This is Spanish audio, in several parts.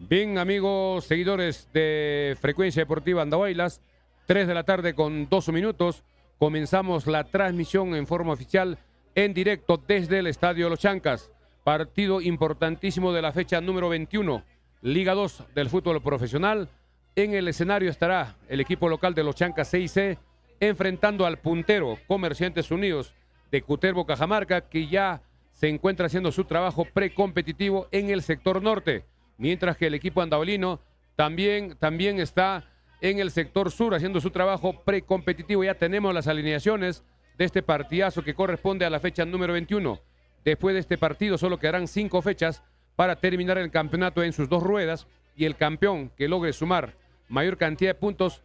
Bien, amigos, seguidores de Frecuencia Deportiva Andahuaylas, 3 de la tarde con 12 minutos. Comenzamos la transmisión en forma oficial, en directo desde el Estadio Los Chancas. Partido importantísimo de la fecha número 21, Liga 2 del fútbol profesional. En el escenario estará el equipo local de Los Chancas 6C, enfrentando al puntero Comerciantes Unidos de Cutervo, Cajamarca, que ya se encuentra haciendo su trabajo precompetitivo en el sector norte. Mientras que el equipo andahuelino también está en el sector sur haciendo su trabajo precompetitivo. Ya tenemos las alineaciones de este partidazo que corresponde a la fecha número 21. Después de este partido solo quedarán 5 fechas para terminar el campeonato en sus 2 ruedas, y el campeón que logre sumar mayor cantidad de puntos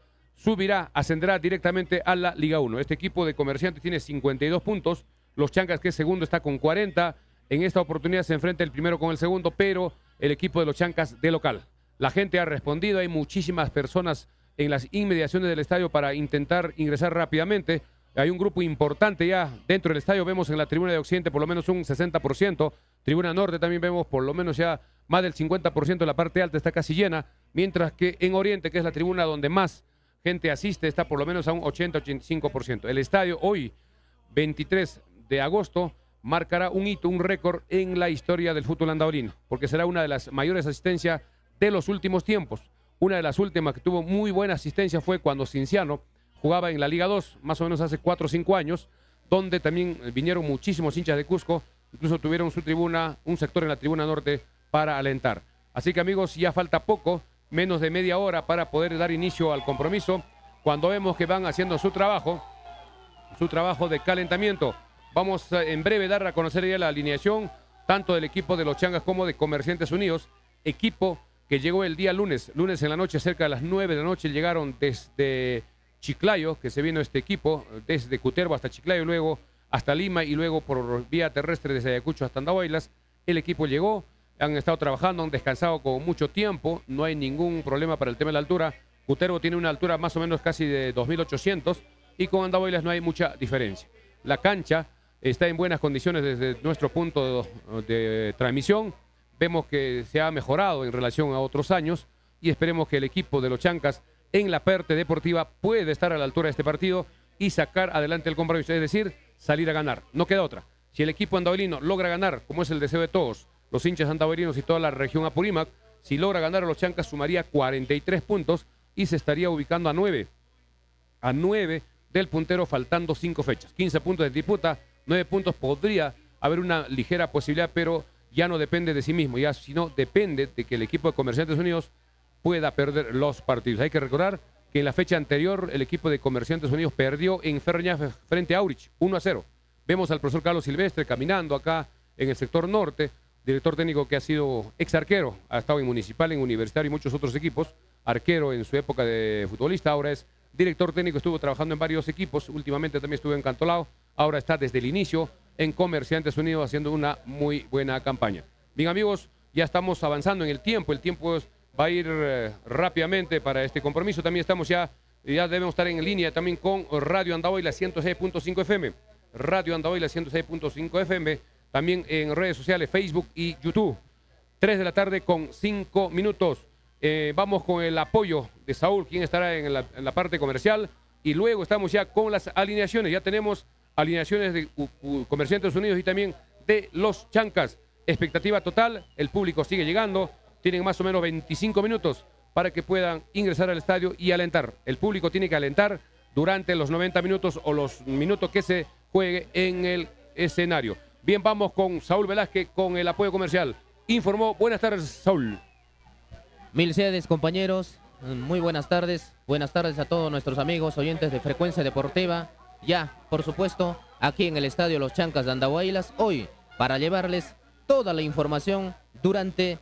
ascenderá directamente a la Liga 1. Este equipo de Comerciantes tiene 52 puntos. Los Chancas, que es segundo, está con 40. En esta oportunidad se enfrenta el primero con el segundo, pero el equipo de Los Chancas de local. La gente ha respondido, hay muchísimas personas en las inmediaciones del estadio para intentar ingresar rápidamente. Hay un grupo importante ya dentro del estadio, vemos en la tribuna de Occidente por lo menos un 60%, tribuna norte también vemos por lo menos ya más del 50%, la parte alta está casi llena, mientras que en Oriente, que es la tribuna donde más gente asiste, está por lo menos a un 80-85%. El estadio hoy, 23 de agosto, marcará un hito, un récord en la historia del fútbol andahuelino, porque será una de las mayores asistencias de los últimos tiempos. Una de las últimas que tuvo muy buena asistencia fue cuando Cinciano jugaba en la Liga 2, más o menos hace 4 o 5 años, donde también vinieron muchísimos hinchas de Cusco, incluso tuvieron su tribuna, un sector en la tribuna norte para alentar. Así que, amigos, ya falta poco, menos de media hora para poder dar inicio al compromiso, cuando vemos que van haciendo su trabajo de calentamiento. Vamos en breve dar a conocer ya la alineación, tanto del equipo de Los Chancas como de Comerciantes Unidos, equipo que llegó el día lunes en la noche, cerca de las 9 de la noche, llegaron desde Chiclayo, que se vino este equipo, desde Cutervo hasta Chiclayo, luego hasta Lima y luego por vía terrestre desde Ayacucho hasta Andahuaylas. El equipo llegó, han estado trabajando, han descansado con mucho tiempo, no hay ningún problema para el tema de la altura. Cutervo tiene una altura más o menos casi de 2.800 y con Andahuaylas no hay mucha diferencia. La cancha está en buenas condiciones desde nuestro punto de transmisión. Vemos que se ha mejorado en relación a otros años y esperemos que el equipo de Los Chancas en la parte deportiva pueda estar a la altura de este partido y sacar adelante el compromiso, es decir, salir a ganar. No queda otra. Si el equipo andahuelino logra ganar, como es el deseo de todos los hinchas andahuelinos y toda la región Apurímac, si logra ganar a Los Chancas sumaría 43 puntos y se estaría ubicando a 9 del puntero, faltando 5 fechas. 15 puntos de disputa, 9 puntos, podría haber una ligera posibilidad, pero ya no depende de sí mismo, ya sino depende de que el equipo de Comerciantes Unidos pueda perder los partidos. Hay que recordar que en la fecha anterior el equipo de Comerciantes Unidos perdió en Ferña frente a Aurich, 1-0. Vemos al profesor Carlos Silvestre caminando acá en el sector norte, director técnico que ha sido ex arquero, ha estado en Municipal, en Universitario y muchos otros equipos, arquero en su época de futbolista, ahora es director técnico, estuvo trabajando en varios equipos, últimamente también estuvo en Cantolao, ahora está desde el inicio en Comerciantes Unidos haciendo una muy buena campaña. Bien, amigos, ya estamos avanzando en el tiempo va a ir rápidamente para este compromiso. También estamos ya debemos estar en línea también con Radio Andahuaylas 106.5 FM, Radio Andahuaylas 106.5 FM, también en redes sociales, Facebook y YouTube. 3 de la tarde con 5 minutos. Vamos con el apoyo de Saúl, quien estará en la parte comercial, y luego estamos ya con las alineaciones. Ya tenemos alineaciones de Comerciantes Unidos y también de Los Chancas. Expectativa total, el público sigue llegando, tienen más o menos 25 minutos para que puedan ingresar al estadio y alentar. El público tiene que alentar durante los 90 minutos o los minutos que se juegue en el escenario. Bien, vamos con Saúl Velázquez con el apoyo comercial. Informó, buenas tardes, Saúl. Milcedes, compañeros, muy buenas tardes. Buenas tardes a todos nuestros amigos oyentes de Frecuencia Deportiva. Ya, por supuesto, aquí en el Estadio Los Chancas de Andahuaylas, hoy para llevarles toda la información durante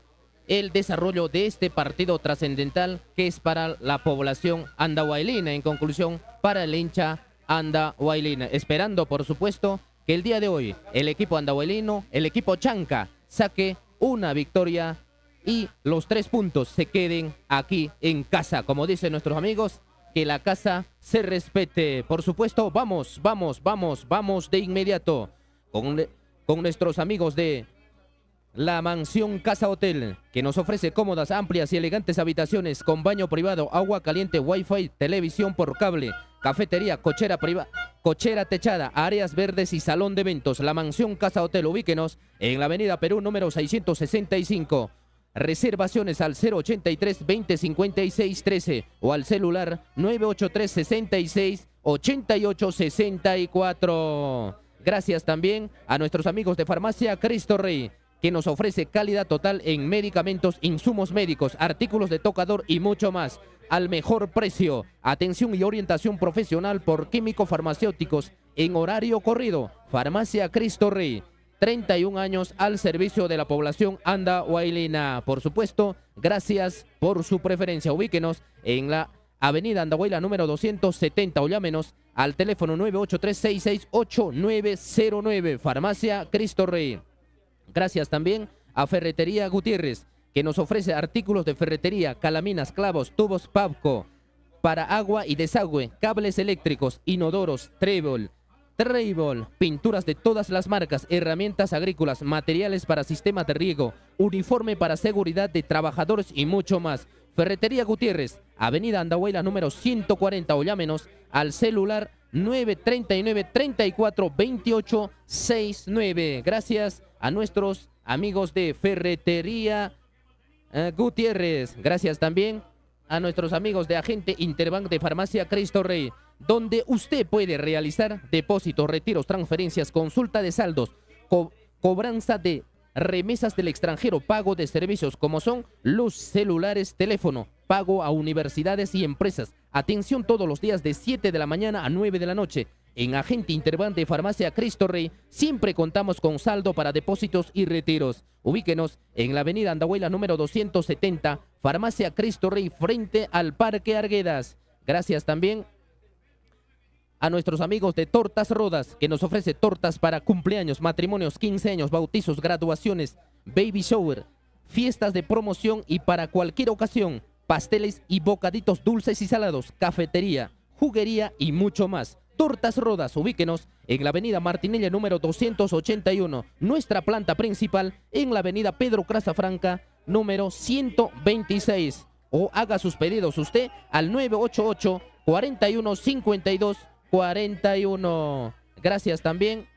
el desarrollo de este partido trascendental que es para la población andahuaylina, en conclusión, para el hincha andahuaylina. Esperando, por supuesto, que el día de hoy el equipo andahuaylino, el equipo Chanca, saque una victoria y los 3 puntos se queden aquí en casa. Como dicen nuestros amigos, que la casa se respete. Por supuesto, vamos de inmediato con nuestros amigos de La mansión Casa Hotel, que nos ofrece cómodas, amplias y elegantes habitaciones con baño privado, agua caliente, wifi, televisión por cable, cafetería, cochera techada, áreas verdes y salón de eventos. La mansión Casa Hotel, ubíquenos en la avenida Perú número 665. Reservaciones al 083 20 56 13 o al celular 983 66 88 64. Gracias también a nuestros amigos de Farmacia Cristo Rey, que nos ofrece calidad total en medicamentos, insumos médicos, artículos de tocador y mucho más, al mejor precio. Atención y orientación profesional por químico farmacéuticos en horario corrido. Farmacia Cristo Rey, 31 años al servicio de la población andahuaylina. Por supuesto, gracias por su preferencia. Ubíquenos en la avenida Andahuayla número 270 o llámenos al teléfono 983-668-909. Farmacia Cristo Rey. Gracias también a Ferretería Gutiérrez, que nos ofrece artículos de ferretería, calaminas, clavos, tubos Pavco, para agua y desagüe, cables eléctricos, inodoros, trébol, pinturas de todas las marcas, herramientas agrícolas, materiales para sistemas de riego, uniforme para seguridad de trabajadores y mucho más. Ferretería Gutiérrez, avenida Andahuayla número 140 o llámenos al celular 939 34 28 69. Gracias a nuestros amigos de Ferretería Gutiérrez. Gracias también a nuestros amigos de Agente Interbank de Farmacia Cristo Rey, donde usted puede realizar depósitos, retiros, transferencias, consulta de saldos, cobranza de remesas del extranjero, pago de servicios como son luz, celulares, teléfono, pago a universidades y empresas. Atención todos los días de 7 de la mañana a 9 de la noche. En Agente Interbank de Farmacia Cristo Rey siempre contamos con saldo para depósitos y retiros. Ubíquenos en la avenida Andahuayla número 270, Farmacia Cristo Rey, frente al Parque Arguedas. Gracias también a nuestros amigos de Tortas Rodas, que nos ofrece tortas para cumpleaños, matrimonios, 15 años, bautizos, graduaciones, baby shower, fiestas de promoción y para cualquier ocasión, pasteles y bocaditos dulces y salados, cafetería, juguería y mucho más. Tortas Rodas, ubíquenos en la avenida Martinella número 281, nuestra planta principal en la avenida Pedro Crazafranca número 126. O haga sus pedidos usted al 988 41 52 41. Gracias también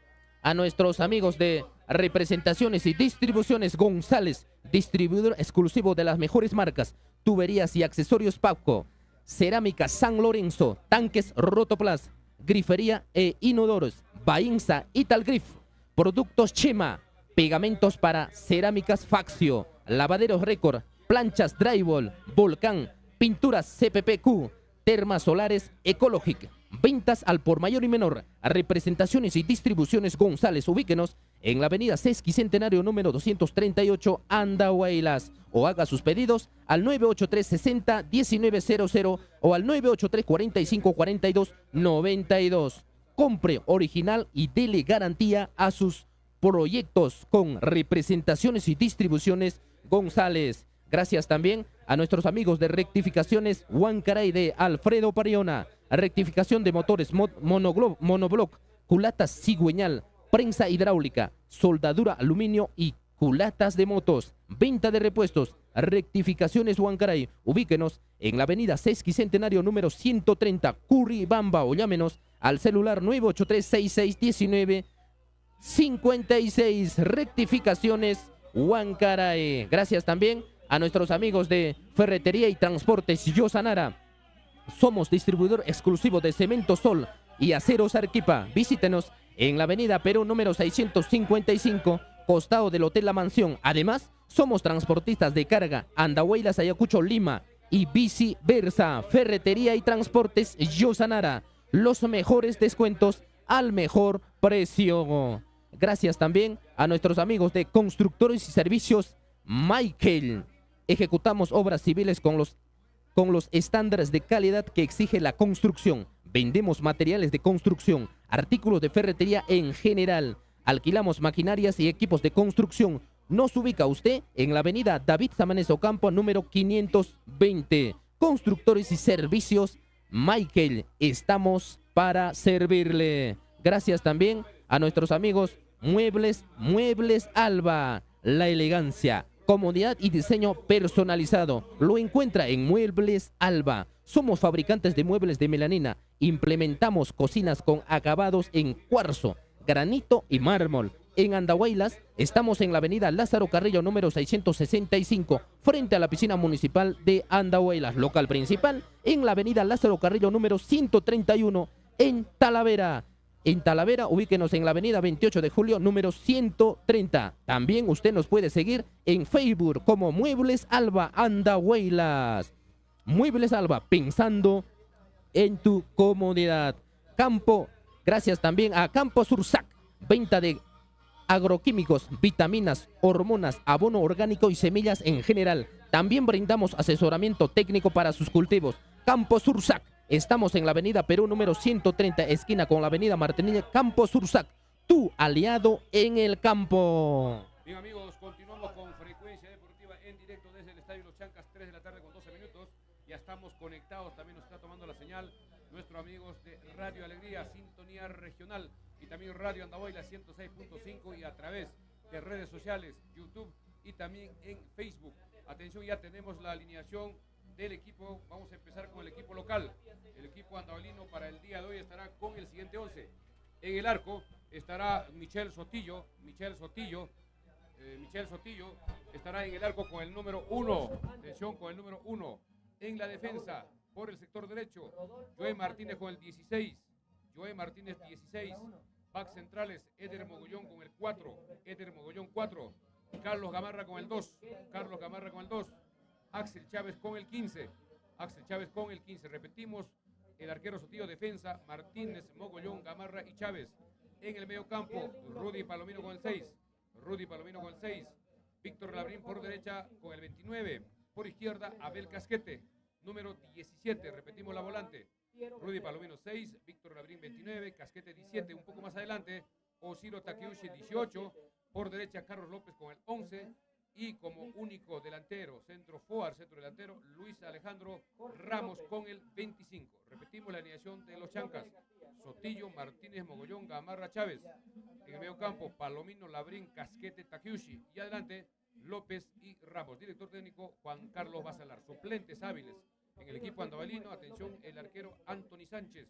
a nuestros amigos de Representaciones y Distribuciones González, distribuidor exclusivo de las mejores marcas, tuberías y accesorios Pavco, cerámica San Lorenzo, tanques Rotoplas, grifería e inodoros, Bainza, Italgrif, productos Chema, pegamentos para cerámicas Faxio, lavaderos Récord, planchas Drywall, Volcán, pinturas CPPQ, termas solares Ecologic, ventas al por mayor y menor, Representaciones y Distribuciones González. Ubíquenos en la avenida Sesquicentenario número 238, Andahuaylas, o haga sus pedidos al 983 60 1900 o al 983 45 42 92. Compre original y dele garantía a sus proyectos con Representaciones y Distribuciones González. Gracias también a nuestros amigos de Rectificaciones Huancaray de Alfredo Pariona, rectificación de motores monobloc, culatas cigüeñal, prensa hidráulica, soldadura aluminio y culatas de motos, venta de repuestos. Rectificaciones Huancaray, ubíquenos en la avenida Sesquicentenario número 130, Curribamba, o llámenos al celular 983 66 19 56. Rectificaciones Huancaray. Gracias también a nuestros amigos de Ferretería y Transportes Yosanara. Somos distribuidor exclusivo de cemento Sol y aceros Arquipa. Visítenos en la avenida Perú número 655, costado del Hotel La Mansión. Además, somos transportistas de carga Andahuaylas, Ayacucho, Lima y viceversa. Ferretería y Transportes Yosanara, los mejores descuentos al mejor precio. Gracias también a nuestros amigos de Constructores y Servicios Michael. Ejecutamos obras civiles con los estándares de calidad que exige la construcción. Vendemos materiales de construcción, artículos de ferretería en general. Alquilamos maquinarias y equipos de construcción. Nos ubica usted en la avenida David Samanes Ocampo, número 520. Constructores y Servicios Michael. Estamos para servirle. Gracias también a nuestros amigos Muebles Alba. la elegancia, comodidad y diseño personalizado. Lo encuentra en Muebles Alba. Somos fabricantes de muebles de melamina. Implementamos cocinas con acabados en cuarzo, granito y mármol. En Andahuaylas estamos en la avenida Lázaro Carrillo número 665, frente a la piscina municipal de Andahuaylas. Local principal en la avenida Lázaro Carrillo número 131 en Talavera. En Talavera, ubíquenos en la avenida 28 de julio, número 130. También usted nos puede seguir en Facebook como Muebles Alba Andahuaylas. Muebles Alba, pensando en tu comodidad. Gracias también a Campo Sursac, venta de agroquímicos, vitaminas, hormonas, abono orgánico y semillas en general. También brindamos asesoramiento técnico para sus cultivos. Campo Sursac. Estamos en la avenida Perú número 130, esquina con la avenida Martinilla. Campo Sursac, tu aliado en el campo. Bien, amigos, continuamos con Frecuencia Deportiva en directo desde el Estadio Los Chancas, 3 de la tarde con 12 minutos. Ya estamos conectados, también nos está tomando la señal nuestros amigos de Radio Alegría, Sintonía Regional, y también Radio Andahuayla 106.5, y a través de redes sociales, YouTube y también en Facebook. Atención, ya tenemos la alineación del equipo. Vamos a empezar con el equipo local. El equipo andahuaylino para el día de hoy estará con el siguiente 11. En el arco estará Michel Sotillo estará en el arco con el número 1. Atención, con el número 1. En la defensa, por el sector derecho, Joe Martínez con el 16. Back centrales, Eder Mogollón con el 4. Carlos Gamarra con el 2. Axel Chávez con el 15. Repetimos, el arquero Sotillo, defensa, Martínez, Mogollón, Gamarra y Chávez. En el medio campo, Rudy Palomino con el 6. Víctor Labrín por derecha con el 29. Por izquierda, Abel Casquete, número 17. Repetimos la volante. Rudy Palomino 6, Víctor Labrín 29, Casquete 17. Un poco más adelante, Osiro Takeuchi 18. Por derecha, Carlos López con el 11. Y como único delantero, centro delantero, Luis Alejandro Ramos con el 25. Repetimos la alineación de los Chancas: Sotillo, Martínez, Mogollón, Gamarra, Chávez. En el medio campo, Palomino, Labrín, Casquete, Takeuchi. Y adelante, López y Ramos. Director técnico, Juan Carlos Basalar. Suplentes hábiles en el equipo andahuaylino. Atención, el arquero Anthony Sánchez,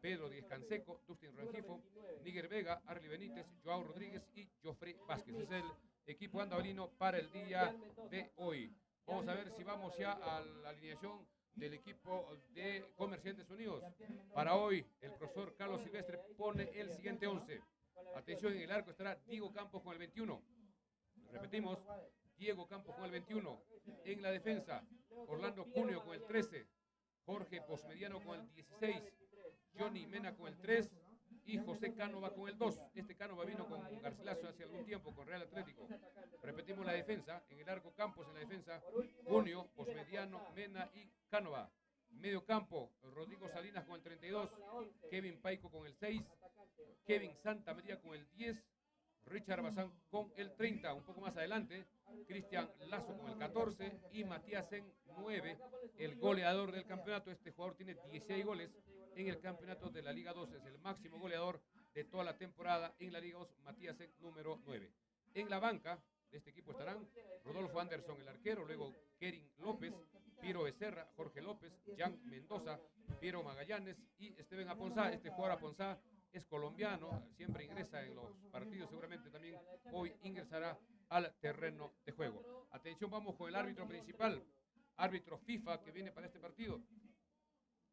Pedro Díez Canseco, Dustin Rengifo, Níger Vega, Arly Benítez, Joao Rodríguez y Joffrey Vázquez. Es el equipo andahuaylino para el día de hoy. Vamos a ver si vamos ya a la alineación del equipo de Comerciantes Unidos. Para hoy, el profesor Carlos Silvestre pone el siguiente 11. Atención, en el arco estará Diego Campos con el 21. Repetimos, Diego Campos con el 21. En la defensa, Orlando Cuneo con el 13. Jorge Posmediano con el 16. Johnny Mena con el 3. Y José Cánova con el 2. Este Cánova vino con Garcilaso hace algún tiempo con Real Atlético. Repetimos la defensa. En el arco, Campos. En la defensa, Cuneo, Posmediano, Mena y Cánova. Medio campo, Rodrigo Salinas con el 32. Kevin Paico con el 6. Kevin Santamaría con el 10. Richard Bazán con el 30. Un poco más adelante, Cristian Lazo con el 14 y Matías en 9, el goleador del campeonato. Este jugador tiene 16 goles en el campeonato de la Liga 2. Es el máximo goleador de toda la temporada en la Liga 2, Matías en número 9. En la banca de este equipo estarán Rodolfo Anderson, el arquero, luego Kerin López, Piero Becerra, Jorge López, Jan Mendoza, Piero Magallanes y Esteban Aponzá. Este jugador Aponzá es colombiano, siempre ingresa en los partidos, seguramente también hoy ingresará al terreno de juego. Atención, vamos con el árbitro principal, árbitro FIFA que viene para este partido.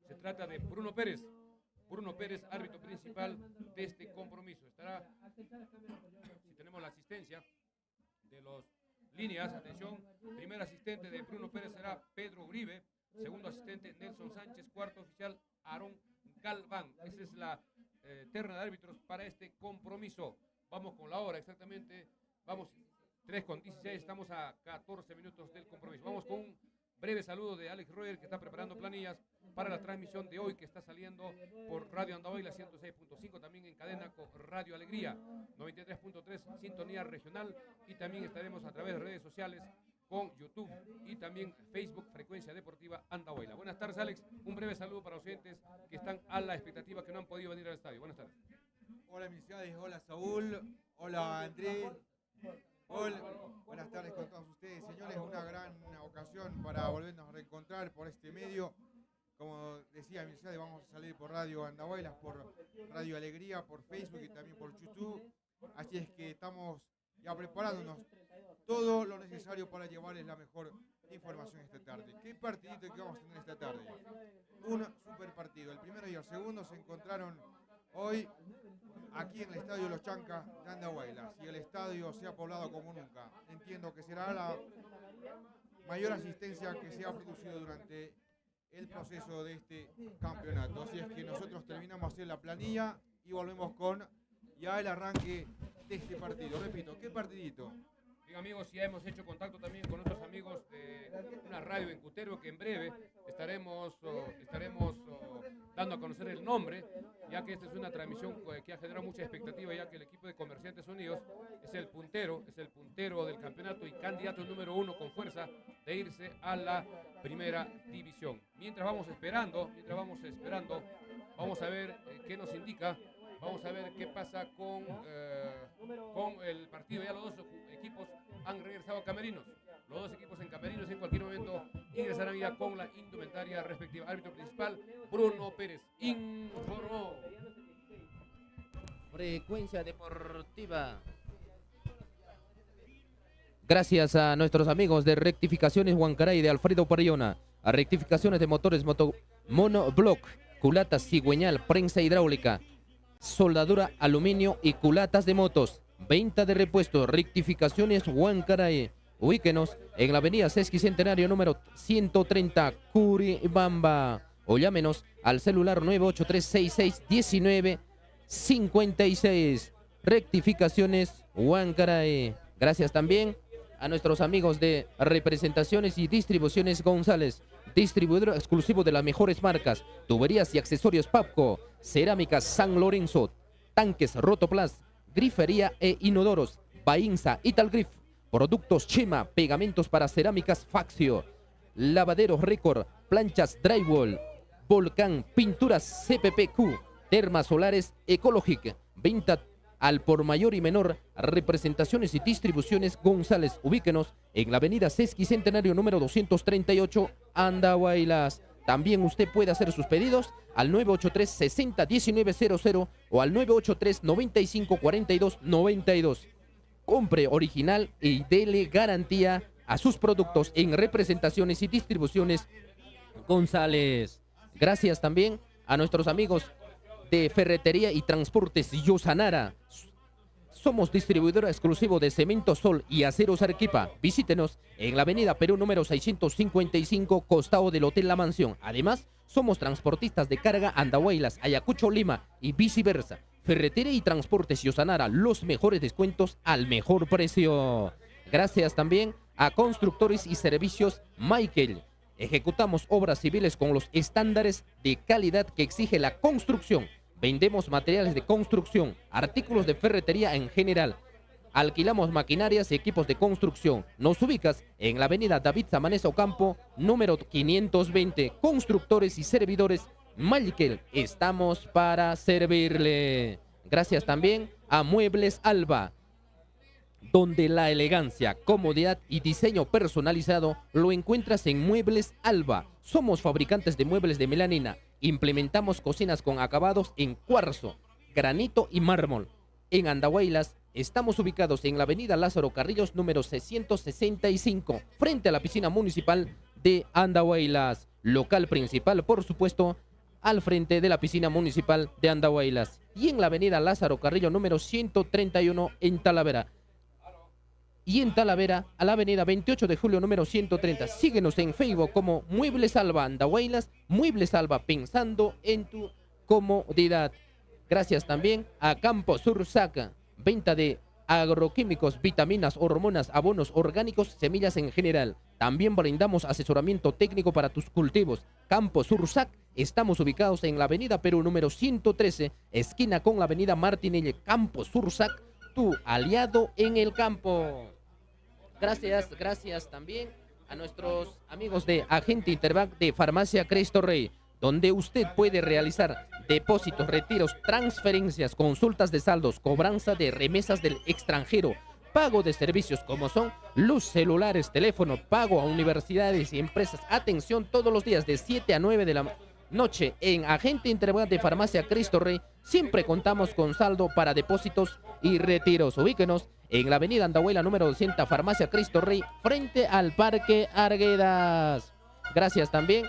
Se trata de Bruno Pérez, árbitro principal de este compromiso. Estará, si tenemos la asistencia de los líneas, atención, primer asistente de Bruno Pérez será Pedro Uribe, segundo asistente Nelson Sánchez, cuarto oficial Aarón Galván. Esa es la terna de árbitros para este compromiso. Vamos con la hora exactamente, vamos 3:16, estamos a 14 minutos del compromiso. Vamos con un breve saludo de Alex Royer, que está preparando planillas para la transmisión de hoy, que está saliendo por Radio Andahuayla 106.5, también en cadena con Radio Alegría 93.3, Sintonía Regional, y también estaremos a través de redes sociales con YouTube y también Facebook, Frecuencia Deportiva Andahuayla. Buenas tardes, Alex. Un breve saludo para los oyentes que están a la expectativa, que no han podido venir al estadio. Buenas tardes. Hola, mis ciudades. Hola, Saúl. Hola, Andrés. Hola, buenas tardes con todos ustedes, señores. Una gran ocasión para volvernos a reencontrar por este medio. Como decía Mircea, vamos a salir por Radio Andahuaylas, por Radio Alegría, por Facebook y también por YouTube. Así es que estamos ya preparándonos todo lo necesario para llevarles la mejor información esta tarde. ¿Qué partidito que vamos a tener esta tarde? Un super partido. El primero y el segundo se encontraron hoy aquí en el Estadio Los Chancas de Andahuaylas, y el estadio se ha poblado como nunca. Entiendo que será la mayor asistencia que se ha producido durante el proceso de este campeonato. Así es que nosotros terminamos de hacer la planilla y volvemos con ya el arranque de este partido. Repito, ¿qué partidito? Bien, amigos, ya hemos hecho contacto también con otros amigos de una radio en Cutervo, que en breve estaremos dando a conocer el nombre, ya que esta es una transmisión que ha generado mucha expectativa, ya que el equipo de Comerciantes Unidos es el puntero del campeonato y candidato número 1 con fuerza de irse a la primera división. Mientras vamos esperando, vamos a ver qué nos indica. Vamos a ver qué pasa con el partido. Ya los dos equipos han regresado a camerinos. Los dos equipos en camerinos en cualquier momento ingresarán ya con la indumentaria respectiva. Árbitro principal, Bruno Pérez. Informó. Frecuencia Deportiva. Gracias a nuestros amigos de Rectificaciones Huancaray de Alfredo Parillona. A Rectificaciones de Motores Monobloc, culatas cigüeñal, prensa hidráulica, soldadura, aluminio y culatas de motos. Venta de repuestos, Rectificaciones Huancaray. Ubíquenos en la avenida Sesquicentenario número 130, Curibamba. O llámenos al celular 983-66-1956. Rectificaciones Huancaray. Gracias también a nuestros amigos de Representaciones y Distribuciones González, distribuidor exclusivo de las mejores marcas, tuberías y accesorios Papco, cerámicas San Lorenzo, tanques Rotoplas, grifería e inodoros, Bainza, Italgrif, productos Chema, pegamentos para cerámicas Faxio, lavaderos Record, planchas Drywall, Volcán, pinturas CPPQ, termas solares Ecologic, venta al por mayor y menor, Representaciones y Distribuciones González. Ubíquenos en la avenida Sesquicentenario número 238, Andahuaylas. También usted puede hacer sus pedidos al 983-60-1900 o al 983-95-42-92. Compre original y dele garantía a sus productos en Representaciones y Distribuciones González. Gracias también a nuestros amigos de Ferretería y Transportes Yosanara. Somos distribuidor exclusivo de cemento Sol y aceros Arequipa. Visítenos en la avenida Perú número 655, costado del Hotel La Mansión. Además, somos transportistas de carga Andahuaylas, Ayacucho, Lima y viceversa. Ferretería y Transportes Yosanara, los mejores descuentos al mejor precio. Gracias también a Constructores y Servicios Michael. Ejecutamos obras civiles con los estándares de calidad que exige la construcción. Vendemos materiales de construcción, artículos de ferretería en general. Alquilamos maquinarias y equipos de construcción. Nos ubicas en la avenida David Samanez Ocampo, número 520. Constructores y servidores Michael. Estamos para servirle. Gracias también a Muebles Alba, donde la elegancia, comodidad y diseño personalizado lo encuentras en Muebles Alba. Somos fabricantes de muebles de melamina. Implementamos cocinas con acabados en cuarzo, granito y mármol. En Andahuaylas estamos ubicados en la avenida Lázaro Carrillos número 665, frente a la piscina municipal de Andahuaylas. Local principal, por supuesto, al frente de la piscina municipal de Andahuaylas. Y en la avenida Lázaro Carrillo número 131 en Talavera. Y en Talavera, a la avenida 28 de julio número 130. Síguenos en Facebook como Muebles Alba Andahuaylas, Muebles Alba, pensando en tu comodidad. Gracias también a Campo Sur Saca, venta de agroquímicos, vitaminas, hormonas, abonos orgánicos, semillas en general. También brindamos asesoramiento técnico para tus cultivos. Campo Sur Sac, estamos ubicados en la avenida Perú número 113, esquina con la avenida Martinelli. Campo Sur Sac, tu aliado en el campo. Gracias también a nuestros amigos de Agente Interbank de Farmacia Cristo Rey, donde usted puede realizar depósitos, retiros, transferencias, consultas de saldos, cobranza de remesas del extranjero, pago de servicios como son luz, celulares, teléfono, pago a universidades y empresas. Atención, todos los días de 7 a 9 de la noche en Agente Integral de Farmacia Cristo Rey. Siempre contamos con saldo para depósitos y retiros. Ubíquenos en la avenida Andahuaylas número 200, Farmacia Cristo Rey, frente al Parque Arguedas. Gracias también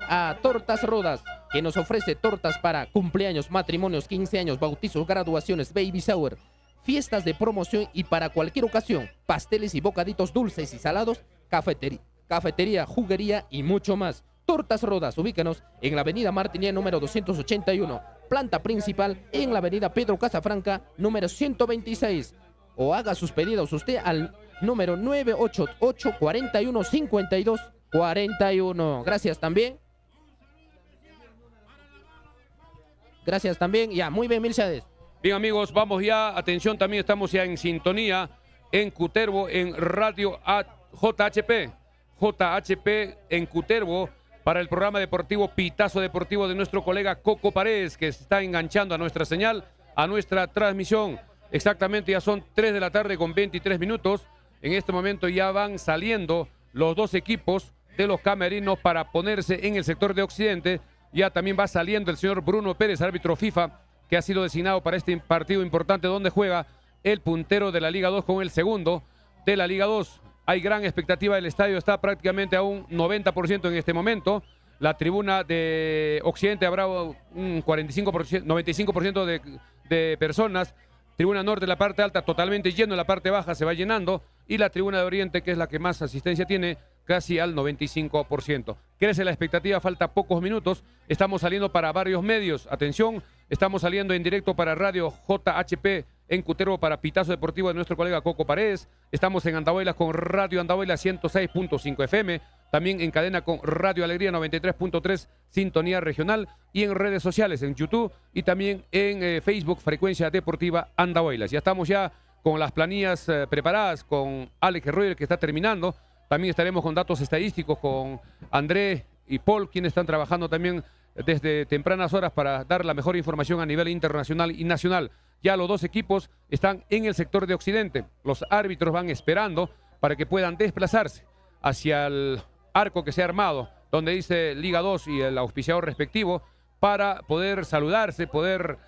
a Tortas Rodas, que nos ofrece tortas para cumpleaños, matrimonios, 15 años, bautizos, graduaciones, baby shower, fiestas de promoción y para cualquier ocasión, pasteles y bocaditos dulces y salados, cafetería, juguería y mucho más. Tortas Rodas, ubícanos en la avenida Martinié número 281, planta principal en la avenida Pedro Casafranca número 126. O haga sus pedidos usted al número 988 41 52 41. Gracias también. Gracias también. Ya, muy bien, Milchades. Bien, amigos, vamos ya. Atención, también estamos ya en sintonía en Cutervo, en Radio JHP. JHP en Cutervo para el programa deportivo Pitazo Deportivo de nuestro colega Coco Paredes, que se está enganchando a nuestra señal, a nuestra transmisión. Exactamente, ya son 3 de la tarde con 23 minutos. En este momento ya van saliendo los dos equipos de los camerinos para ponerse en el sector de Occidente. Ya también va saliendo el señor Bruno Pérez, árbitro FIFA, que ha sido designado para este partido importante donde juega el puntero de la Liga 2 con el segundo de la Liga 2. Hay gran expectativa, el estadio está prácticamente a un 90% en este momento. La tribuna de Occidente habrá un 45%, 95% de personas. Tribuna Norte, la parte alta totalmente lleno, la parte baja se va llenando. Y la tribuna de Oriente, que es la que más asistencia tiene, casi al 95%. Crece la expectativa, falta pocos minutos. Estamos saliendo para varios medios. Atención, estamos saliendo en directo para Radio JHP en Cutervo para Pitazo Deportivo de nuestro colega Coco Paredes. Estamos en Andahuaylas con Radio Andahuaylas 106.5 FM. También en cadena con Radio Alegría 93.3 Sintonía Regional. Y en redes sociales, en YouTube y también en Facebook Frecuencia Deportiva Andahuaylas. Ya estamos ya con las planillas preparadas con Alex Herrera, que está terminando. También estaremos con datos estadísticos con André y Paul, quienes están trabajando también desde tempranas horas para dar la mejor información a nivel internacional y nacional. Ya los dos equipos están en el sector de Occidente. Los árbitros van esperando para que puedan desplazarse hacia el arco que se ha armado, donde dice Liga 2 y el auspiciador respectivo, para poder saludarse, poder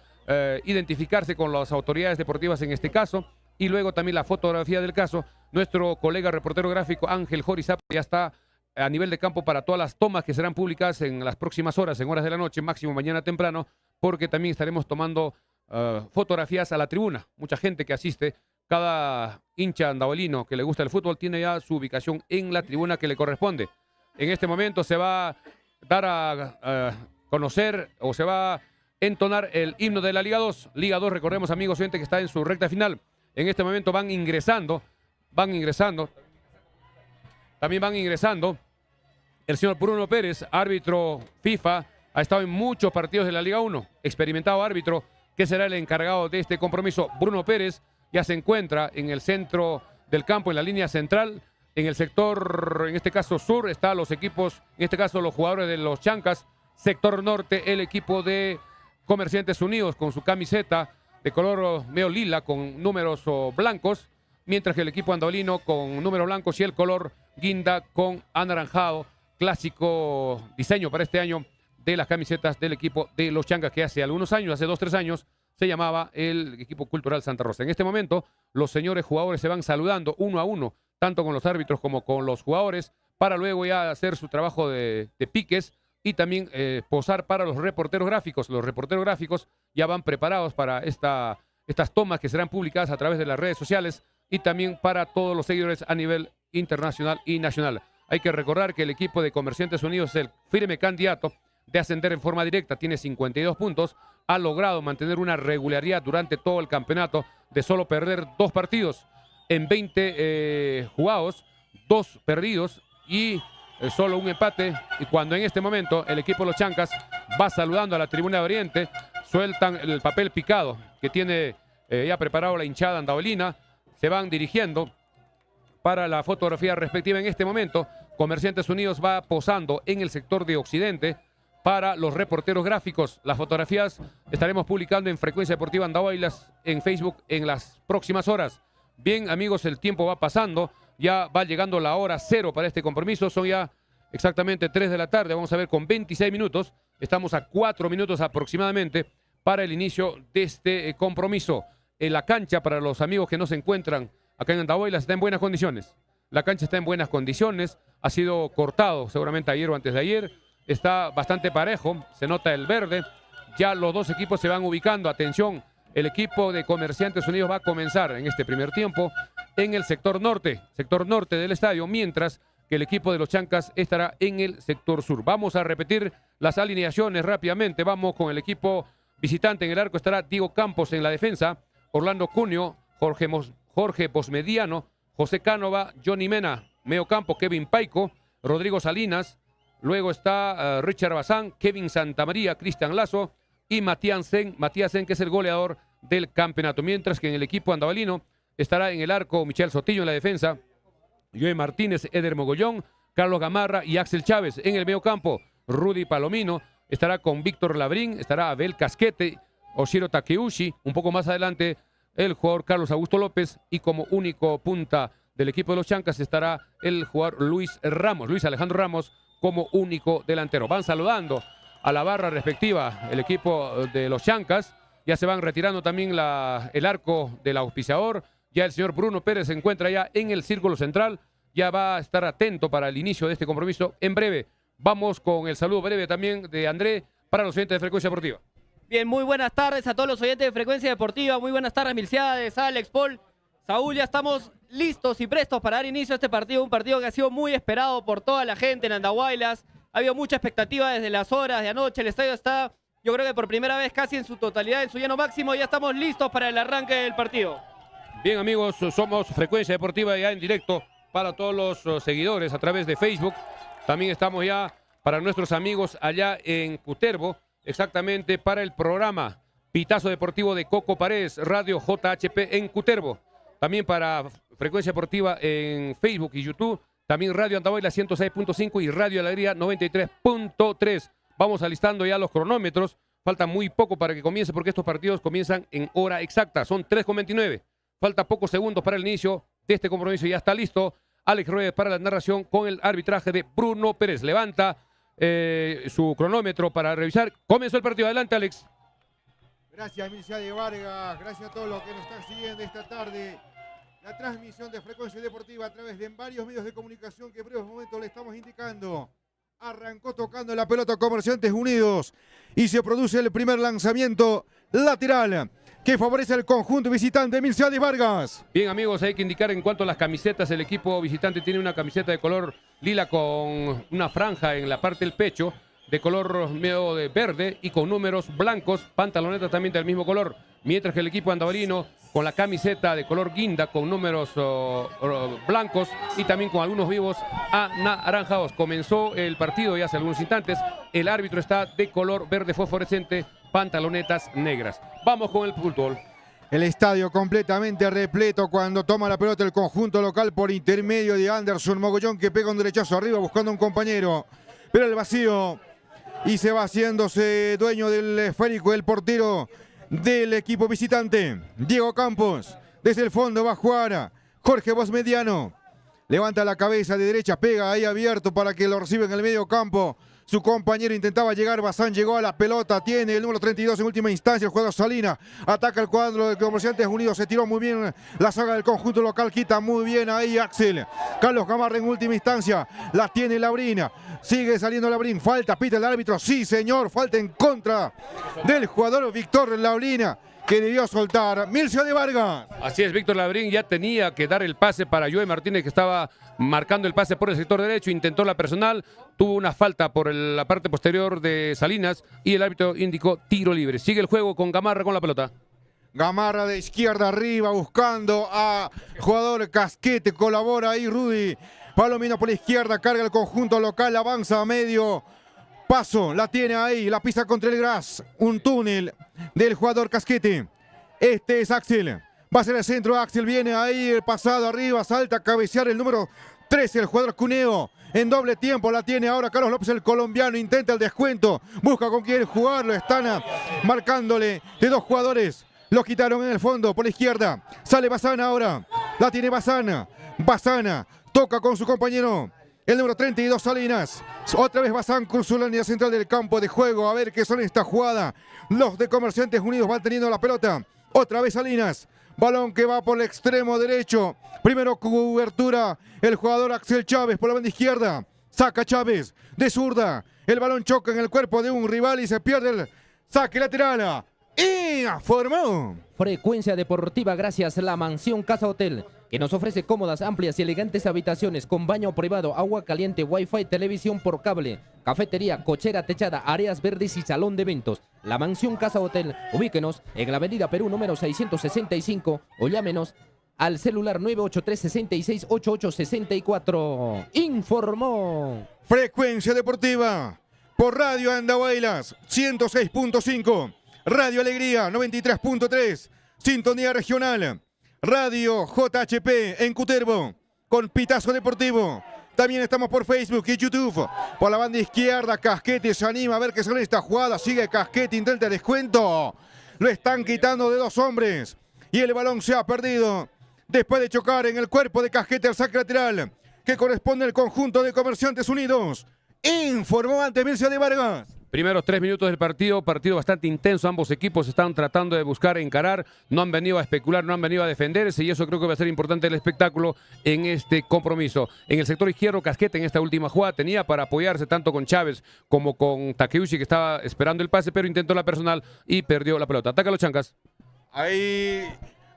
identificarse con las autoridades deportivas en este caso. Y luego también la fotografía del caso. Nuestro colega reportero gráfico Ángel Jorizap ya está a nivel de campo para todas las tomas que serán públicas en las próximas horas, en horas de la noche, máximo mañana temprano, porque también estaremos tomando fotografías a la tribuna. Mucha gente que asiste, cada hincha andahuelino que le gusta el fútbol tiene ya su ubicación en la tribuna que le corresponde. En este momento se va a dar a conocer o se va a entonar el himno de la Liga 2. Liga 2, recordemos, amigos, gente que está en su recta final. En este momento van ingresando. También van ingresando el señor Bruno Pérez, árbitro FIFA, ha estado en muchos partidos de la Liga 1, experimentado árbitro, que será el encargado de este compromiso. Bruno Pérez ya se encuentra en el centro del campo, en la línea central, en el sector, en este caso sur, están los equipos, en este caso los jugadores de los Chancas, sector norte, el equipo de Comerciantes Unidos con su camiseta de color medio lila con números blancos, mientras que el equipo andolino con números blancos y el color guinda con anaranjado, clásico diseño para este año de las camisetas del equipo de los Chancas, que hace algunos años, hace 2-3 años, se llamaba el equipo cultural Santa Rosa. En este momento, los señores jugadores se van saludando uno a uno, tanto con los árbitros como con los jugadores, para luego ya hacer su trabajo de piques y también posar para los reporteros gráficos. Los reporteros gráficos ya van preparados para estas tomas que serán publicadas a través de las redes sociales y también para todos los seguidores a nivel internacional y nacional. Hay que recordar que el equipo de Comerciantes Unidos es el firme candidato de ascender en forma directa, tiene 52 puntos, ha logrado mantener una regularidad durante todo el campeonato de solo perder 2 partidos en 20 jugados, 2 perdidos y solo un empate. Y cuando en este momento el equipo de los Chancas va saludando a la tribuna de Oriente, sueltan el papel picado que tiene ya preparado la hinchada andahuelina, se van dirigiendo para la fotografía respectiva. En este momento, Comerciantes Unidos va posando en el sector de Occidente para los reporteros gráficos. Las fotografías estaremos publicando en Frecuencia Deportiva Andahuaylas en Facebook en las próximas horas. Bien, amigos, el tiempo va pasando. Ya va llegando la hora cero para este compromiso. Son ya exactamente 3 de la tarde. Vamos a ver con 26 minutos. Estamos a 4 minutos aproximadamente para el inicio de este compromiso. En la cancha, para los amigos que no se encuentran acá en Andahuaylas, está en buenas condiciones. La cancha está en buenas condiciones. Ha sido cortado seguramente ayer o antes de ayer. Está bastante parejo. Se nota el verde. Ya los dos equipos se van ubicando. Atención, el equipo de Comerciantes Unidos va a comenzar en este primer tiempo en el sector norte del estadio, mientras que el equipo de los Chancas estará en el sector sur. Vamos a repetir las alineaciones rápidamente. Vamos con el equipo visitante. En el arco estará Diego Campos en la defensa, Orlando Cunio, Jorge Posmediano, José Cánova, Johnny Mena, medio campo, Kevin Paico, Rodrigo Salinas, luego está Richard Bazán, Kevin Santamaría, Cristian Lazo y Matías Sen, que es el goleador del campeonato. Mientras que en el equipo andabalino estará en el arco Michel Sotillo, en la defensa Joey Martínez, Eder Mogollón, Carlos Gamarra y Axel Chávez. En el medio campo, Rudy Palomino estará con Víctor Labrín, estará Abel Casquete, Oshiro Takeuchi, un poco más adelante el jugador Carlos Augusto López, y como único punta del equipo de los Chancas estará el jugador Luis Alejandro Ramos, como único delantero. Van saludando a la barra respectiva el equipo de los Chancas. Ya se van retirando también el arco del auspiciador. Ya el señor Bruno Pérez se encuentra ya en el círculo central. Ya va a estar atento para el inicio de este compromiso en breve. Vamos con el saludo breve también de André para los oyentes de Frecuencia Deportiva. Bien, muy buenas tardes a todos los oyentes de Frecuencia Deportiva. Muy buenas tardes, Milciades, Alex, Paul, Saúl. Ya estamos listos y prestos para dar inicio a este partido. Un partido que ha sido muy esperado por toda la gente en Andahuaylas. Ha habido mucha expectativa desde las horas de anoche. El estadio está, yo creo que por primera vez casi en su totalidad, en su lleno máximo. Ya estamos listos para el arranque del partido. Bien, amigos, somos Frecuencia Deportiva ya en directo para todos los seguidores a través de Facebook. También estamos ya para nuestros amigos allá en Cutervo, exactamente para el programa Pitazo Deportivo de Coco Paredes, Radio JHP en Cutervo. También para Frecuencia Deportiva en Facebook y YouTube. También Radio Andahuaylas 106.5 y Radio Alegría 93.3. Vamos alistando ya los cronómetros. Falta muy poco para que comience porque estos partidos comienzan en hora exacta. Son 3:29. Falta pocos segundos para el inicio de este compromiso. Ya está listo Alex Rueda para la narración con el arbitraje de Bruno Pérez. Levanta su cronómetro para revisar. Comenzó el partido. Adelante, Alex. Gracias, Milciades Vargas. Gracias a todos los que nos están siguiendo esta tarde. La transmisión de Frecuencia Deportiva a través de varios medios de comunicación que en breves momentos le estamos indicando. Arrancó tocando la pelota Comerciantes Unidos y se produce el primer lanzamiento lateral que favorece al conjunto visitante Milciades Vargas. Bien, amigos, hay que indicar en cuanto a las camisetas. El equipo visitante tiene una camiseta de color lila con una franja en la parte del pecho de color medio de verde y con números blancos, pantaloneta también del mismo color, mientras que el equipo andabalino con la camiseta de color guinda con números blancos y también con algunos vivos anaranjados. Comenzó el partido ya hace algunos instantes. El árbitro está de color verde fosforescente, pantalonetas negras. Vamos con el fútbol. El estadio completamente repleto cuando toma la pelota el conjunto local por intermedio de Anderson Mogollón, que pega un derechazo arriba buscando un compañero, pero el vacío y se va haciéndose dueño del esférico el portero del equipo visitante. Diego Campos, desde el fondo va a jugar Jorge Posmediano. Levanta la cabeza de derecha, pega ahí abierto para que lo reciba en el medio campo. Su compañero intentaba llegar, Bazán llegó a la pelota, tiene el número 32 en última instancia, el jugador Salina, ataca el cuadro de Comerciantes Unidos, se tiró muy bien la saga del conjunto local, quita muy bien ahí Axel. Carlos Gamarra en última instancia, la tiene Labrina, sigue saliendo Labrín, falta, pita el árbitro, sí señor, falta en contra del jugador Víctor Labrina, que debió soltar Milciades Vargas. Así es, Víctor Labrín ya tenía que dar el pase para Joey Martínez, que estaba marcando el pase por el sector derecho, intentó la personal, tuvo una falta por la parte posterior de Salinas y el árbitro indicó tiro libre. Sigue el juego con Gamarra con la pelota. Gamarra de izquierda arriba buscando a jugador Casquete, colabora ahí Rudy. Palomino por la izquierda, carga el conjunto local, avanza a medio paso, la tiene ahí, la pisa contra el gras, un túnel del jugador Casquete. Este es Axel. Va a ser el centro, Axel viene ahí, el pasado arriba, salta a cabecear el número 13, el jugador Cuneo. En doble tiempo la tiene ahora Carlos López, el colombiano, intenta el descuento, busca con quién jugarlo, están marcándole de dos jugadores. Lo quitaron en el fondo, por la izquierda. Sale Bazán ahora. La tiene Bazán. Bazán toca con su compañero. El número 32, Salinas. Otra vez Bazán cruzó la línea central del campo de juego. A ver qué son esta jugada. Los de Comerciantes Unidos van teniendo la pelota. Otra vez Salinas. Balón que va por el extremo derecho. Primero cobertura el jugador Axel Chávez por la banda izquierda. Saca Chávez de zurda. El balón choca en el cuerpo de un rival y se pierde el saque lateral. Y formó. Frecuencia Deportiva, gracias a la Mansión Casa Hotel, que nos ofrece cómodas, amplias y elegantes habitaciones con baño privado, agua caliente, wifi, televisión por cable, cafetería, cochera techada, áreas verdes y salón de eventos. La Mansión Casa Hotel, ubíquenos en la avenida Perú número 665 o llámenos al celular 983-668864. Informó Frecuencia Deportiva por Radio Andahuaylas 106.5, Radio Alegría 93.3, Sintonía Regional, Radio JHP en Cutervo con Pitazo Deportivo. También estamos por Facebook y YouTube. Por la banda izquierda, Casquete se anima a ver qué sale esta jugada. Sigue Casquete, intenta el descuento. Lo están quitando de dos hombres y el balón se ha perdido después de chocar en el cuerpo de Casquete al saque lateral que corresponde al conjunto de Comerciantes Unidos. Informó ante Mircea de Vargas. Primeros 3 minutos del partido bastante intenso, ambos equipos están tratando de buscar encarar, no han venido a especular, no han venido a defenderse y eso creo que va a ser importante el espectáculo en este compromiso. En el sector izquierdo, Casquete en esta última jugada tenía para apoyarse tanto con Chávez como con Takeuchi, que estaba esperando el pase, pero intentó la personal y perdió la pelota. Ataca a los Chancas. Ahí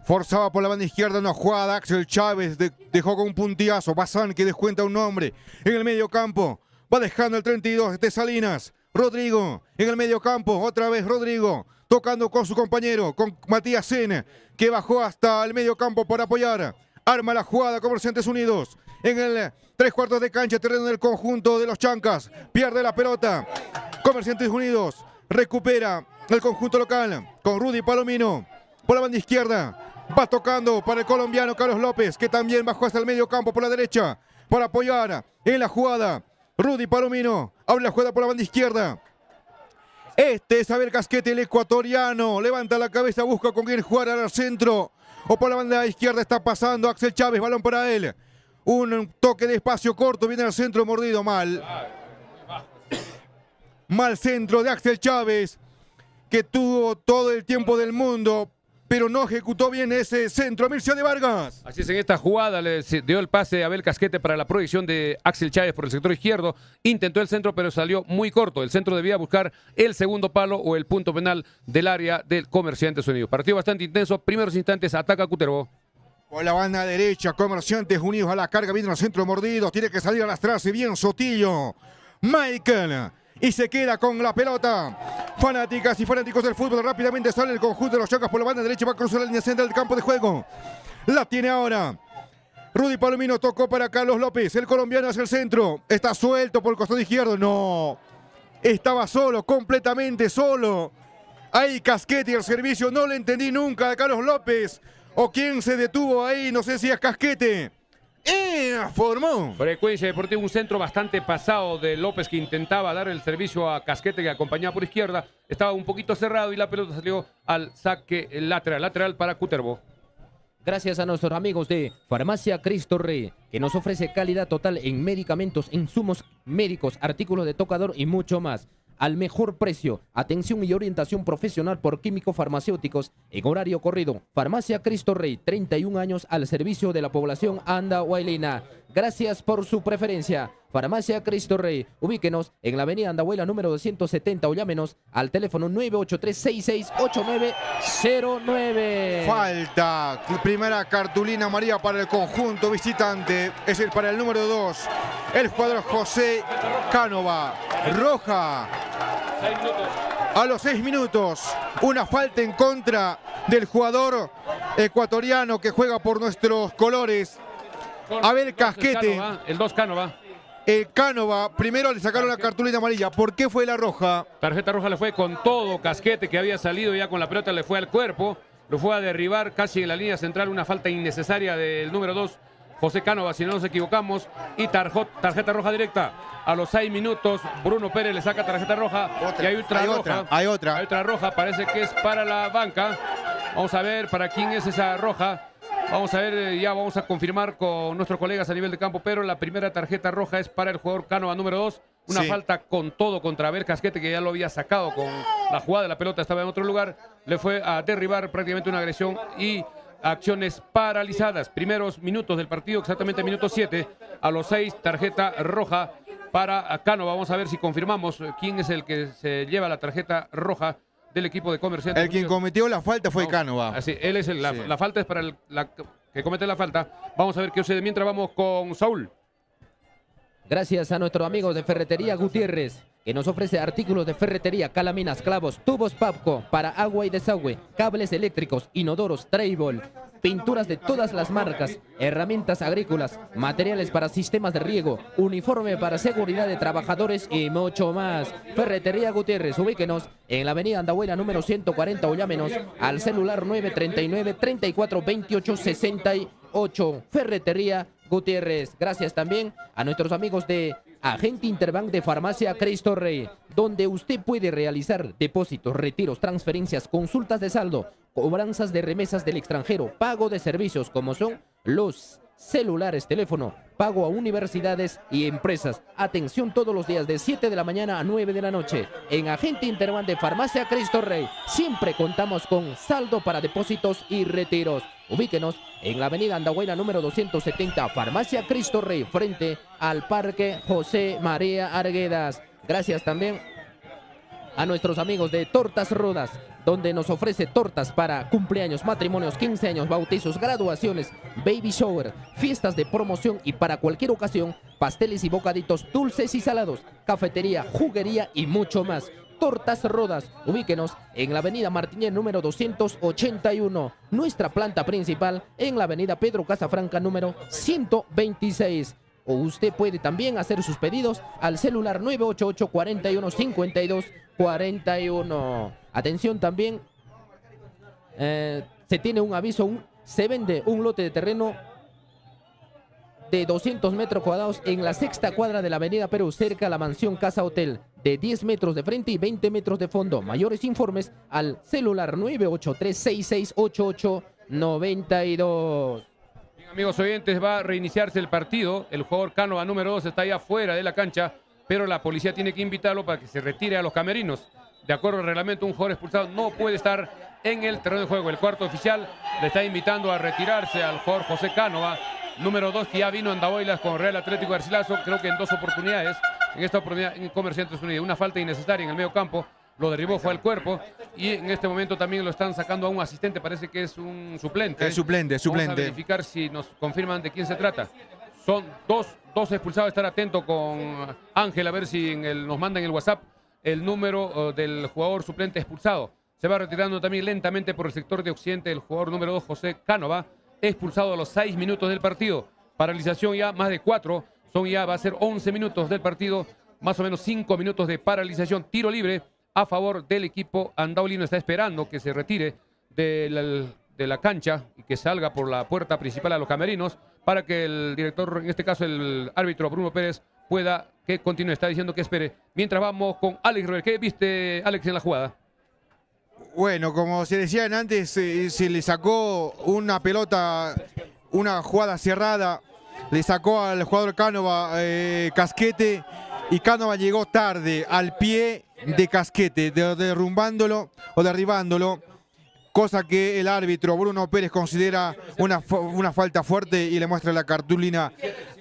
forzaba por la banda izquierda una jugada, Axel Chávez dejó con un puntillazo, Bazán que descuenta un hombre en el medio campo, va dejando el 32 de Salinas. Rodrigo en el medio campo, otra vez Rodrigo, tocando con su compañero, con Matías Sen, que bajó hasta el medio campo por apoyar. Arma la jugada Comerciantes Unidos en el 3/4 de cancha, terreno del conjunto de los Chancas. Pierde la pelota. Comerciantes Unidos recupera el conjunto local con Rudy Palomino por la banda izquierda. Va tocando para el colombiano Carlos López, que también bajó hasta el medio campo por la derecha para apoyar en la jugada. Rudy Palomino abre la jugada por la banda izquierda. Este es Abel Casquete, el ecuatoriano. Levanta la cabeza, busca con quién jugar al centro. O por la banda izquierda está pasando Axel Chávez, balón para él. Un toque de espacio corto, viene al centro, mordido mal. Mal centro de Axel Chávez, que tuvo todo el tiempo del mundo, pero no ejecutó bien ese centro. Mircea de Vargas. Así es, en esta jugada le dio el pase a Abel Casquete para la proyección de Axel Chávez por el sector izquierdo. Intentó el centro, pero salió muy corto. El centro debía buscar el segundo palo o el punto penal del área del Comerciantes Unidos. Partido bastante intenso. Primeros instantes, ataca Cutervo. Por la banda derecha, Comerciantes Unidos a la carga, viene al centro mordido. Tiene que salir a lastrarse bien Sotillo. Michael. Y se queda con la pelota. Fanáticas y fanáticos del fútbol, rápidamente sale el conjunto de los Chancas por la banda derecha, va a cruzar la línea central del campo de juego. La tiene ahora Rudy Palomino, tocó para Carlos López, el colombiano hacia el centro. Está suelto por el costado izquierdo, no. Estaba solo, completamente solo. Ahí Casquete y el servicio, no le entendí nunca a Carlos López. O quién se detuvo ahí, no sé si es Casquete. Formó. Frecuencia Deportiva, un centro bastante pasado de López que intentaba dar el servicio a Casquete que acompañaba por izquierda. Estaba un poquito cerrado y la pelota salió al saque lateral para Cutervo. Gracias a nuestros amigos de Farmacia Cristo Rey, que nos ofrece calidad total en medicamentos, insumos médicos, artículos de tocador y mucho más. Al mejor precio, atención y orientación profesional por químicos farmacéuticos en horario corrido. Farmacia Cristo Rey, 31 años al servicio de la población andahuaylina. Gracias por su preferencia. Farmacia Cristo Rey, ubíquenos en la avenida Andahuayla número 270 o llámenos al teléfono 983-668909. Falta, primera cartulina amarilla para el conjunto visitante, es el para el número 2, el jugador José Cánova. Roja. 6 minutos. A los 6 minutos, una falta en contra del jugador ecuatoriano que juega por nuestros colores. Abel Casquete. El 2 Cánova. Cánova, primero le sacaron la cartulina amarilla. ¿Por qué fue la roja? Tarjeta roja le fue con todo. Casquete, que había salido ya con la pelota, le fue al cuerpo. Lo fue a derribar casi en la línea central. Una falta innecesaria del número 2, José Cánova, si no nos equivocamos. Y tarjeta roja directa. A los 6 minutos, Bruno Pérez le saca tarjeta roja. Y hay otra roja. Hay otra roja, parece que es para la banca. Vamos a ver para quién es esa roja. Vamos a ver, ya vamos a confirmar con nuestros colegas a nivel de campo, pero la primera tarjeta roja es para el jugador Cánova número 2. Una Sí. falta con todo contra Abel Casquete, que ya lo había sacado con la jugada, la pelota estaba en otro lugar. Le fue a derribar prácticamente una agresión y acciones paralizadas. Primeros minutos del partido, exactamente minuto 7. A los 6, tarjeta roja para Cánova. Vamos a ver si confirmamos quién es el que se lleva la tarjeta roja del equipo de Comerciantes El quien Unidos. cometió la falta fue Vamos, Cánova. Así, él es la, Sí. la falta es para el que comete la falta. Vamos a ver qué sucede mientras vamos con Saúl. Gracias a nuestros amigos de Ferretería Gutiérrez, que nos ofrece artículos de ferretería, calaminas, clavos, tubos Papco para agua y desagüe, cables eléctricos, inodoros, Treibol, pinturas de todas las marcas, herramientas agrícolas, materiales para sistemas de riego, uniforme para seguridad de trabajadores y mucho más. Ferretería Gutiérrez, ubíquenos en la avenida Andahuaylas número 140 o llámenos al celular 939 34 28 68. Ferretería Gutiérrez. Gracias también a nuestros amigos de Agente Interbank de Farmacia Cristo Rey, donde usted puede realizar depósitos, retiros, transferencias, consultas de saldo, cobranzas de remesas del extranjero, pago de servicios como son los celulares, teléfono, pago a universidades y empresas. Atención todos los días de 7 de la mañana a 9 de la noche. En Agente Interbank de Farmacia Cristo Rey siempre contamos con saldo para depósitos y retiros. Ubíquenos en la avenida Andahuaylas número 270, Farmacia Cristo Rey, frente al Parque José María Arguedas. Gracias también a nuestros amigos de Tortas Rodas, donde nos ofrece tortas para cumpleaños, matrimonios, 15 años, bautizos, graduaciones, baby shower, fiestas de promoción y para cualquier ocasión, pasteles y bocaditos dulces y salados, cafetería, juguería y mucho más. Tortas Rodas, ubíquenos en la avenida Martínez número 281, nuestra planta principal en la avenida Pedro Casafranca número 126. O usted puede también hacer sus pedidos al celular 988 41 52 41. Atención también, se tiene un aviso, se vende un lote de terreno de 200 metros cuadrados en la sexta cuadra de la avenida Perú, cerca a la mansión Casa Hotel, de 10 metros de frente y 20 metros de fondo. Mayores informes al celular 983 6688 92. Bien, amigos oyentes, va a reiniciarse el partido. El jugador Cánova número 2 está ya fuera de la cancha, pero la policía tiene que invitarlo para que se retire a los camerinos. De acuerdo al reglamento, un jugador expulsado no puede estar en el terreno de juego. El cuarto oficial le está invitando a retirarse al jugador José Cánova, número 2, que ya vino a Andahuaylas con Real Atlético Garcilaso, creo que en 2 oportunidades. En esta oportunidad en Comerciantes Unidos, una falta innecesaria en el medio campo, lo derribó, fue al cuerpo, y en este momento también lo están sacando a un asistente, parece que es un suplente. Es suplente, Vamos a suplente. verificar si nos confirman de quién se trata. Son dos expulsados, estar atento con Ángel a ver si nos mandan el WhatsApp el número del jugador suplente expulsado. Se va retirando también lentamente por el sector de occidente el jugador número 2, José Cánova, expulsado a los 6 minutos del partido. Paralización ya más de 4, va a ser 11 minutos del partido, más o menos 5 minutos de paralización. Tiro libre a favor del equipo andaulino. Está esperando que se retire de la cancha y que salga por la puerta principal a los camerinos para que el director, en este caso el árbitro Bruno Pérez, pueda que continúe. Está diciendo que espere. Mientras vamos con Alex Roel. ¿Qué viste, Alex, en la jugada? Bueno, como se decían antes, se le sacó una pelota, una jugada cerrada, le sacó al jugador Cánova Casquete, y Cánova llegó tarde al pie de Casquete, derrumbándolo o derribándolo, cosa que el árbitro Bruno Pérez considera una falta fuerte y le muestra la cartulina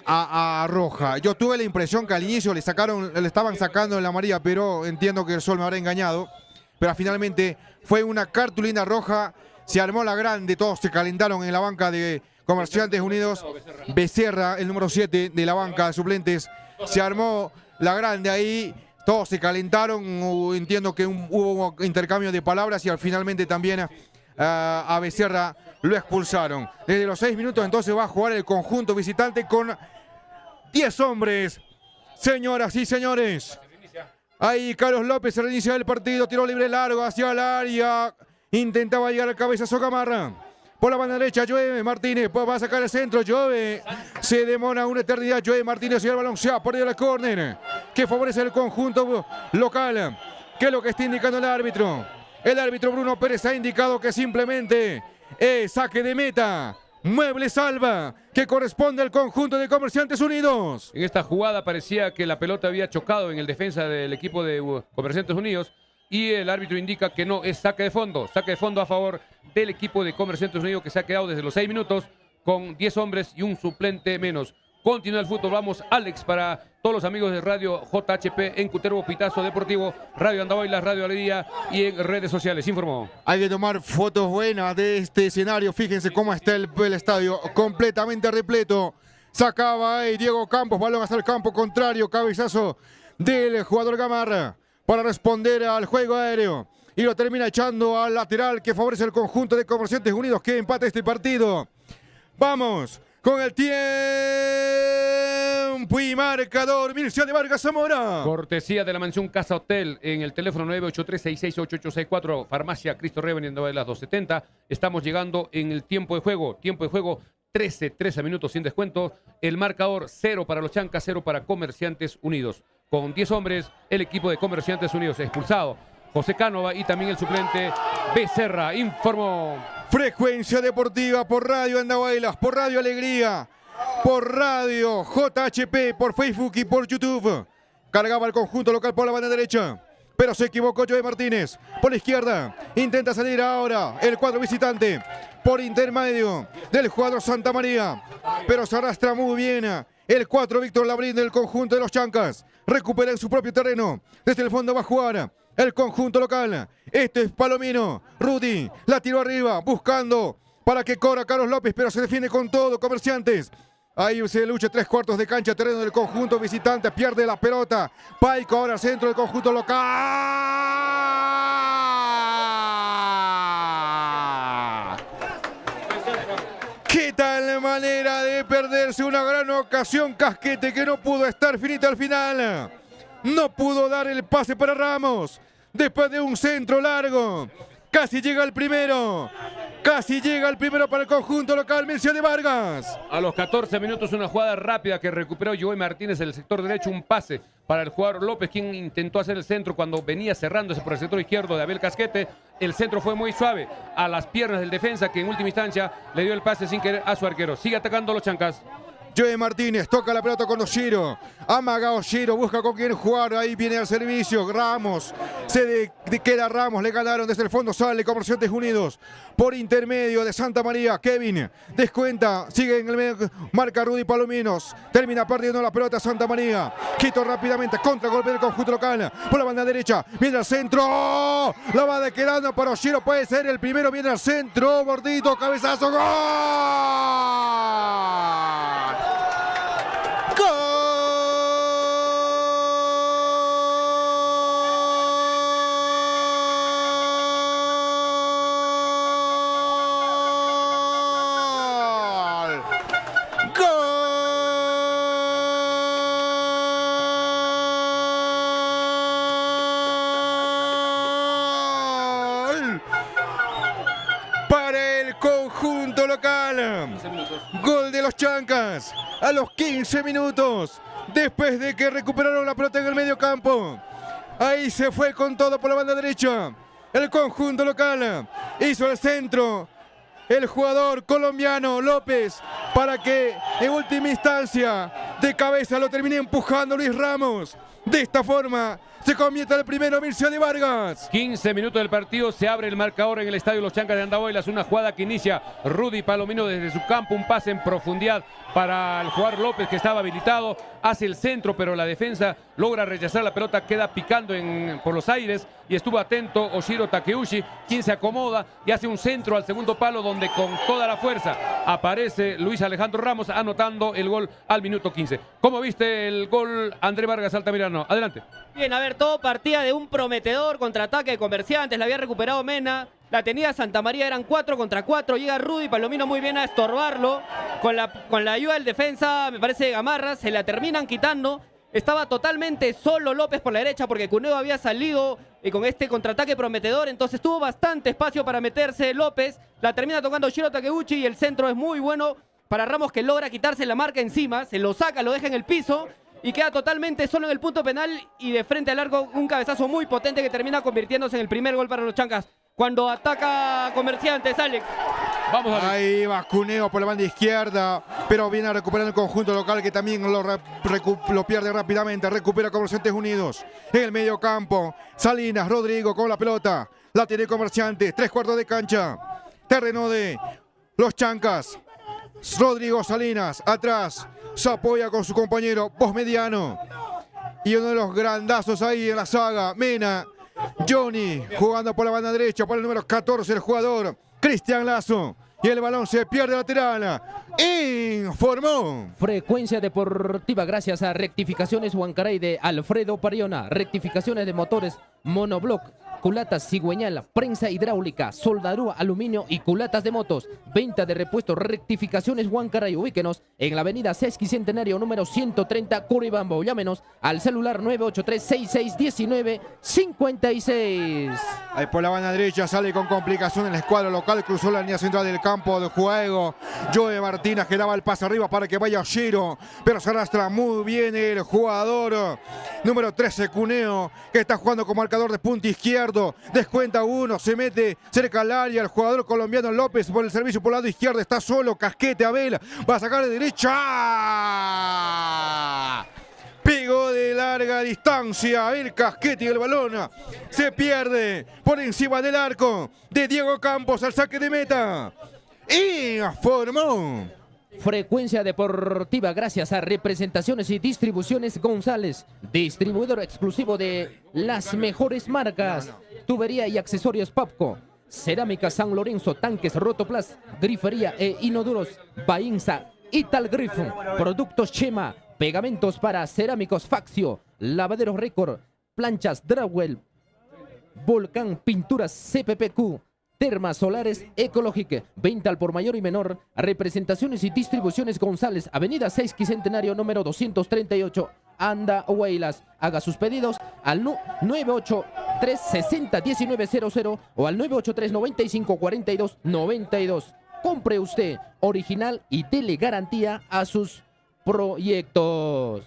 a Roja. Yo tuve la impresión que al inicio le estaban sacando en la amarilla, pero entiendo que el sol me habrá engañado. Pero finalmente fue una cartulina roja, se armó la grande, todos se calentaron en la banca de Comerciantes Unidos. Becerra, el número 7 de la banca de suplentes, se armó la grande ahí, todos se calentaron, entiendo que hubo intercambio de palabras y finalmente también a Becerra lo expulsaron. Desde los 6 minutos entonces va a jugar el conjunto visitante con 10 hombres, señoras y señores. Ahí Carlos López se reinicia el partido, tiro libre largo hacia el área, intentaba llegar al cabezazo Gamarra. Por la banda derecha, Joe Martínez, pues va a sacar el centro, Joe. Se demora una eternidad, Joe Martínez y el balón se ha perdido el córner, que favorece el conjunto local. ¿Qué es lo que está indicando el árbitro? El árbitro Bruno Pérez ha indicado que simplemente es saque de meta Muebles Alba, que corresponde al conjunto de Comerciantes Unidos. En esta jugada parecía que la pelota había chocado en el defensa del equipo de Comerciantes Unidos y el árbitro indica que no, es saque de fondo a favor del equipo de Comerciantes Unidos, que se ha quedado desde los 6 minutos con 10 hombres y un suplente menos. Continúa el fútbol, vamos Alex para todos los amigos de Radio JHP en Cutervo, Pitazo Deportivo, Radio Andahuaylas, Radio Alegría y en redes sociales. Informó. Hay que tomar fotos buenas de este escenario. Fíjense cómo está el estadio, completamente repleto. Sacaba ahí Diego Campos, balón hacia el campo contrario, cabezazo del jugador Gamarra para responder al juego aéreo. Y lo termina echando al lateral que favorece el conjunto de Comerciantes Unidos que empata este partido. Vamos con el tiempo y marcador. Mircea de Vargas Zamora. Cortesía de la mansión Casa Hotel en el teléfono 983-668864, Farmacia Cristo Rey, en las 270. Estamos llegando en el tiempo de juego. Tiempo de juego 13 minutos sin descuento. El marcador 0 para los Chancas, 0 para Comerciantes Unidos. Con 10 hombres, el equipo de Comerciantes Unidos expulsado. José Cánova y también el suplente Becerra. Informó. Frecuencia Deportiva por Radio Andahuaylas, por Radio Alegría, por Radio JHP, por Facebook y por YouTube. Cargaba el conjunto local por la banda derecha, pero se equivocó Joey Martínez. Por la izquierda, intenta salir ahora el cuadro visitante por intermedio del jugador Santa María, pero se arrastra muy bien el 4 Víctor Labrín del conjunto de los Chancas. Recupera en su propio terreno, desde el fondo va a jugar el conjunto local. Este es Palomino. Rudy la tiró arriba, buscando para que corra Carlos López, pero se defiende con todo Comerciantes. Ahí se lucha 3/4 de cancha, terreno del conjunto visitante, pierde la pelota. Paico ahora centro del conjunto local. ¿Qué tal manera de perderse una gran ocasión? Casquete que no pudo estar finita al final. No pudo dar el pase para Ramos. Después de un centro largo. Casi llega el primero. Casi llega el primero para el conjunto local, Mircea de Vargas. A los 14 minutos una jugada rápida que recuperó Joey Martínez en el sector derecho. Un pase para el jugador López, quien intentó hacer el centro cuando venía cerrándose por el sector izquierdo de Abel Casquete. El centro fue muy suave a las piernas del defensa, que en última instancia le dio el pase sin querer a su arquero. Sigue atacando los Chancas. Joey Martínez toca la pelota con Oshiro. Amaga Oshiro, busca con quién jugar. Ahí viene al servicio. Ramos. Queda Ramos. Le ganaron desde el fondo. Sale Comerciantes Unidos. Por intermedio de Santa María. Kevin descuenta. Sigue en el medio. Marca Rudy Palominos. Termina perdiendo la pelota Santa María. Quito rápidamente. Contragolpe del conjunto local. Por la banda derecha. Viene al centro. La va quedando para Oshiro. Puede ser el primero. Viene al centro. Gordito. Cabezazo. ¡Gol! Gol de los Chancas a los 15 minutos, después de que recuperaron la pelota en el medio campo. Ahí se fue con todo por la banda derecha. El conjunto local hizo el centro. El jugador colombiano López, para que en última instancia de cabeza lo termine empujando Luis Ramos. De esta forma se convierte el primero Mircea de Vargas. 15 minutos del partido, se abre el marcador en el estadio Los Chancas de Andahuaylas. Una jugada que inicia Rudy Palomino desde su campo, un pase en profundidad para el jugador López, que estaba habilitado, hace el centro, pero la defensa logra rechazar la pelota, queda picando por los aires, y estuvo atento Oshiro Takeuchi, quien se acomoda y hace un centro al segundo palo, donde con toda la fuerza aparece Luis Alejandro Ramos, anotando el gol al minuto 15. ¿Cómo viste el gol, André Vargas Altamirano? Adelante. Bien, a ver, todo partía de un prometedor contraataque de Comerciantes, la había recuperado Mena, la tenía Santa María, eran 4 contra 4, llega Rudy Palomino muy bien a estorbarlo, con la ayuda del defensa, me parece, de Gamarra, se la terminan quitando. Estaba totalmente solo López por la derecha porque Cuneo había salido con este contraataque prometedor, entonces tuvo bastante espacio para meterse López, la termina tocando Shiro Takeuchi y el centro es muy bueno para Ramos, que logra quitarse la marca encima, se lo saca, lo deja en el piso y queda totalmente solo en el punto penal, y de frente al arco un cabezazo muy potente que termina convirtiéndose en el primer gol para los Chancas. Cuando ataca Comerciantes, Alex. Vamos a ver. Ahí va Cuneo por la banda izquierda, pero viene a recuperar el conjunto local que también lo pierde rápidamente. Recupera Comerciantes Unidos en el medio campo. Salinas, Rodrigo con la pelota. La tiene Comerciantes, 3/4 de cancha. Terreno de los Chancas. Rodrigo Salinas atrás. Se apoya con su compañero, voz mediano. Y uno de los grandazos ahí en la saga, Mena. Johnny jugando por la banda derecha, por el número 14, el jugador Cristian Lazo. Y el balón se pierde lateral. Informó. Frecuencia Deportiva gracias a Rectificaciones Huancaray de Alfredo Pariona. Rectificaciones de motores monobloc, culatas cigüeñal, prensa hidráulica, soldadura, aluminio y culatas de motos. Venta de repuestos Rectificaciones Huancaray. Ubíquenos en la avenida Sesquicentenario número 130, Curibambo. Llámenos al celular 983-6619-56. Ahí por la banda derecha sale con complicación el escuadro local. Cruzó la línea central del campo de juego. Joe Martínez que daba el pase arriba para que vaya Giro, pero se arrastra muy bien el jugador número 13, Cuneo, que está jugando como marcador de punta izquierdo. Descuenta uno, se mete cerca al área. El jugador colombiano López por el servicio por el lado izquierdo. Está solo, Casquete, Abel. Va a sacar de derecha. Pegó de larga distancia el Casquete y el balón se pierde por encima del arco de Diego Campos al saque de meta. Informó. Frecuencia Deportiva gracias a Representaciones y Distribuciones González, distribuidor exclusivo de las mejores marcas, tubería y accesorios Papco, Cerámica San Lorenzo, tanques Rotoplas, grifería e inodoros Bainza, Italgrifo, productos Chema, pegamentos para cerámicos Faxio, lavaderos Récord, planchas Drawell, Volcán, pinturas CPPQ, Termas Solares Ecologic, venta al por mayor y menor. Representaciones y Distribuciones González, avenida 6 Quicentenario número 238, Andahuaylas. Haga sus pedidos al 983-60-1900 o al 983-95-42-92. Compre usted original y dele garantía a sus proyectos.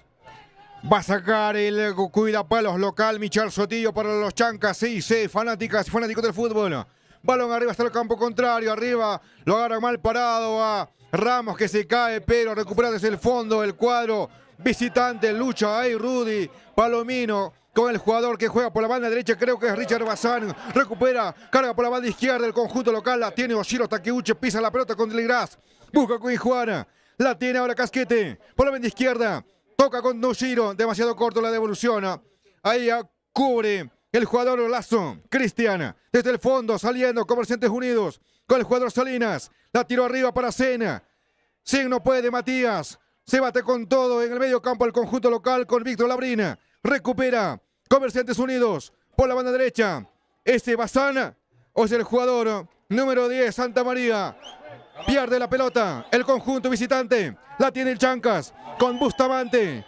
Va a sacar el cuidapalos local Michal Sotillo para los Chancas, CIC, fanáticas y fanáticos del fútbol. Balón arriba hasta el campo contrario, arriba lo agarra mal parado a Ramos que se cae, pero recupera desde el fondo el cuadro visitante, lucha ahí Rudy Palomino con el jugador que juega por la banda derecha, creo que es Richard Bazán, recupera, carga por la banda izquierda el conjunto local, la tiene Oshiro Takeuchi, pisa la pelota con Deligras, busca con Juana, la tiene ahora Casquete, por la banda izquierda, toca con Oshiro, demasiado corto la devolución, ahí cubre el jugador Lazo, Cristian, desde el fondo, saliendo, Comerciantes Unidos, con el jugador Salinas, la tiró arriba para Sena, Sen no puede, Matías, se bate con todo en el medio campo el conjunto local con Víctor Labrina, recupera, Comerciantes Unidos, por la banda derecha, Bazán, o es el jugador número 10, Santa María, pierde la pelota, el conjunto visitante, la tiene el Chancas, con Bustamante,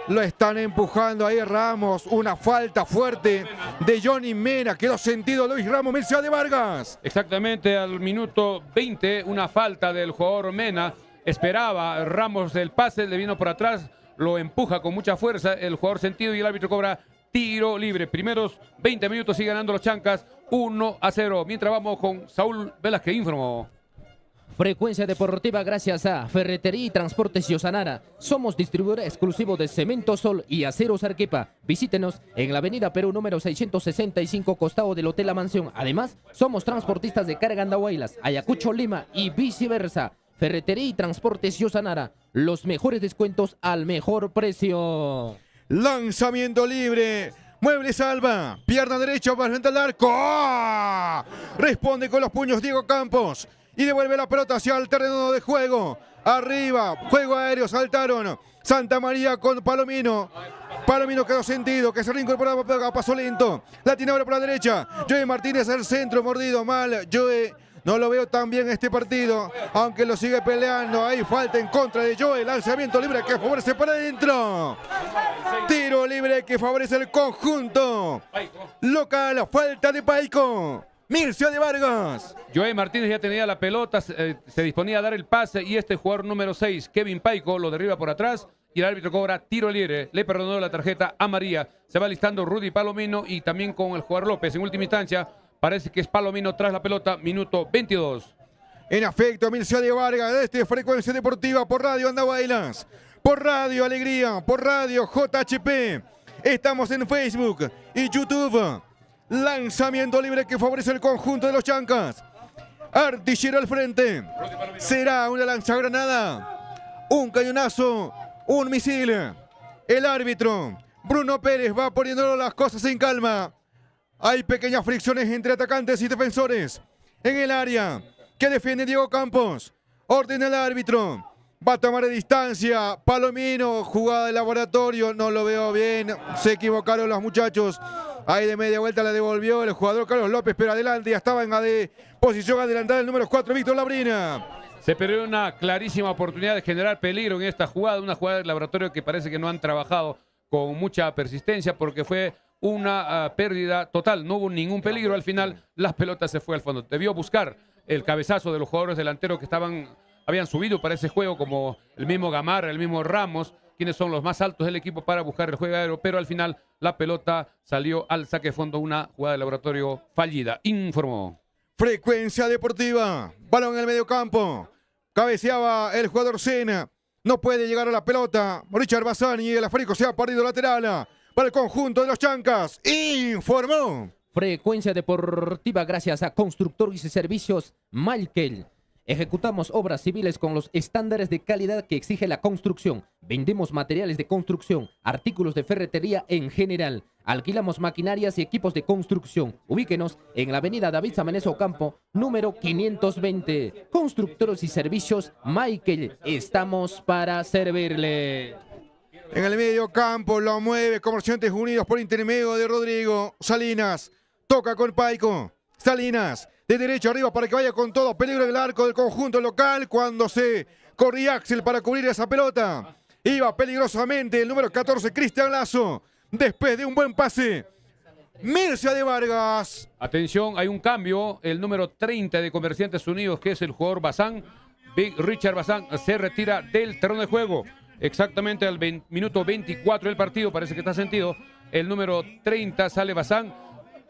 lo están empujando ahí Ramos, una falta fuerte de Johnny Mena, quedó sentido Luis Ramos, Mircea de Vargas. Exactamente al minuto 20, una falta del jugador Mena, esperaba Ramos el pase, le vino por atrás, lo empuja con mucha fuerza el jugador sentido y el árbitro cobra tiro libre. Primeros 20 minutos sigue ganando los Chancas 1-0, mientras vamos con Saúl Velázquez, informó. Frecuencia Deportiva gracias a Ferretería y Transportes Yosanara. Somos distribuidor exclusivo de Cemento Sol y Aceros Arquepa. Visítenos en la avenida Perú número 665, costado del Hotel La Mansión. Además, somos transportistas de carga Andahuaylas, Ayacucho, Lima y viceversa. Ferretería y Transportes Yosanara. Los mejores descuentos al mejor precio. Lanzamiento libre. Muebles Alba, pierna derecha para frente al arco. ¡Oh! Responde con los puños Diego Campos. Y devuelve la pelota hacia el terreno de juego. Arriba, juego aéreo, saltaron. Santa María con Palomino. Palomino quedó sentido, que se reincorporaba a paso lento. La tiene ahora por la derecha. Joe Martínez al centro, mordido mal. Joe, no lo veo tan bien este partido, aunque lo sigue peleando. Ahí falta en contra de Joe. Lanzamiento libre que favorece para adentro. Tiro libre que favorece el conjunto local. Falta de Paico. Mircea de Vargas. Joe Martínez ya tenía la pelota, se disponía a dar el pase y este jugador número 6, Kevin Paico, lo derriba por atrás y el árbitro cobra tiro libre. Le perdonó la tarjeta a María. Se va listando Rudy Palomino y también con el jugador López. En última instancia, parece que es Palomino tras la pelota, minuto 22. En afecto, Mircea de Vargas, desde Frecuencia Deportiva por Radio Andahuaylas, por Radio Alegría, por Radio JHP. Estamos en Facebook y YouTube. Lanzamiento libre que favorece el conjunto de los Chancas. Artillero al frente. Será una lanzagranada, un cañonazo, un misil. El árbitro, Bruno Pérez, va poniendo las cosas en calma. Hay pequeñas fricciones entre atacantes y defensores en el área que defiende Diego Campos. Ordena el árbitro. Va a tomar de distancia. Palomino, jugada de laboratorio. No lo veo bien. Se equivocaron los muchachos. Ahí de media vuelta la devolvió el jugador Carlos López, pero adelante. Ya estaba en posición adelantada el número 4, Víctor Labrina. Se perdió una clarísima oportunidad de generar peligro en esta jugada. Una jugada de laboratorio que parece que no han trabajado con mucha persistencia porque fue una pérdida total. No hubo ningún peligro. Al final, las pelotas se fue al fondo. Debió buscar el cabezazo de los jugadores delanteros que habían subido para ese juego, como el mismo Gamarra, el mismo Ramos, quienes son los más altos del equipo para buscar el juego aéreo, pero al final la pelota salió al saque de fondo, una jugada de laboratorio fallida, informó. Frecuencia Deportiva, balón en el medio campo, cabeceaba el jugador Sena, no puede llegar a la pelota, Richard Bazán y el Aférico se ha perdido lateral para el conjunto de los Chancas, informó. Frecuencia Deportiva gracias a Constructores y Servicios Michael. Ejecutamos obras civiles con los estándares de calidad que exige la construcción. Vendemos materiales de construcción, artículos de ferretería en general. Alquilamos maquinarias y equipos de construcción. Ubíquenos en la avenida David Samanes Ocampo, número 520. Constructores y Servicios Michael. Estamos para servirle. En el medio campo lo mueve Comerciantes Unidos por intermedio de Rodrigo Salinas. Toca con Paico. Salinas. De derecha arriba para que vaya con todo. Peligro en el arco del conjunto local cuando se corría Axel para cubrir esa pelota. Iba peligrosamente el número 14, Cristian Lazo. Después de un buen pase, Mircea de Vargas. Atención, hay un cambio. El número 30 de Comerciantes Unidos, que es el jugador Bazán, Richard Bazán, se retira del terreno de juego. Exactamente al minuto 24 del partido, parece que está sentido. El número 30 sale Bazán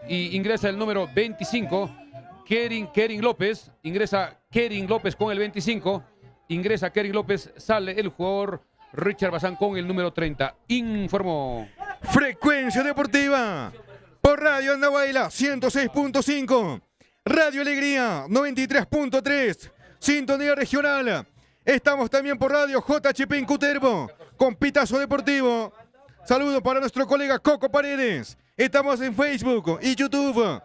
y ingresa el número 25. Kering López, ingresa Kering López con el 25, ingresa Kering López, sale el jugador Richard Bazán con el número 30, informó. Frecuencia Deportiva, por Radio Andahuaylas 106.5, Radio Alegría 93.3, Sintonía Regional. Estamos también por Radio JHP en Cutervo, con Pitazo Deportivo. Saludos para nuestro colega Coco Paredes. Estamos en Facebook y YouTube.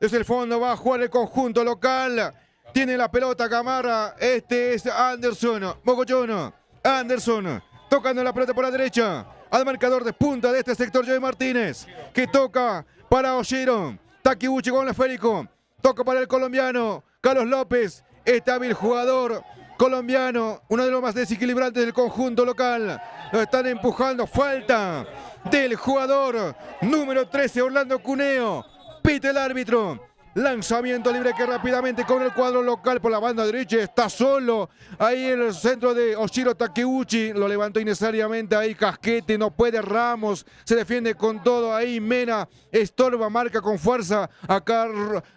Desde el fondo va a jugar el conjunto local. Tiene la pelota Gamarra. Este es Anderson. Mogollón. Anderson. Tocando la pelota por la derecha. Al marcador de punta de este sector, Joey Martínez. Que toca para Ollero. Takibuchi con el esférico. Toca para el colombiano. Carlos López. Este hábil jugador colombiano. Uno de los más desequilibrantes del conjunto local. Lo están empujando. Falta del jugador número 13, Orlando Cuneo. Pite el árbitro. Lanzamiento libre que rápidamente con el cuadro local por la banda derecha. Está solo ahí en el centro de Oshiro Takeuchi. Lo levantó innecesariamente ahí Casquete. No puede Ramos. Se defiende con todo ahí. Mena estorba, marca con fuerza acá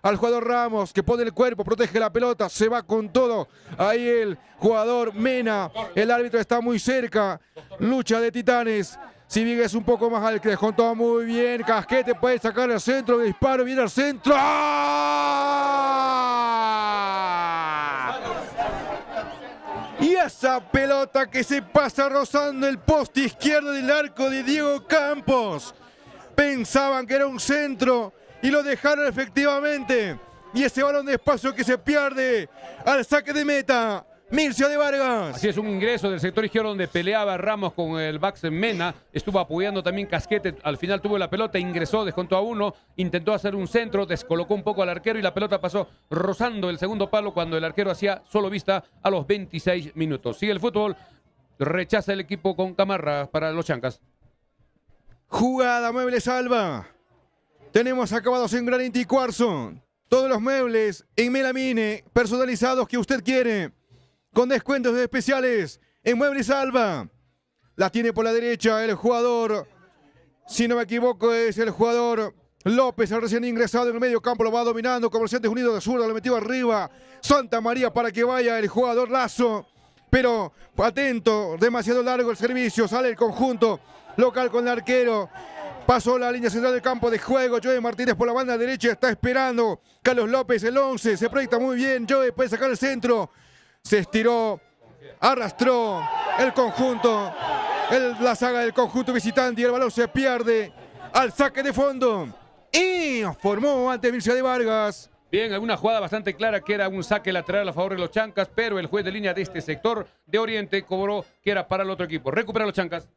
al jugador Ramos que pone el cuerpo, protege la pelota. Se va con todo ahí el jugador Mena. El árbitro está muy cerca. Lucha de titanes. Si bien es un poco más al que descontó muy bien. Casquete puede sacar el centro. Disparo, viene al centro. ¡Ah! Y esa pelota que se pasa rozando el poste izquierdo del arco de Diego Campos. Pensaban que era un centro y lo dejaron efectivamente. Y ese balón de espacio que se pierde al saque de meta. Mircea de Vargas. Así es, un ingreso del sector izquierdo donde peleaba Ramos con el Bax Mena. Estuvo apoyando también Casquete. Al final tuvo la pelota, ingresó, descontó a uno. Intentó hacer un centro, descolocó un poco al arquero y la pelota pasó rozando el segundo palo cuando el arquero hacía solo vista a los 26 minutos. Sigue el fútbol. Rechaza el equipo con Gamarra para los Chancas. Jugada Muebles Alba. Tenemos acabados en granito y cuarzo. Todos los muebles en melamine personalizados que usted quiere. Con descuentos especiales en Muebles Alba. La tiene por la derecha el jugador, si no me equivoco, es el jugador López, el recién ingresado en el medio campo, lo va dominando. Comerciantes Unidos de zurda, lo metió arriba. Santa María para que vaya el jugador Lazo. Pero atento, demasiado largo el servicio. Sale el conjunto local con el arquero. Pasó la línea central del campo de juego. Joey Martínez por la banda derecha está esperando. Carlos López, el 11, se proyecta muy bien. Joey puede sacar el centro. Se estiró, arrastró el conjunto. La saga del conjunto visitante y el balón se pierde al saque de fondo. Y formó ante Mircea de Vargas. Bien, alguna jugada bastante clara que era un saque lateral a favor de los Chancas, pero el juez de línea de este sector de Oriente cobró que era para el otro equipo. Recupera los Chancas.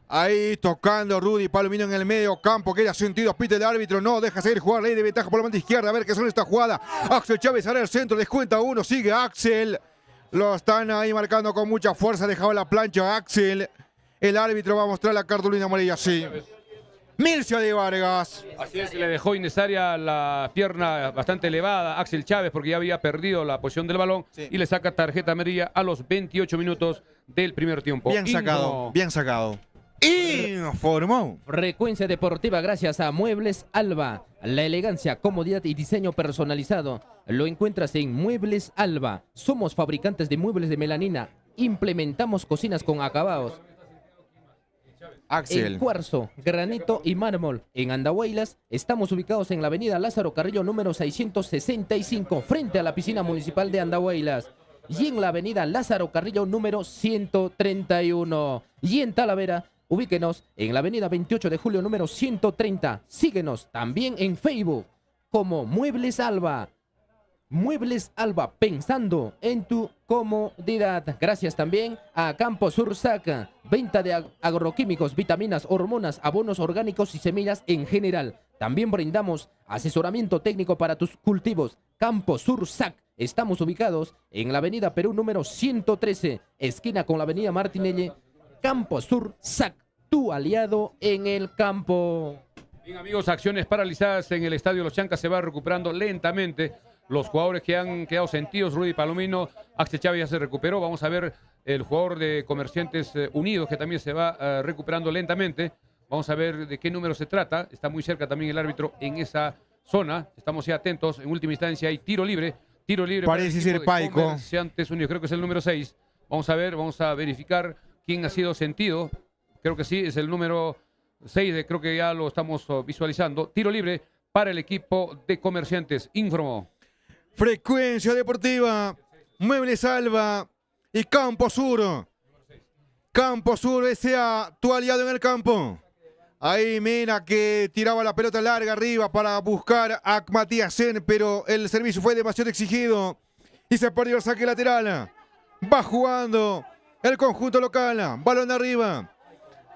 Ahí tocando Rudy Palomino en el medio campo. Queda sentido, pite el árbitro. No deja seguir jugar. Ley de ventaja por la banda izquierda. A ver qué son esta jugada. Axel Chávez hará el centro. Descuenta uno. Sigue Axel. Lo están ahí marcando con mucha fuerza. Dejaba la plancha Axel. El árbitro va a mostrar la cartulina amarilla. Sí. Mircea de Vargas. Así es, le dejó innecesaria la pierna bastante elevada a Axel Chávez porque ya había perdido la posición del balón y le saca tarjeta amarilla a los 28 minutos del primer tiempo. Bien sacado, bien sacado. Informó. Frecuencia Deportiva gracias a Muebles Alba. La elegancia, comodidad y diseño personalizado lo encuentras en Muebles Alba. Somos fabricantes de muebles de melanina. Implementamos cocinas con acabados Axel. en cuarzo, granito y mármol. En Andahuaylas estamos ubicados en la avenida Lázaro Carrillo número 665 frente a la piscina municipal de Andahuaylas. Y en la avenida Lázaro Carrillo número 131. Y en Talavera, ubíquenos en la avenida 28 de julio número 130. Síguenos también en Facebook como Muebles Alba. Muebles Alba, pensando en tu comodidad. Gracias también a Campo Sursac, venta de agroquímicos, vitaminas, hormonas, abonos orgánicos y semillas en general. También brindamos asesoramiento técnico para tus cultivos. Campo Sursac. Estamos ubicados en la avenida Perú número 113, esquina con la avenida Martinelli. Campo Sursac, tu aliado en el campo. Bien, amigos, acciones paralizadas en el Estadio Los Chancas. Se va recuperando lentamente. Los jugadores que han quedado sentidos, Rudy Palomino, Axel Chávez ya se recuperó. Vamos a ver el jugador de Comerciantes Unidos que también se va recuperando lentamente. Vamos a ver de qué número se trata. Está muy cerca también el árbitro en esa zona. Estamos ya atentos. En última instancia hay tiro libre. Tiro libre. Parece ser Paico. Comerciantes Unidos, creo que es el número 6. Vamos a ver, vamos a verificar quién ha sido sentido. Creo que sí, es el número 6. Creo que ya lo estamos visualizando. Tiro libre para el equipo de Comerciantes. Informó. Frecuencia Deportiva, Muebles Alba y Campo Sur. Campo Sur S.A., tu aliado en el campo. Ahí Mena que tiraba la pelota larga arriba para buscar a Matías Sen, pero el servicio fue demasiado exigido y se perdió el saque lateral. Va jugando el conjunto local, balón arriba.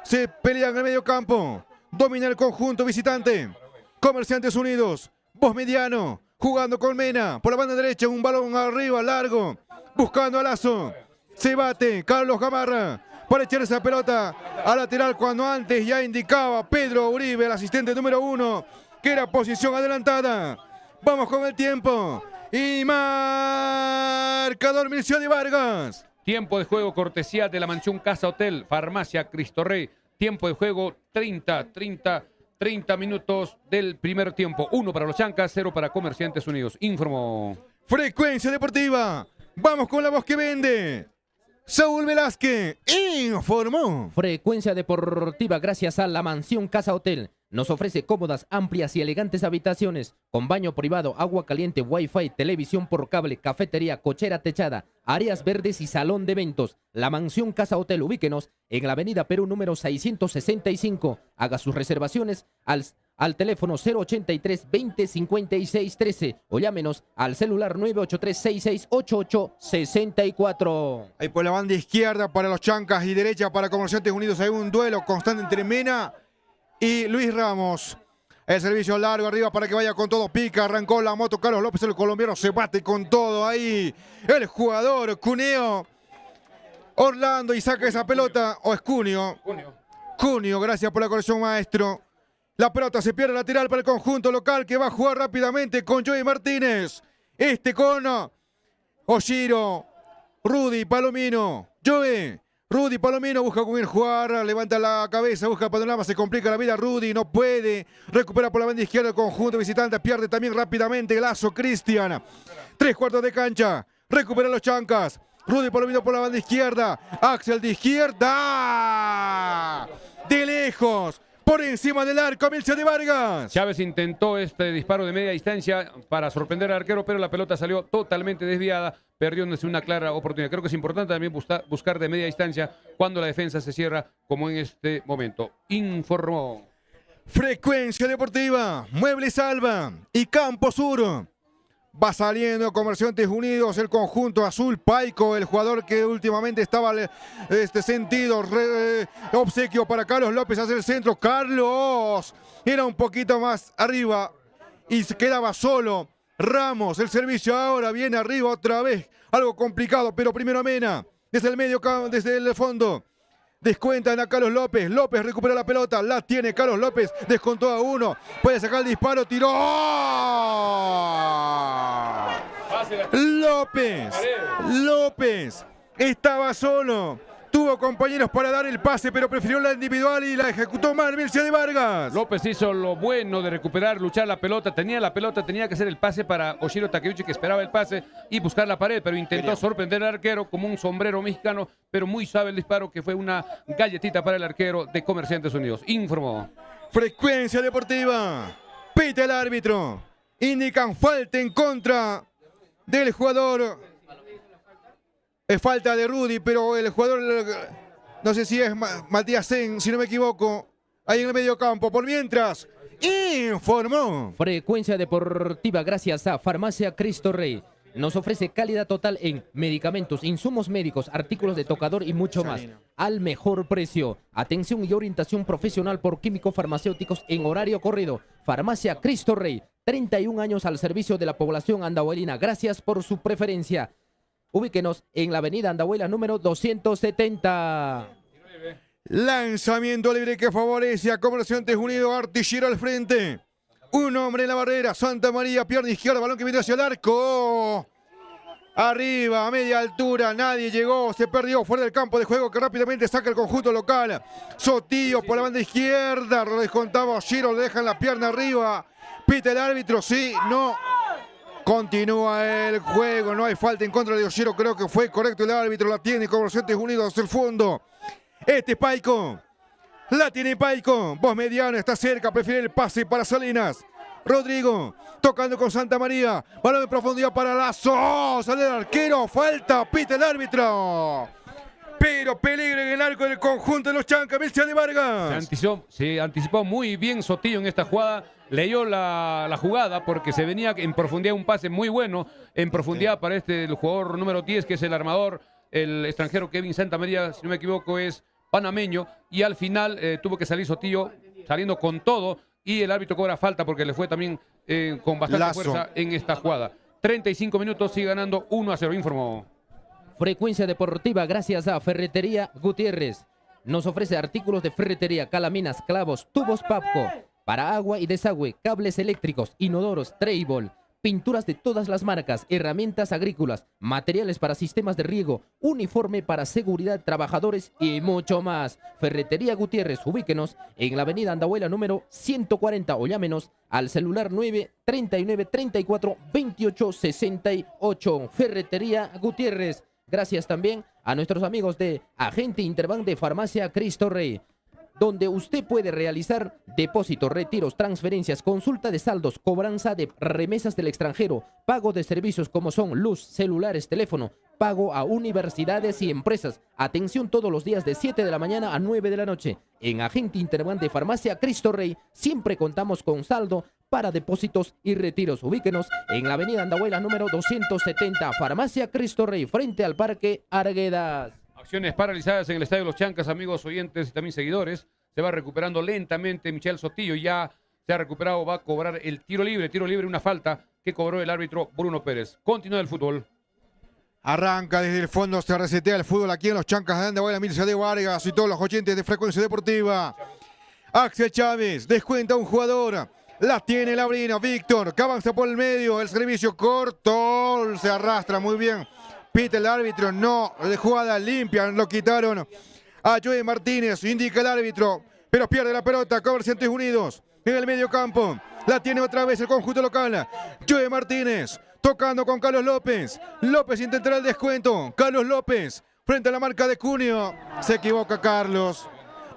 Se pelean en el medio campo. Domina el conjunto visitante. Comerciantes Unidos, voz mediano. Jugando con Mena, por la banda derecha, un balón arriba, largo, buscando a Lazo. Se bate Carlos Gamarra para echar esa pelota a lateral cuando antes ya indicaba Pedro Uribe, el asistente número 1, que era posición adelantada. Vamos con el tiempo. Y marcador Mircea de Vargas. Tiempo de juego, cortesía de la mansión Casa Hotel, Farmacia Cristo Rey. Tiempo de juego, 30 minutos del primer tiempo. 1 para los Chancas, 0 para Comerciantes Unidos. Informó. Frecuencia Deportiva. Vamos con la voz que vende. Saúl Velázquez informó. Frecuencia Deportiva gracias a la mansión Casa Hotel. Nos ofrece cómodas, amplias y elegantes habitaciones con baño privado, agua caliente, wifi, televisión por cable, cafetería, cochera techada, áreas verdes y salón de eventos. La mansión Casa Hotel, ubíquenos en la avenida Perú número 665. Haga sus reservaciones al teléfono 083 20 56 13 o llámenos al celular 983 6688 64. Ahí por la banda izquierda para los Chancas y derecha para Comerciantes Unidos. Hay un duelo constante entre Mena y Luis Ramos. El servicio largo arriba para que vaya con todo. Pica, arrancó la moto Carlos López, el colombiano se bate con todo ahí. El jugador Cuneo. Orlando y saca esa pelota. O es Cuneo. Cuneo, gracias por la corrección, maestro. La pelota se pierde lateral para el conjunto local que va a jugar rápidamente con Joey Martínez. Con Oshiro, Rudy Palomino. Joey Rudy Palomino busca con el jugar, levanta la cabeza, busca el panorama, se complica la vida. Rudy no puede, recupera por la banda izquierda el conjunto visitante, pierde también rápidamente Lazo Cristian. 3/4 de cancha, recupera los Chancas. Rudy Palomino por la banda izquierda, Axel de izquierda, de lejos, por encima del arco, Milcia de Vargas. Chávez intentó este disparo de media distancia para sorprender al arquero, pero la pelota salió totalmente desviada, perdiéndose una clara oportunidad. Creo que es importante también buscar de media distancia cuando la defensa se cierra, como en este momento. Informó Frecuencia Deportiva, Mueble Salva y Campo Sur. Va saliendo Comerciantes Unidos, el conjunto azul. Paico, el jugador que últimamente estaba sentido. Obsequio para Carlos López hacia el centro. Carlos era un poquito más arriba y se quedaba solo. Ramos, el servicio ahora viene arriba otra vez. Algo complicado, pero primero Mena. Desde el medio, desde el fondo. Descuentan a Carlos López. López recupera la pelota. La tiene Carlos López. Descontó a uno. Puede sacar el disparo. Tiró. López estaba solo. Tuvo compañeros para dar el pase, pero prefirió la individual y la ejecutó mal Mircea de Vargas. López hizo lo bueno de recuperar, luchar la pelota. Tenía la pelota, tenía que hacer el pase para Oshiro Takeuchi, que esperaba el pase y buscar la pared, pero intentó sorprender al arquero como un sombrero mexicano, pero muy suave el disparo, que fue una galletita para el arquero de Comerciantes Unidos. Informó Frecuencia Deportiva. Pita el árbitro. Indican falta en contra del jugador. Es falta de Rudy, pero el jugador, no sé si es Matías Sen, si no me equivoco, ahí en el medio campo. Por mientras, informó Frecuencia Deportiva, gracias a Farmacia Cristo Rey. Nos ofrece calidad total en medicamentos, insumos médicos, artículos de tocador y mucho más. Al mejor precio. Atención y orientación profesional por químicos farmacéuticos en horario corrido. Farmacia Cristo Rey. 31 años al servicio de la población andahuaylina. Gracias por su preferencia. Ubíquenos en la avenida Andahuaylas número 270. Lanzamiento libre que favorece a Comerciantes Unidos. Artillero al frente. Un hombre en la barrera. Santa María, pierna izquierda, balón que viene hacia el arco. Arriba, a media altura, nadie llegó, se perdió fuera del campo de juego, que rápidamente saca el conjunto local. Sotillo por la banda izquierda, lo descontaba Giro, le dejan la pierna arriba. Pita el árbitro, sí, no. Continúa el juego, no hay falta en contra de Oshiro, creo que fue correcto el árbitro, la tiene Comerciantes Unidos hacia el fondo. Este es Paico, la tiene Paico, voz mediano, está cerca, prefiere el pase para Salinas. Rodrigo, tocando con Santa María, balón de profundidad para Lazo, sale el arquero, falta, pita el árbitro. Pero peligro en el arco del conjunto de los Chancas, Mircea de Vargas. Se anticipó muy bien Sotillo en esta jugada. Leyó la jugada porque se venía en profundidad, un pase muy bueno en profundidad para el jugador número 10, que es el armador, el extranjero Kevin Santa María, si no me equivoco es panameño, y al final tuvo que salir Sotillo saliendo con todo, y el árbitro cobra falta porque le fue también con bastante fuerza en esta jugada. 35 minutos, sigue ganando 1-0, informó Frecuencia Deportiva, gracias a Ferretería Gutiérrez. Nos ofrece artículos de ferretería, calaminas, clavos, tubos Papco, para agua y desagüe, cables eléctricos, inodoros, Treibol, pinturas de todas las marcas, herramientas agrícolas, materiales para sistemas de riego, uniforme para seguridad de trabajadores y mucho más. Ferretería Gutiérrez, ubíquenos en la avenida Andahuaylas número 140 o llámenos al celular 939 34 28 68. Ferretería Gutiérrez. Gracias también a nuestros amigos de Agente Interbank de Farmacia Cristo Rey, donde usted puede realizar depósitos, retiros, transferencias, consulta de saldos, cobranza de remesas del extranjero, pago de servicios como son luz, celulares, teléfono, pago a universidades y empresas. Atención todos los días de 7 de la mañana a 9 de la noche. En Agente Interbank de Farmacia Cristo Rey siempre contamos con saldo para depósitos y retiros. Ubíquenos en la avenida Andahuaylas número 270, Farmacia Cristo Rey, frente al Parque Arguedas. Acciones paralizadas en el Estadio Los Chancas, amigos oyentes y también seguidores. Se va recuperando lentamente Michel Sotillo, ya se ha recuperado, va a cobrar el tiro libre, una falta que cobró el árbitro Bruno Pérez. Continúa el fútbol. Arranca desde el fondo, se resetea el fútbol aquí en Los Chancas de Andahuaylas, Mircea de Vargas y todos los oyentes de Frecuencia Deportiva. Axel Chávez descuenta a un jugador. La tiene Labrina, Víctor, que avanza por el medio, el servicio corto, se arrastra muy bien Pita el árbitro, no, de jugada limpia, lo quitaron a Joey Martínez, indica el árbitro, pero pierde la pelota. Comerciantes Unidos en el medio campo, la tiene otra vez el conjunto local. Joey Martínez tocando con Carlos López. López intentará el descuento. Carlos López frente a la marca de Cunio. Se equivoca Carlos.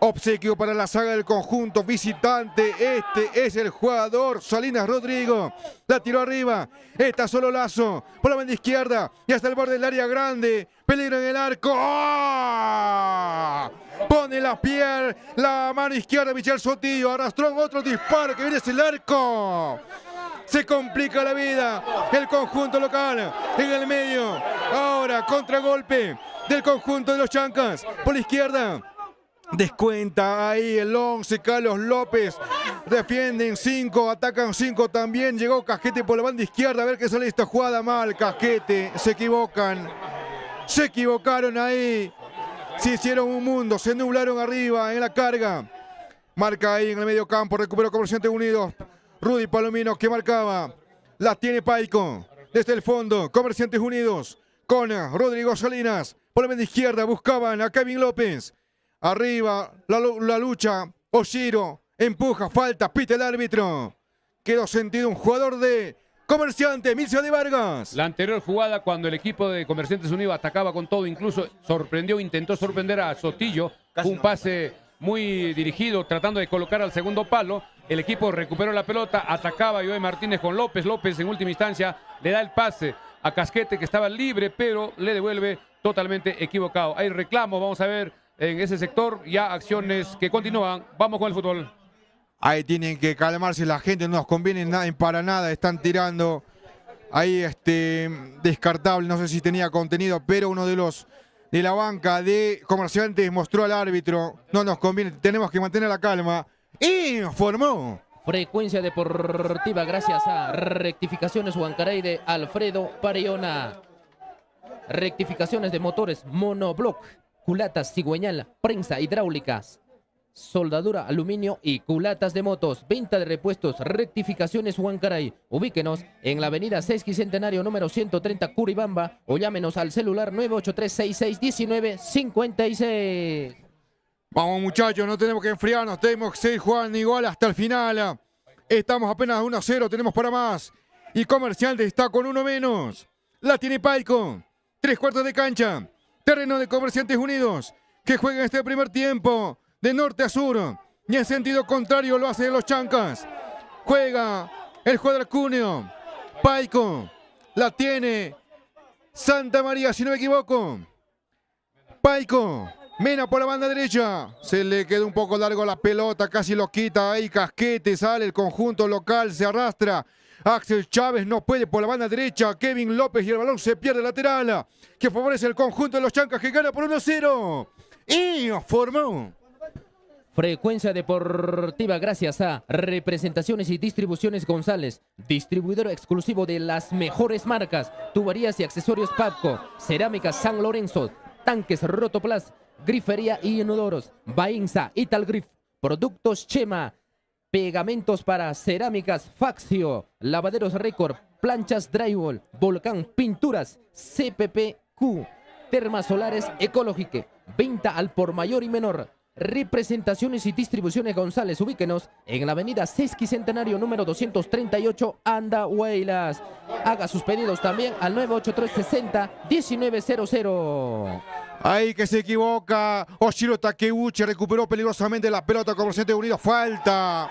Obsequio para la saga del conjunto visitante. Este es el jugador Salinas Rodrigo. La tiró arriba. Está solo Lazo. Por la banda izquierda. Y hasta el borde del área grande. Peligro en el arco. ¡Oh! Pone la mano izquierda Michel Sotillo. Arrastró en otro disparo que viene hacia el arco. Se complica la vida el conjunto local en el medio. Ahora contragolpe del conjunto de los Chancas. Por la izquierda. Descuenta ahí el 11, Carlos López. Defienden 5, atacan 5 también. Llegó Casquete por la banda izquierda. A ver qué sale esta jugada mal. Casquete, se equivocan. Se equivocaron ahí. Se hicieron un mundo. Se nublaron arriba en la carga. Marca ahí en el medio campo. Recuperó Comerciantes Unidos. Rudy Palomino que marcaba. La tiene Paico. Desde el fondo. Comerciantes Unidos. Con Rodrigo Salinas. Por la banda izquierda buscaban a Kevin López. Arriba, la lucha, Oshiro, empuja, falta, pita el árbitro. Quedó sentido un jugador de Comerciante, Milcio de Vargas. La anterior jugada, cuando el equipo de Comerciantes Unidos atacaba con todo, incluso intentó sorprender a Sotillo. Un pase muy dirigido, tratando de colocar al segundo palo. El equipo recuperó la pelota, atacaba Joey Martínez con López. López en última instancia le da el pase a Casquete, que estaba libre, pero le devuelve totalmente equivocado. Hay reclamos, vamos a ver. En ese sector ya acciones que continúan. Vamos con el fútbol. Ahí tienen que calmarse la gente, no nos conviene para nada. Están tirando ahí descartable, no sé si tenía contenido, pero uno de los de la banca de Comerciantes mostró al árbitro. No nos conviene, tenemos que mantener la calma. Y formó. Frecuencia Deportiva gracias a Rectificaciones Huancaray de Alfredo Pariona. Rectificaciones de motores Monobloc. Culatas cigüeñal, prensa hidráulicas, soldadura, aluminio y culatas de motos. Venta de repuestos, Rectificaciones Huancaray. Ubíquenos en la avenida Sesquicentenario número 130 Curibamba o llámenos al celular 983-6619-56. Vamos muchachos, no tenemos que enfriarnos, tenemos que seguir jugando igual hasta el final. Estamos apenas 1-0, tenemos para más. Y Comerciantes está con uno menos. La tiene Paico, 3/4 de cancha. Terreno de Comerciantes Unidos, que juega en este primer tiempo de norte a sur. Y en sentido contrario lo hace de los Chancas. Juega el jugador Cuneo. Paico, la tiene Santa María, si no me equivoco. Paico, Mena por la banda derecha. Se le quedó un poco largo la pelota, casi lo quita ahí. Casquete, sale el conjunto local, se arrastra. Axel Chávez no puede por la banda derecha. Kevin López y el balón se pierde lateral. Que favorece el conjunto de los Chancas que gana por 1-0. Y formó. Frecuencia Deportiva gracias a Representaciones y Distribuciones González. Distribuidor exclusivo de las mejores marcas. Tuberías y accesorios Papco. Cerámicas San Lorenzo. Tanques Rotoplas. Grifería y inodoros. Bainza, Italgrif. Productos Chema. Pegamentos para cerámicas Faxio, lavaderos Record, planchas Drywall, Volcán, pinturas, CPPQ, termas solares Ecologique, venta al por mayor y menor. Representaciones y Distribuciones González, ubíquenos en la avenida Sesquicentenario número 238 Andahuaylas. Haga sus pedidos también al 983-60-1900. Ahí que se equivoca. Oshiro Takeuchi recuperó peligrosamente la pelota. Comerciantes Unidos. Falta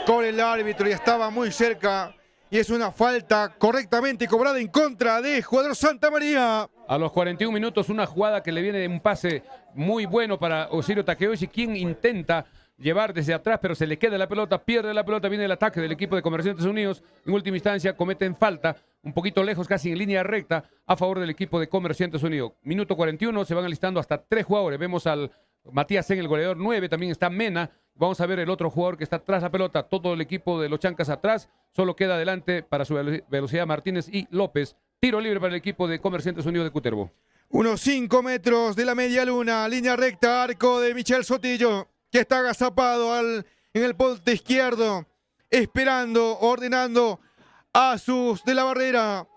con el árbitro y estaba muy cerca. Y es una falta correctamente cobrada en contra de jugador Santa María. A los 41 minutos, una jugada que le viene de un pase muy bueno para Oshiro Takeuchi, quien intenta llevar desde atrás, pero se le queda la pelota, pierde la pelota, viene el ataque del equipo de Comerciantes Unidos. En última instancia, cometen falta, un poquito lejos, casi en línea recta, a favor del equipo de Comerciantes Unidos. Minuto 41, se van alistando hasta 3 jugadores. Vemos al Matías en el goleador 9, también está Mena. Vamos a ver el otro jugador que está tras la pelota, todo el equipo de los Chancas atrás. Solo queda adelante para su velocidad Martínez y López. Tiro libre para el equipo de Comerciantes Unidos de Cutervo. Unos 5 metros de la media luna, línea recta, arco de Michel Sotillo, que está agazapado en el poste izquierdo, esperando, ordenando a sus de la barrera.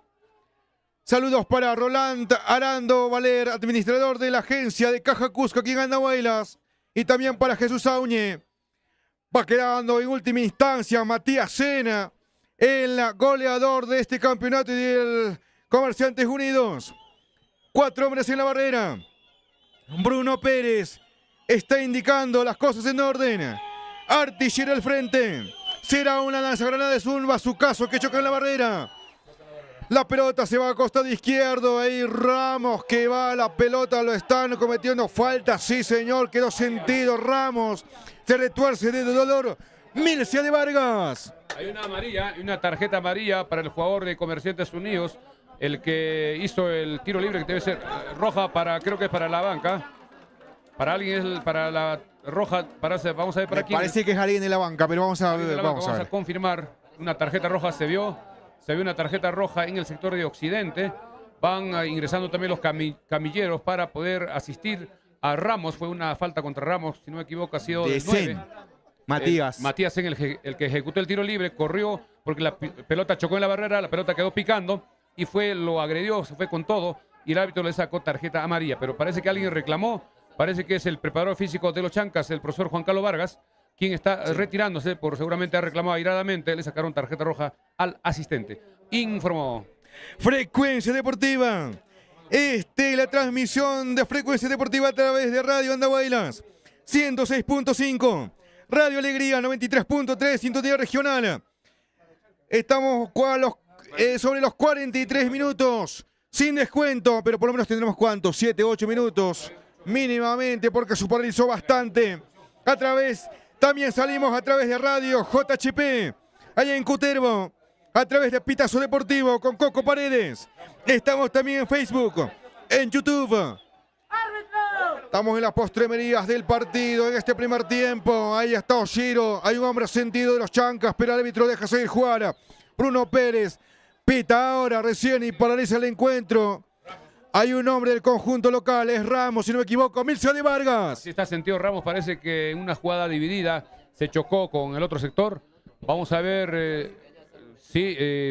Saludos para Roland Arando Valer, administrador de la agencia de Caja Cusco aquí en Andahuaylas. Y también para Jesús Auñe. Va quedando en última instancia Matías Sena, el goleador de este campeonato y del Comerciantes Unidos. 4 hombres en la barrera. Bruno Pérez está indicando las cosas en orden. Artillero al frente. Será una lanzagranada de Zumba, su caso que choca en la barrera. La pelota se va a costado izquierdo. Ahí Ramos que va a la pelota. Lo están cometiendo falta. Sí, señor. Quedó sentido Ramos. Se retuerce de dolor. Milcia de Vargas. Hay una amarilla y una tarjeta amarilla para el jugador de Comerciantes Unidos. El que hizo el tiro libre, que debe ser roja para, creo que es para la banca. Para alguien es para la roja. Vamos a ver para quién. Parece que es alguien de la banca, pero vamos a ver. Vamos a confirmar. Una tarjeta roja se vio. Se vio una tarjeta roja en el sector de Occidente. Van ingresando también los camilleros para poder asistir a Ramos. Fue una falta contra Ramos, si no me equivoco, ha sido del 9. Matías. Matías en el que ejecutó el tiro libre, corrió porque la pelota chocó en la barrera, la pelota quedó picando y lo agredió, se fue con todo y el árbitro le sacó tarjeta amarilla. Pero parece que alguien reclamó, parece que es el preparador físico de los Chancas, el profesor Juan Carlos Vargas, quien está retirándose por seguramente ha reclamado airadamente, le sacaron tarjeta roja al asistente. Informó. Frecuencia Deportiva. La transmisión de Frecuencia Deportiva a través de Radio Andahuaylas 106.5, Radio Alegría 93.3, sintonía regional. Estamos sobre los 43 minutos, sin descuento, pero por lo menos tendremos ¿cuántos? 7, 8 minutos mínimamente, porque supervisó bastante. También salimos a través de Radio JHP, allá en Cutervo, a través de Pitazo Deportivo con Coco Paredes. Estamos también en Facebook, en YouTube. Estamos en las postremerías del partido en este primer tiempo. Ahí está Oshiro, hay un hombre sentido de los Chancas, pero el árbitro deja seguir jugar. Bruno Pérez pita ahora recién y paraliza el encuentro. Hay un hombre del conjunto local, es Ramos, si no me equivoco, Milcia de Vargas. Así está sentido Ramos, parece que en una jugada dividida se chocó con el otro sector. Vamos a ver,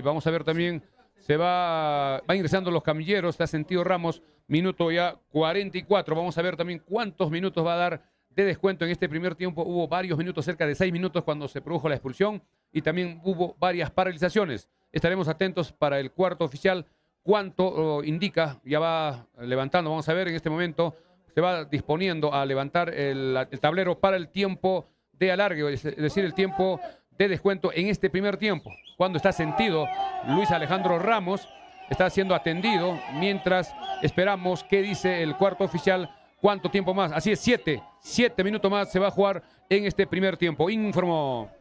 vamos a ver también, va ingresando los camilleros, está sentido Ramos, minuto ya 44. Vamos a ver también cuántos minutos va a dar de descuento en este primer tiempo. Hubo varios minutos, cerca de 6 minutos cuando se produjo la expulsión y también hubo varias paralizaciones. Estaremos atentos para el cuarto oficial. ¿Cuánto indica? Ya va levantando. Vamos a ver en este momento. Se va disponiendo a levantar el tablero para el tiempo de alargue, es decir, el tiempo de descuento en este primer tiempo. Cuando está sentido Luis Alejandro Ramos, está siendo atendido mientras esperamos qué dice el cuarto oficial. ¿Cuánto tiempo más? Así es, 7 minutos más se va a jugar en este primer tiempo. Informó.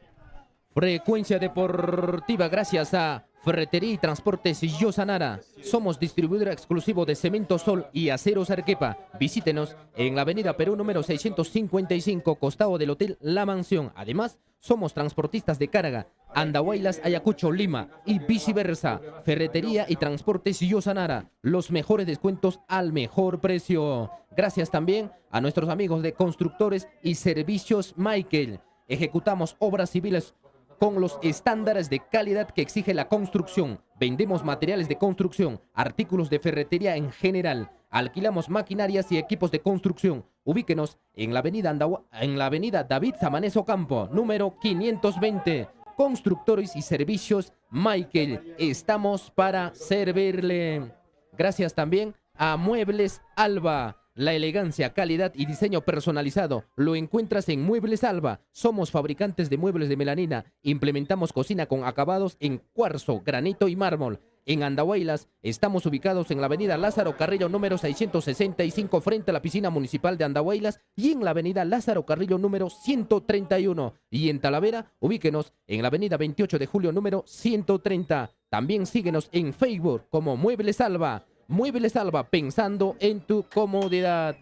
Frecuencia Deportiva gracias a Ferretería y Transportes Yosanara. Somos distribuidor exclusivo de Cemento Sol y Aceros Arequipa. Visítenos en la avenida Perú número 655, costado del Hotel La Mansión. Además, somos transportistas de carga, Andahuaylas, Ayacucho, Lima y viceversa. Ferretería y Transportes Yosanara. Los mejores descuentos al mejor precio. Gracias también a nuestros amigos de Constructores y Servicios Michael. Ejecutamos obras civiles con los estándares de calidad que exige la construcción. Vendemos materiales de construcción, artículos de ferretería en general. Alquilamos maquinarias y equipos de construcción. Ubíquenos en la avenida David Samanez Ocampo, número 520. Constructores y Servicios Michael. Estamos para servirle. Gracias también a Muebles Alba. La elegancia, calidad y diseño personalizado lo encuentras en Muebles Alba. Somos fabricantes de muebles de melamina. Implementamos cocina con acabados en cuarzo, granito y mármol. En Andahuaylas estamos ubicados en la avenida Lázaro Carrillo número 665 frente a la piscina municipal de Andahuaylas y en la avenida Lázaro Carrillo número 131. Y en Talavera, ubíquenos en la avenida 28 de julio número 130. También síguenos en Facebook como Muebles Alba. Muebles Alba, pensando en tu comodidad.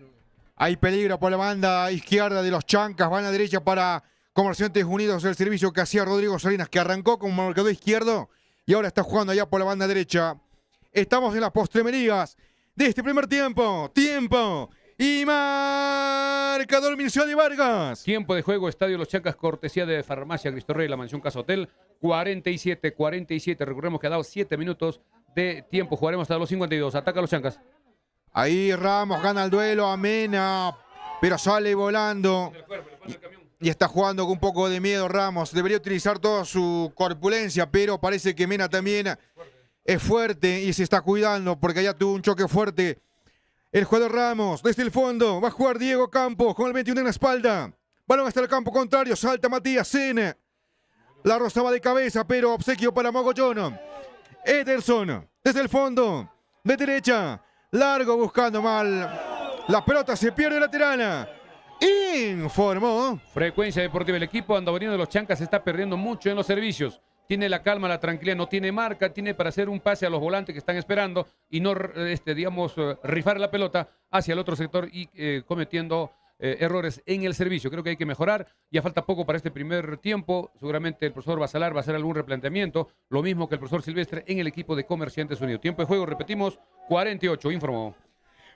Hay peligro por la banda izquierda de los Chancas. Van a derecha para Comerciantes Unidos. El servicio que hacía Rodrigo Salinas, que arrancó como marcador izquierdo y ahora está jugando allá por la banda derecha. Estamos en las postremerías de este primer tiempo. Tiempo y marcador Milcia de Vargas. Tiempo de juego, Estadio Los Chancas, cortesía de Farmacia Cristo Rey, la Mansión Casa Hotel. 47. Recordemos que ha dado 7 minutos de tiempo. Jugaremos hasta los 52. Ataca a los Chancas. Ahí Ramos gana el duelo a Mena, pero sale volando. Y está jugando con un poco de miedo Ramos. Debería utilizar toda su corpulencia, pero parece que Mena también es fuerte y se está cuidando porque allá tuvo un choque fuerte. El jugador Ramos desde el fondo. Va a jugar Diego Campos con el 21 en la espalda. Balón hasta el campo contrario. Salta Matías Sena. La rozaba de cabeza, pero obsequio para Mogollón. Ederson desde el fondo. De derecha. Largo buscando mal. La pelota se pierde lateral. Informó Frecuencia Deportiva. El equipo andahuayleño de los Chancas se está perdiendo mucho en los servicios. Tiene la calma, la tranquilidad, no tiene marca, tiene para hacer un pase a los volantes que están esperando y no, rifar la pelota hacia el otro sector y cometiendo errores en el servicio. Creo que hay que mejorar. Ya falta poco para este primer tiempo. Seguramente el profesor Basalar va a hacer algún replanteamiento. Lo mismo que el profesor Silvestre en el equipo de Comerciantes Unidos. Tiempo de juego, repetimos, 48. Informó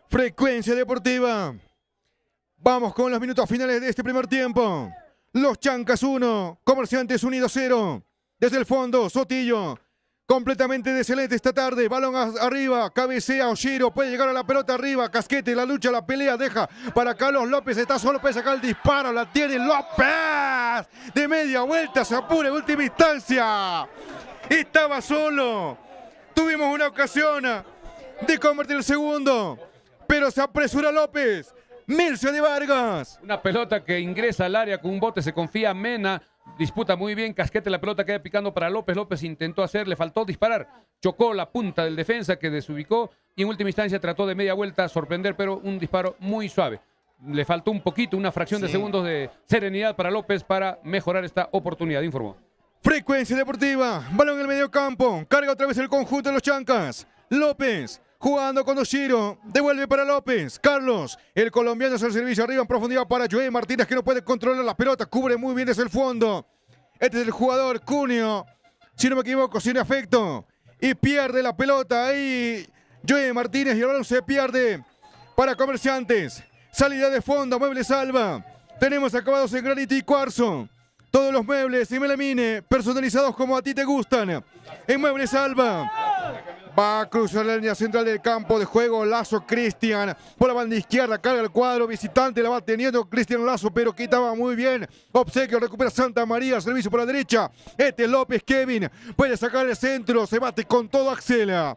Frecuencia Deportiva. Vamos con los minutos finales de este primer tiempo. Los Chancas 1, Comerciantes Unidos 0. Desde el fondo, Sotillo. Completamente excelente esta tarde. Balón arriba, cabecea Oshiro. Puede llegar a la pelota arriba. Casquete, la lucha, la pelea. Deja para Carlos López. Está solo, puede sacar el disparo. La tiene López. De media vuelta, se apura en última instancia. Estaba solo. Tuvimos una ocasión de convertir el segundo. Pero se apresura López. Mircea de Vargas. una pelota que ingresa al área con un bote, se confía Mena, disputa muy bien, Casquete, la pelota queda picando para López. López intentó hacer, le faltó disparar, chocó la punta del defensa que desubicó y en última instancia trató de media vuelta sorprender, pero un disparo muy suave. Le faltó un poquito, una fracción de segundos de serenidad para López para mejorar esta oportunidad, informó. Frecuencia Deportiva, balón en el medio campo, carga otra vez el conjunto de los Chancas. López jugando con Oshiro, devuelve para López. Carlos, el colombiano hace el servicio arriba en profundidad para Joey Martínez, que no puede controlar la pelota, cubre muy bien desde el fondo. Este es el jugador Cunio, si no me equivoco, sin efecto, y pierde la pelota ahí Joey Martínez y el balón se pierde para Comerciantes. Salida de fondo, Muebles Alba. Tenemos acabados en granito y cuarzo. Todos los muebles y melamine personalizados como a ti te gustan. En Muebles Alba. Va a cruzar la línea central del campo de juego. Lazo Cristian. Por la banda izquierda. Carga el cuadro visitante. La va teniendo Cristian Lazo, pero quitaba muy bien. Obsequio. Recupera Santa María. Servicio por la derecha. Este López Kevin. Puede sacar el centro. Se bate con todo Axela.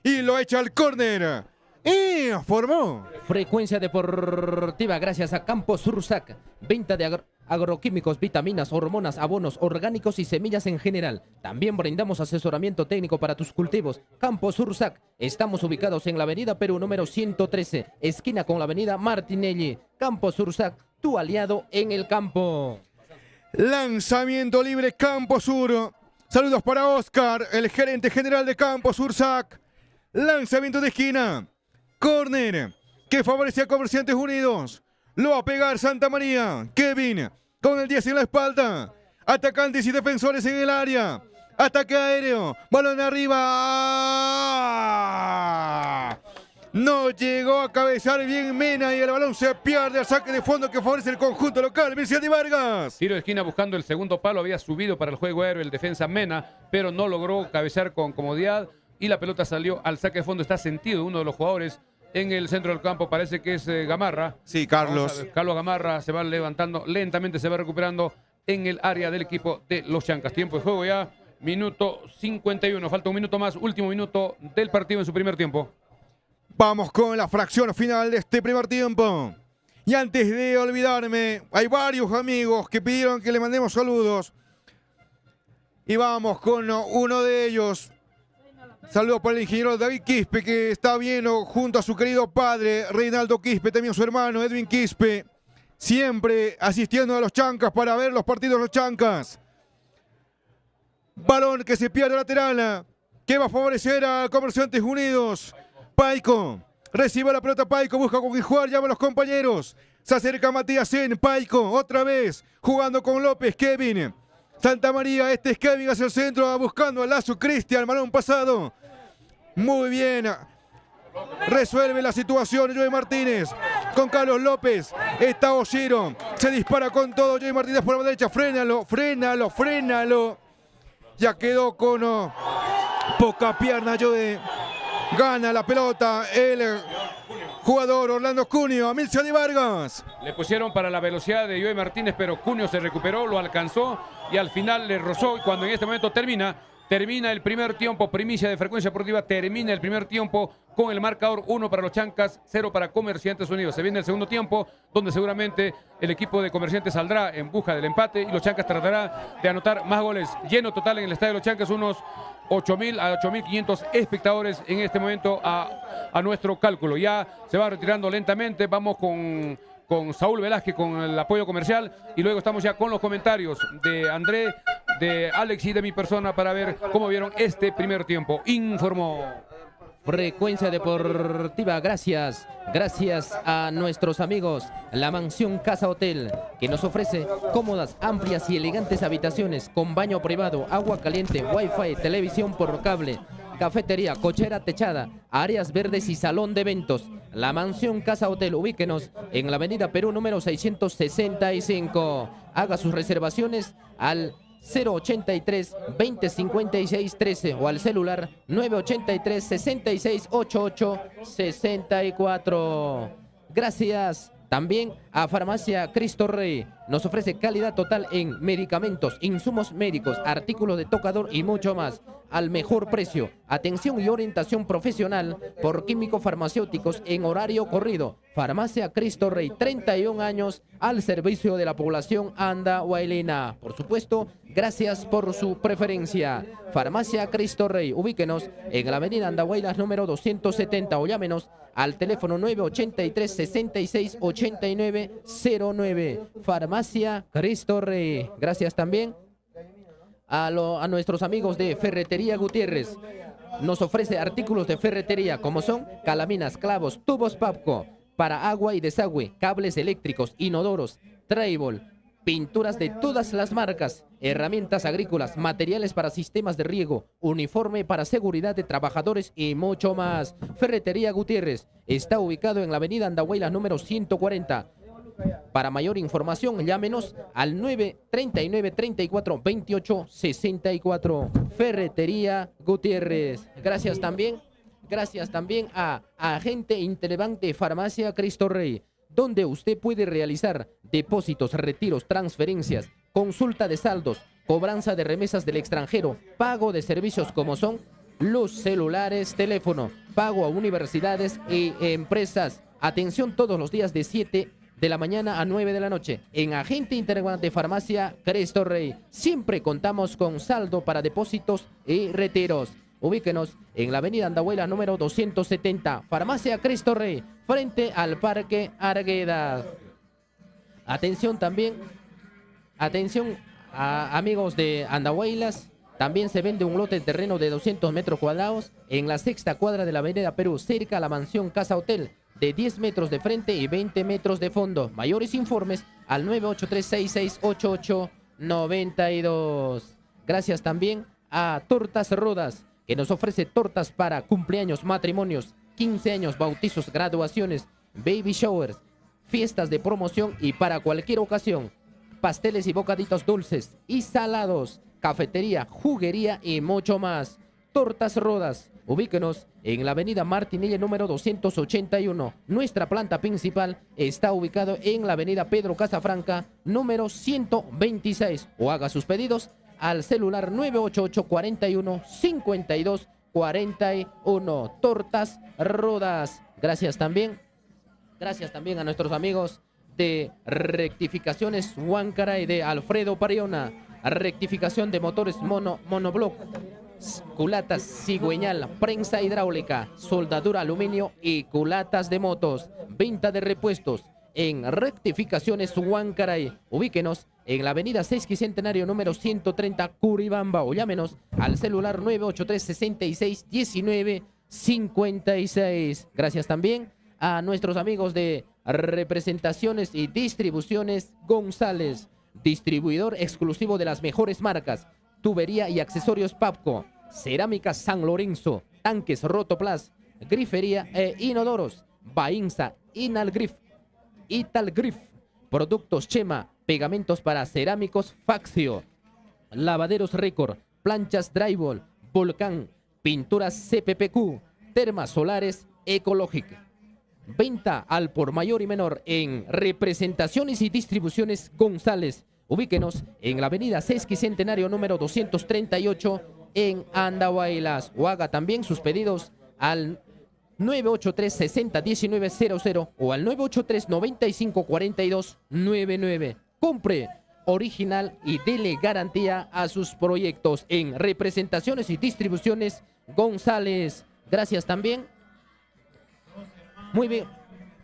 Y lo echa al córner. Y formó. Frecuencia Deportiva gracias a Campos Sursac. Venta de agroquímicos, vitaminas, hormonas, abonos orgánicos y semillas en general. También brindamos asesoramiento técnico para tus cultivos. Campos Sursac. Estamos ubicados en la avenida Perú número 113, esquina con la avenida Martinelli. Campos Sursac, tu aliado en el campo. Lanzamiento libre Campo Sur. Saludos para Oscar, el gerente general de Campo Sursac. Lanzamiento de esquina. Córner que favorece a Comerciantes Unidos. Lo va a pegar Santa María. Kevin con el 10 en la espalda. Atacantes y defensores en el área. Ataque aéreo. Balón arriba. No llegó a cabezar bien Mena y el balón se pierde al saque de fondo que favorece el conjunto local. Mircea de Vargas. Tiro de esquina buscando el segundo palo. Había subido para el juego aéreo el defensa Mena, pero no logró cabecear con comodidad. Y la pelota salió al saque de fondo. Está sentido uno de los jugadores en el centro del campo. Parece que es Gamarra. Sí, Carlos. Carlos Gamarra se va levantando lentamente, se va recuperando en el área del equipo de los Chancas. Tiempo de juego ya, minuto 51. Falta un minuto más, último minuto del partido en su primer tiempo. Vamos con la fracción final de este primer tiempo. Y antes de olvidarme, hay varios amigos que pidieron que le mandemos saludos. Y vamos con uno de ellos. Saludos para el ingeniero David Quispe, que está viendo junto a su querido padre, Reinaldo Quispe, también su hermano Edwin Quispe, siempre asistiendo a los Chancas para ver los partidos de los Chancas. Balón que se pierde lateral, que va a favorecer a Comerciantes Unidos. Paico, recibe la pelota Paico, busca con quién jugar, llama a los compañeros. Se acerca Matías en Paico, otra vez, jugando con López, Kevin. Santa María, este es Kevin hacia el centro, buscando a Lazo Cristian, balón pasado. Muy bien. Resuelve la situación Joey Martínez con Carlos López. Está Oshiro. Se dispara con todo Joey Martínez por la derecha. Frénalo. Ya quedó con Poca pierna, Joe. Gana la pelota el jugador Orlando Cunio a Milcio de Vargas. Le pusieron para la velocidad de Joey Martínez, pero Cunio se recuperó, lo alcanzó y al final le rozó. Y cuando en este momento termina el primer tiempo, primicia de Frecuencia Deportiva, termina el primer tiempo con el marcador 1 para los Chancas, 0 para Comerciantes Unidos. Se viene el segundo tiempo, donde seguramente el equipo de Comerciantes saldrá en busca del empate y los Chancas tratará de anotar más goles. Lleno total en el estadio de los Chancas, unos 8.000 a 8.500 espectadores en este momento a nuestro cálculo. Ya se va retirando lentamente, vamos con Saúl Velázquez con el apoyo comercial y luego estamos ya con los comentarios de André, de Alex y de mi persona para ver cómo vieron este primer tiempo. Informó Frecuencia Deportiva, gracias a nuestros amigos La Mansión Casa Hotel, que nos ofrece cómodas, amplias y elegantes habitaciones con baño privado, agua caliente, wifi, televisión por cable, cafetería, cochera techada, áreas verdes y salón de eventos. La Mansión Casa Hotel, ubíquenos en la avenida Perú número 665. Haga sus reservaciones al 083 2056 13 o al celular 983 66 88 64. Gracias también a Farmacia Cristo Rey. Nos ofrece calidad total en medicamentos, insumos médicos, artículos de tocador y mucho más al mejor precio. Atención y orientación profesional por químicos farmacéuticos en horario corrido. Farmacia Cristo Rey, 31 años al servicio de la población andahuaylina. Por supuesto, gracias por su preferencia. Farmacia Cristo Rey, ubíquenos en la avenida Andahuaylas número 270 o llámenos al teléfono 983 66 89 09. Farmacia Cristo Rey. Gracias también a nuestros amigos de Ferretería Gutiérrez. Nos ofrece artículos de ferretería como son calaminas, clavos, tubos Papco para agua y desagüe, cables eléctricos, inodoros, trébol, pinturas de todas las marcas, herramientas agrícolas, materiales para sistemas de riego, uniforme para seguridad de trabajadores y mucho más. Ferretería Gutiérrez está ubicado en la avenida Andahuaylas número 140. Para mayor información, llámenos al 939 34 28 64. Ferretería Gutiérrez. Gracias también a Agente Interbank de Farmacia Cristo Rey, donde usted puede realizar depósitos, retiros, transferencias, consulta de saldos, cobranza de remesas del extranjero, pago de servicios como son luz, celulares, teléfono, pago a universidades y empresas. Atención todos los días de 7 de la mañana a 9 de la noche. En Agente Interbank de Farmacia Cristo Rey siempre contamos con saldo para depósitos y retiros. Ubíquenos en la avenida Andahuaylas número 270. Farmacia Cristo Rey, frente al Parque Arguedas. Atención a amigos de Andahuaylas. También se vende un lote de terreno de 200 metros cuadrados en la sexta cuadra de la avenida Perú, cerca a la Mansión Casa Hotel, de 10 metros de frente y 20 metros de fondo. Mayores informes al 983-6688-92. Gracias también a Tortas Rodas, que nos ofrece tortas para cumpleaños, matrimonios, 15 años, bautizos, graduaciones, baby showers, fiestas de promoción y para cualquier ocasión. Pasteles y bocaditos dulces y salados, cafetería, juguería y mucho más. Tortas Rodas. Ubíquenos en la avenida Martinelli número 281. Nuestra planta principal está ubicado en la avenida Pedro Casafranca número 126. O haga sus pedidos al celular 988 41 52 41. Tortas Rodas. Gracias también a nuestros amigos de Rectificaciones Huáncara y de Alfredo Pariona. Rectificación de motores monobloc, culatas cigüeñal, prensa hidráulica, soldadura aluminio y culatas de motos. Venta de repuestos en Rectificaciones Huancaray. Ubíquenos en la avenida 6 Centenario número 130 Curibamba o llámenos al celular 983 66 19 56. Gracias también a nuestros amigos de Representaciones y Distribuciones González, distribuidor exclusivo de las mejores marcas, tubería y accesorios Papco, cerámicas San Lorenzo, tanques Rotoplas, grifería e inodoros, Bainza, Inalgrif, Italgrif, productos Chema, pegamentos para cerámicos Faxio, lavaderos Record, planchas Drywall, Volcán, Pinturas CPPQ, termas solares ecológicas. Venta al por mayor y menor en Representaciones y Distribuciones González. Ubíquenos en la avenida Sesquicentenario número 238 en Andahuaylas. O haga también sus pedidos al 983-60-1900 o al 983-95-42-99. Compre original y dele garantía a sus proyectos en Representaciones y Distribuciones González. Gracias también. Muy bien.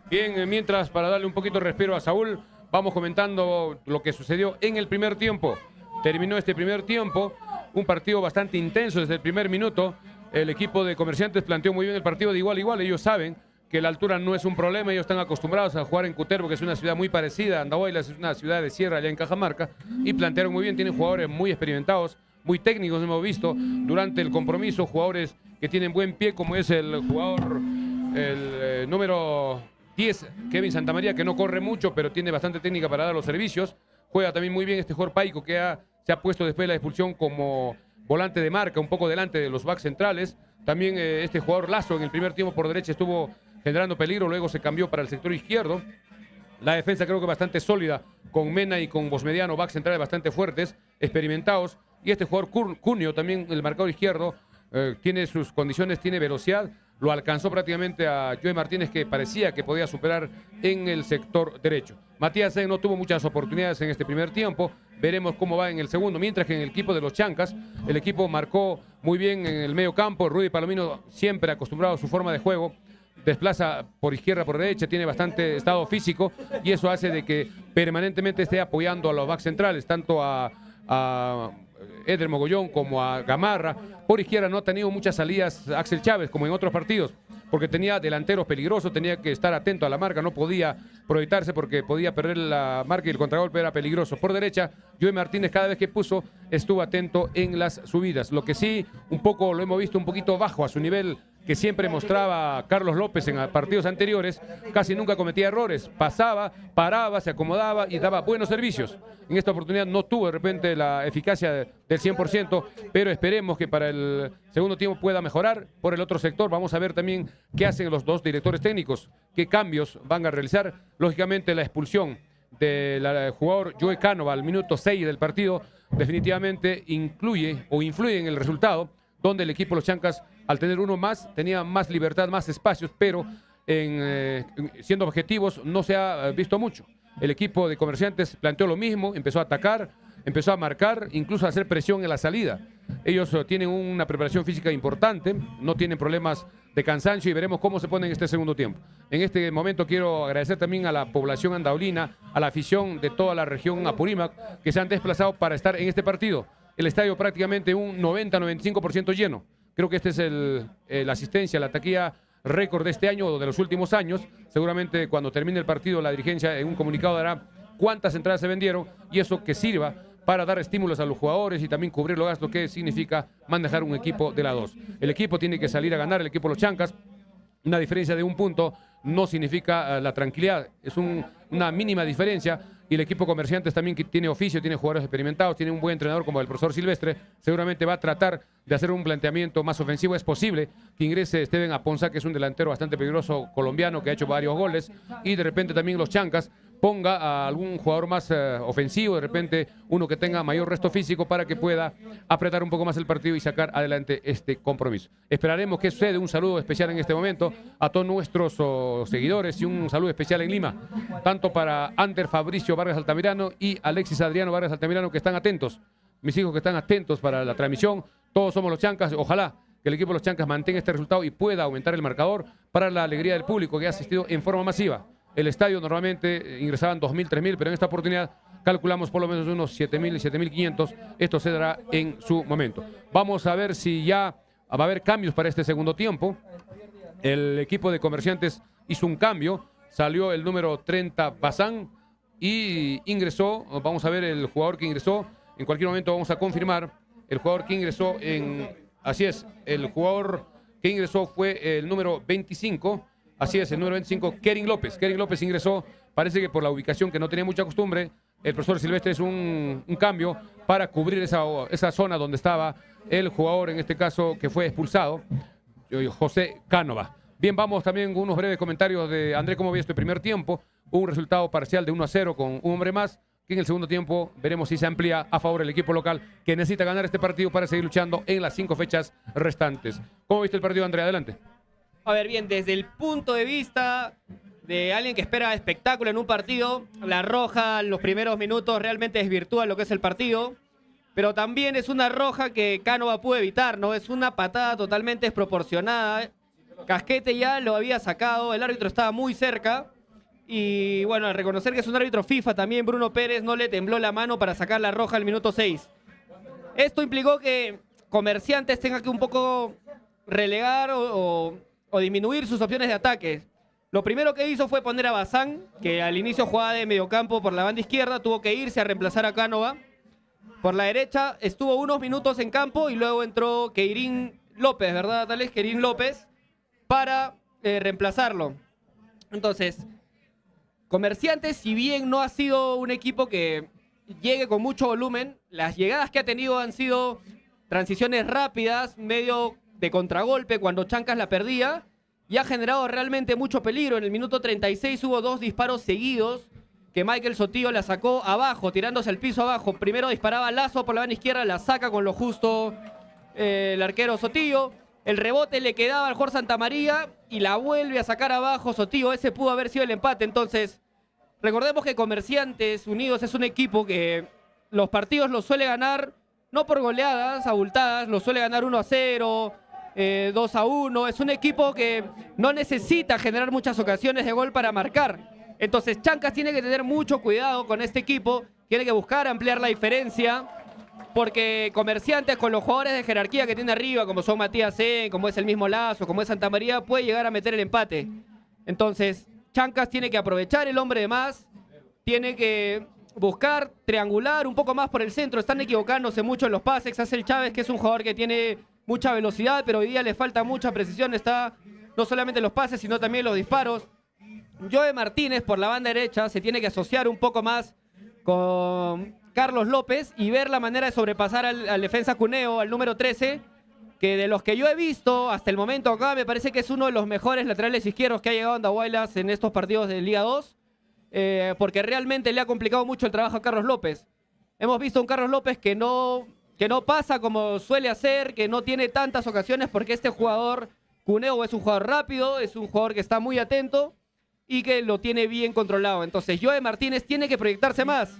Bien, mientras, para darle un poquito de respiro a Saúl, vamos comentando lo que sucedió en el primer tiempo. Terminó este primer tiempo, un partido bastante intenso desde el primer minuto. El equipo de Comerciantes planteó muy bien el partido de igual a igual. Ellos saben que la altura no es un problema. Ellos están acostumbrados a jugar en Cutervo, que es una ciudad muy parecida. Andahuaylas es una ciudad de sierra allá en Cajamarca. Y plantearon muy bien. Tienen jugadores muy experimentados, muy técnicos, hemos visto durante el compromiso. Jugadores que tienen buen pie, como es el jugador, el número 10, Kevin Santamaría, que no corre mucho, pero tiene bastante técnica para dar los servicios. Juega también muy bien este jugador Paico, que se ha puesto después de la expulsión como volante de marca, un poco delante de los backs centrales. También este jugador Lazo en el primer tiempo por derecha estuvo generando peligro, luego se cambió para el sector izquierdo. La defensa creo que bastante sólida, con Mena y con Bosmediano, backs centrales bastante fuertes, experimentados. Y este jugador Cunio, también el marcador izquierdo, tiene sus condiciones, tiene velocidad. Lo alcanzó prácticamente a Joey Martínez, que parecía que podía superar en el sector derecho. Matías no tuvo muchas oportunidades en este primer tiempo. Veremos cómo va en el segundo. Mientras que en el equipo de los Chancas, el equipo marcó muy bien en el medio campo. Rudy Palomino, siempre acostumbrado a su forma de juego, desplaza por izquierda, por derecha, tiene bastante estado físico y eso hace de que permanentemente esté apoyando a los backs centrales, tanto a Eder Mogollón como a Gamarra. Por izquierda no ha tenido muchas salidas Axel Chávez como en otros partidos, porque tenía delanteros peligrosos, tenía que estar atento a la marca, no podía proyectarse porque podía perder la marca y el contragolpe era peligroso. Por derecha, Joey Martínez cada vez que puso estuvo atento en las subidas. Lo que sí, un poco lo hemos visto un poquito bajo a su nivel que siempre mostraba Carlos López en partidos anteriores. Casi nunca cometía errores, pasaba, paraba, se acomodaba y daba buenos servicios. En esta oportunidad no tuvo de repente la eficacia del 100%, pero esperemos que para el segundo tiempo pueda mejorar. Por el otro sector vamos a ver también qué hacen los dos directores técnicos, qué cambios van a realizar. Lógicamente la expulsión del jugador Joey Cánova al minuto 6 del partido definitivamente incluye o influye en el resultado, donde el equipo de los Chancas, al tener uno más, tenía más libertad, más espacios, pero siendo objetivos no se ha visto mucho. El equipo de Comerciantes planteó lo mismo, empezó a atacar, empezó a marcar, incluso a hacer presión en la salida. Ellos tienen una preparación física importante, no tienen problemas de cansancio y veremos cómo se pone en este segundo tiempo. En este momento quiero agradecer también a la población andaolina, a la afición de toda la región Apurímac, que se han desplazado para estar en este partido. El estadio prácticamente un 90-95% lleno. Creo que este es la asistencia, la taquilla récord de este año o de los últimos años. Seguramente cuando termine el partido la dirigencia en un comunicado dará cuántas entradas se vendieron y eso que sirva para dar estímulos a los jugadores y también cubrir los gastos que significa manejar un equipo de la 2. El equipo tiene que salir a ganar, el equipo de los Chancas. Una diferencia de un punto no significa la tranquilidad, es una mínima diferencia. Y el equipo Comerciantes también, que tiene oficio, tiene jugadores experimentados, tiene un buen entrenador como el profesor Silvestre, seguramente va a tratar de hacer un planteamiento más ofensivo. Es posible que ingrese Steven Aponza, que es un delantero bastante peligroso colombiano, que ha hecho varios goles, y de repente también los Chancas ponga a algún jugador más ofensivo, de repente uno que tenga mayor resto físico para que pueda apretar un poco más el partido y sacar adelante este compromiso. Esperaremos que suceda. Un saludo especial en este momento a todos nuestros seguidores y un saludo especial en Lima, tanto para Ander Fabricio Vargas Altamirano y Alexis Adriano Vargas Altamirano, que están atentos, mis hijos que están atentos para la transmisión. Todos somos los Chancas, ojalá que el equipo de los Chancas mantenga este resultado y pueda aumentar el marcador para la alegría del público que ha asistido en forma masiva. El estadio normalmente ingresaban 2.000, 3.000, pero en esta oportunidad calculamos por lo menos unos 7.000 y 7.500. Esto se dará en su momento. Vamos a ver si ya va a haber cambios para este segundo tiempo. El equipo de Comerciantes hizo un cambio. Salió el número 30, Bazán, y ingresó. Vamos a ver el jugador que ingresó. En cualquier momento vamos a confirmar el jugador que ingresó Así es, el jugador que ingresó fue el número 25. Así es, el número 25, Kerin López. Kerin López ingresó, parece que por la ubicación, que no tenía mucha costumbre el profesor Silvestre es un cambio para cubrir esa zona donde estaba el jugador, en este caso, que fue expulsado, José Cánova. Bien, vamos también con unos breves comentarios de André, ¿cómo vio este primer tiempo? Un resultado parcial de 1-0 con un hombre más, que en el segundo tiempo veremos si se amplía a favor del equipo local, que necesita ganar este partido para seguir luchando en las 5 fechas restantes. ¿Cómo viste el partido, André? Adelante. A ver, bien, desde el punto de vista de alguien que espera espectáculo en un partido, la roja en los primeros minutos realmente desvirtúa lo que es el partido, pero también es una roja que Cánova pudo evitar, ¿no? Es una patada totalmente desproporcionada. Casquete ya lo había sacado, el árbitro estaba muy cerca y bueno, al reconocer que es un árbitro FIFA también, Bruno Pérez no le tembló la mano para sacar la roja al minuto 6. Esto implicó que Comerciantes tenga que un poco relegar o disminuir sus opciones de ataque. Lo primero que hizo fue poner a Bazán, que al inicio jugaba de mediocampo por la banda izquierda, tuvo que irse a reemplazar a Cánova. Por la derecha estuvo unos minutos en campo y luego entró Keirín López, ¿verdad, Tales? Keirín López, para reemplazarlo. Entonces, Comerciantes, si bien no ha sido un equipo que llegue con mucho volumen, las llegadas que ha tenido han sido transiciones rápidas, medio de contragolpe cuando Chancas la perdía, y ha generado realmente mucho peligro. En el minuto 36 hubo 2 disparos seguidos que Michael Sotillo la sacó abajo, tirándose al piso abajo. Primero disparaba Lazo por la banda izquierda, la saca con lo justo el arquero Sotillo. El rebote le quedaba al Jorge Santamaría y la vuelve a sacar abajo Sotillo. Ese pudo haber sido el empate. Entonces, recordemos que Comerciantes Unidos es un equipo que los partidos los suele ganar, no por goleadas abultadas, los suele ganar 1-0, 2-1. Es un equipo que no necesita generar muchas ocasiones de gol para marcar. Entonces Chancas tiene que tener mucho cuidado con este equipo, tiene que buscar ampliar la diferencia, porque Comerciantes con los jugadores de jerarquía que tiene arriba, como son Matías C, como es el mismo Lazo, como es Santamaría, puede llegar a meter el empate. Entonces Chancas tiene que aprovechar el hombre de más, tiene que buscar triangular un poco más por el centro. Están equivocándose mucho en los pases. Axel Chávez, que es un jugador que tiene mucha velocidad, pero hoy día le falta mucha precisión. Está no solamente en los pases, sino también los disparos. Joe Martínez por la banda derecha se tiene que asociar un poco más con Carlos López y ver la manera de sobrepasar al defensa Cuneo, al número 13, que de los que yo he visto hasta el momento acá, me parece que es uno de los mejores laterales izquierdos que ha llegado a Andahuaylas en estos partidos de Liga 2, porque realmente le ha complicado mucho el trabajo a Carlos López. Hemos visto un Carlos López que no pasa como suele hacer, que no tiene tantas ocasiones, porque este jugador Cuneo es un jugador rápido, es un jugador que está muy atento y que lo tiene bien controlado. Entonces Joe Martínez tiene que proyectarse más.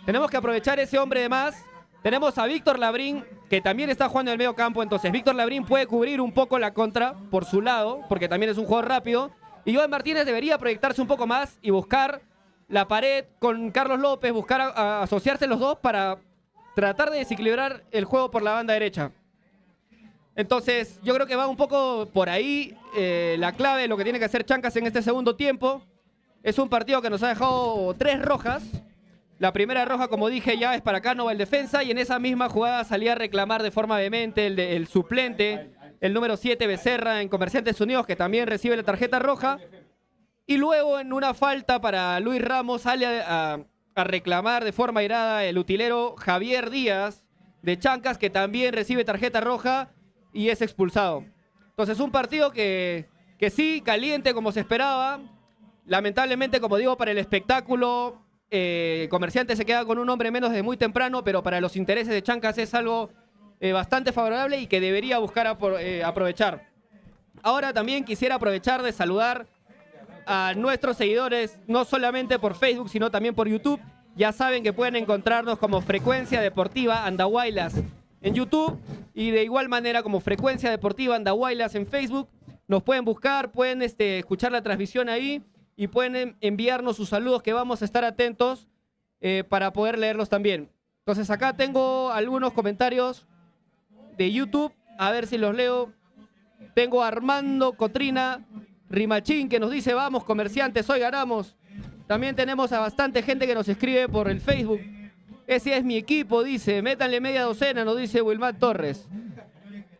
Tenemos que aprovechar ese hombre de más. Tenemos a Víctor Labrín, que también está jugando en el medio campo. Entonces Víctor Labrín puede cubrir un poco la contra por su lado, porque también es un jugador rápido. Y Joe Martínez debería proyectarse un poco más y buscar la pared con Carlos López, buscar asociarse los dos para tratar de desequilibrar el juego por la banda derecha. Entonces, yo creo que va un poco por ahí la clave de lo que tiene que hacer Chancas en este segundo tiempo. Es un partido que nos ha dejado 3 rojas. La primera roja, como dije, ya es para Cánova, el defensa, y en esa misma jugada salía a reclamar de forma vehemente el suplente, el número 7, Becerra, en Comerciantes Unidos, que también recibe la tarjeta roja. Y luego, en una falta para Luis Ramos, sale a reclamar de forma airada el utilero Javier Díaz de Chancas, que también recibe tarjeta roja y es expulsado. Entonces un partido que sí, caliente como se esperaba. Lamentablemente, como digo, para el espectáculo, Comerciante se queda con un hombre menos desde muy temprano, pero para los intereses de Chancas es algo bastante favorable y que debería buscar aprovechar. Ahora también quisiera aprovechar de saludar a nuestros seguidores, no solamente por Facebook, sino también por YouTube. Ya saben que pueden encontrarnos como Frecuencia Deportiva Andahuaylas en YouTube y de igual manera como Frecuencia Deportiva Andahuaylas en Facebook. Nos pueden buscar, pueden escuchar la transmisión ahí y pueden enviarnos sus saludos, que vamos a estar atentos para poder leerlos también. Entonces acá tengo algunos comentarios de YouTube, a ver si los leo. Tengo a Armando Cotrina Rimachín, que nos dice: vamos Comerciantes, hoy ganamos. También tenemos a bastante gente que nos escribe por el Facebook. Ese es mi equipo, dice. Métanle media docena, nos dice Wilmar Torres.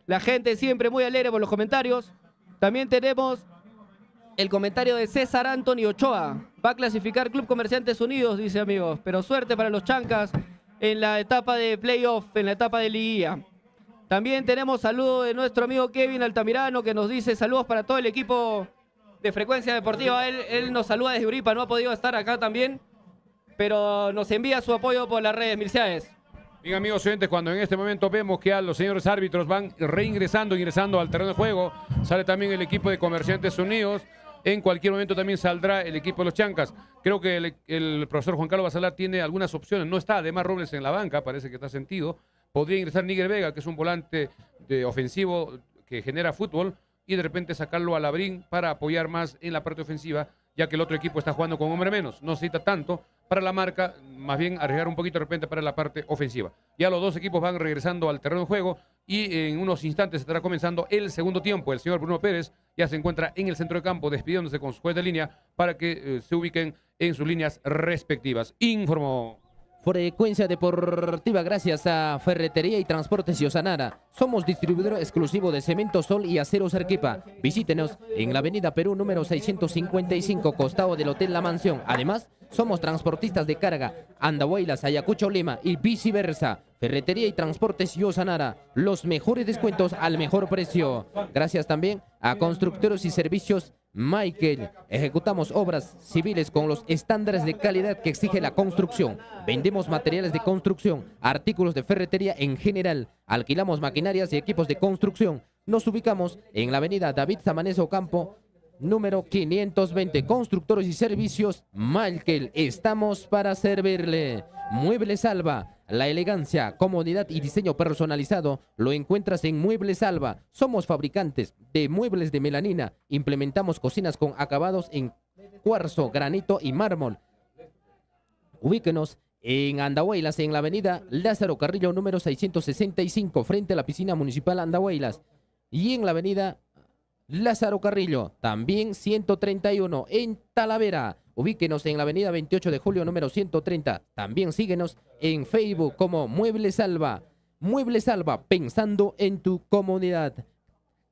La gente siempre muy alegre por los comentarios. También tenemos el comentario de César Anthony Ochoa. Va a clasificar Club Comerciantes Unidos, dice amigos. Pero suerte para los Chancas en la etapa de playoff, en la etapa de liguilla. También tenemos saludo de nuestro amigo Kevin Altamirano, que nos dice saludos para todo el equipo de Frecuencia Deportiva. Él nos saluda desde Uripa, no ha podido estar acá también, pero nos envía su apoyo por las redes. Milciades. Bien, amigos oyentes, cuando en este momento vemos que a los señores árbitros van ingresando al terreno de juego, sale también el equipo de Comerciantes Unidos. En cualquier momento también saldrá el equipo de los Chancas. Creo que el profesor Juan Carlos Basalar tiene algunas opciones. No está además Robles en la banca, parece que está sentido. Podría ingresar Níger Vega, que es un volante ofensivo que genera fútbol, y de repente sacarlo a Labrín para apoyar más en la parte ofensiva, ya que el otro equipo está jugando con hombre menos. No necesita tanto para la marca, más bien arriesgar un poquito de repente para la parte ofensiva. Ya los dos equipos van regresando al terreno de juego y en unos instantes estará comenzando el segundo tiempo. El señor Bruno Pérez ya se encuentra en el centro de campo despidiéndose con su juez de línea para que se ubiquen en sus líneas respectivas. Informó. Frecuencia Deportiva gracias a Ferretería y Transportes Yosanara. Somos distribuidor exclusivo de cemento Sol y aceros Arquipa. Visítenos en la avenida Perú número 655, costado del Hotel La Mansión. Además, somos transportistas de carga Andahuaylas, Ayacucho, Lima y viceversa. Ferretería y Transportes Yosanara. Los mejores descuentos al mejor precio. Gracias también a Constructores y Servicios Michael. Ejecutamos obras civiles con los estándares de calidad que exige la construcción. Vendemos materiales de construcción, artículos de ferretería en general. Alquilamos maquinarias y equipos de construcción. Nos ubicamos en la avenida David Samanez Ocampo, número 520. Constructores y Servicios Michael. Estamos para servirle. Muebles Alba. La elegancia, comodidad y diseño personalizado lo encuentras en Muebles Alba. Somos fabricantes de muebles de melanina. Implementamos cocinas con acabados en cuarzo, granito y mármol. Ubíquenos en Andahuaylas, en la avenida Lázaro Carrillo número 665, frente a la piscina municipal Andahuaylas. Y en la avenida Lázaro Carrillo, también 131, en Talavera. Ubíquenos en la avenida 28 de julio número 130. También síguenos en Facebook como Muebles Alba. Muebles Alba, pensando en tu comunidad.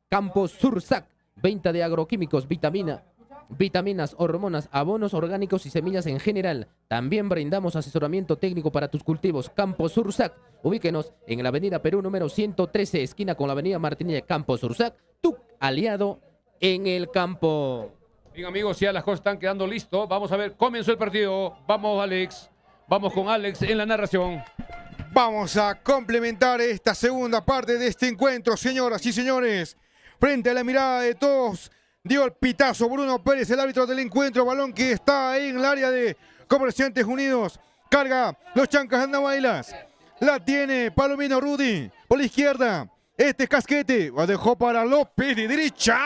Campos Sursac, venta de agroquímicos, vitaminas, hormonas, abonos orgánicos y semillas en general. También brindamos asesoramiento técnico para tus cultivos. Campos Sursac, ubíquenos en la avenida Perú número 113, esquina con la avenida Martinilla. Campos Sursac, tu aliado en el campo. Bien, amigos, ya las cosas están quedando listos. Vamos a ver, comenzó el partido. Vamos, Alex. Vamos con Alex en la narración. Vamos a complementar esta segunda parte de este encuentro, señoras y señores. Frente a la mirada de todos, dio el pitazo Bruno Pérez, el árbitro del encuentro. Balón que está en el área de Comerciantes Unidos. Carga los Chancas de Andahuaylas. La tiene Palomino Rudy por la izquierda. Este es Casquete. Lo dejó para López de derecha.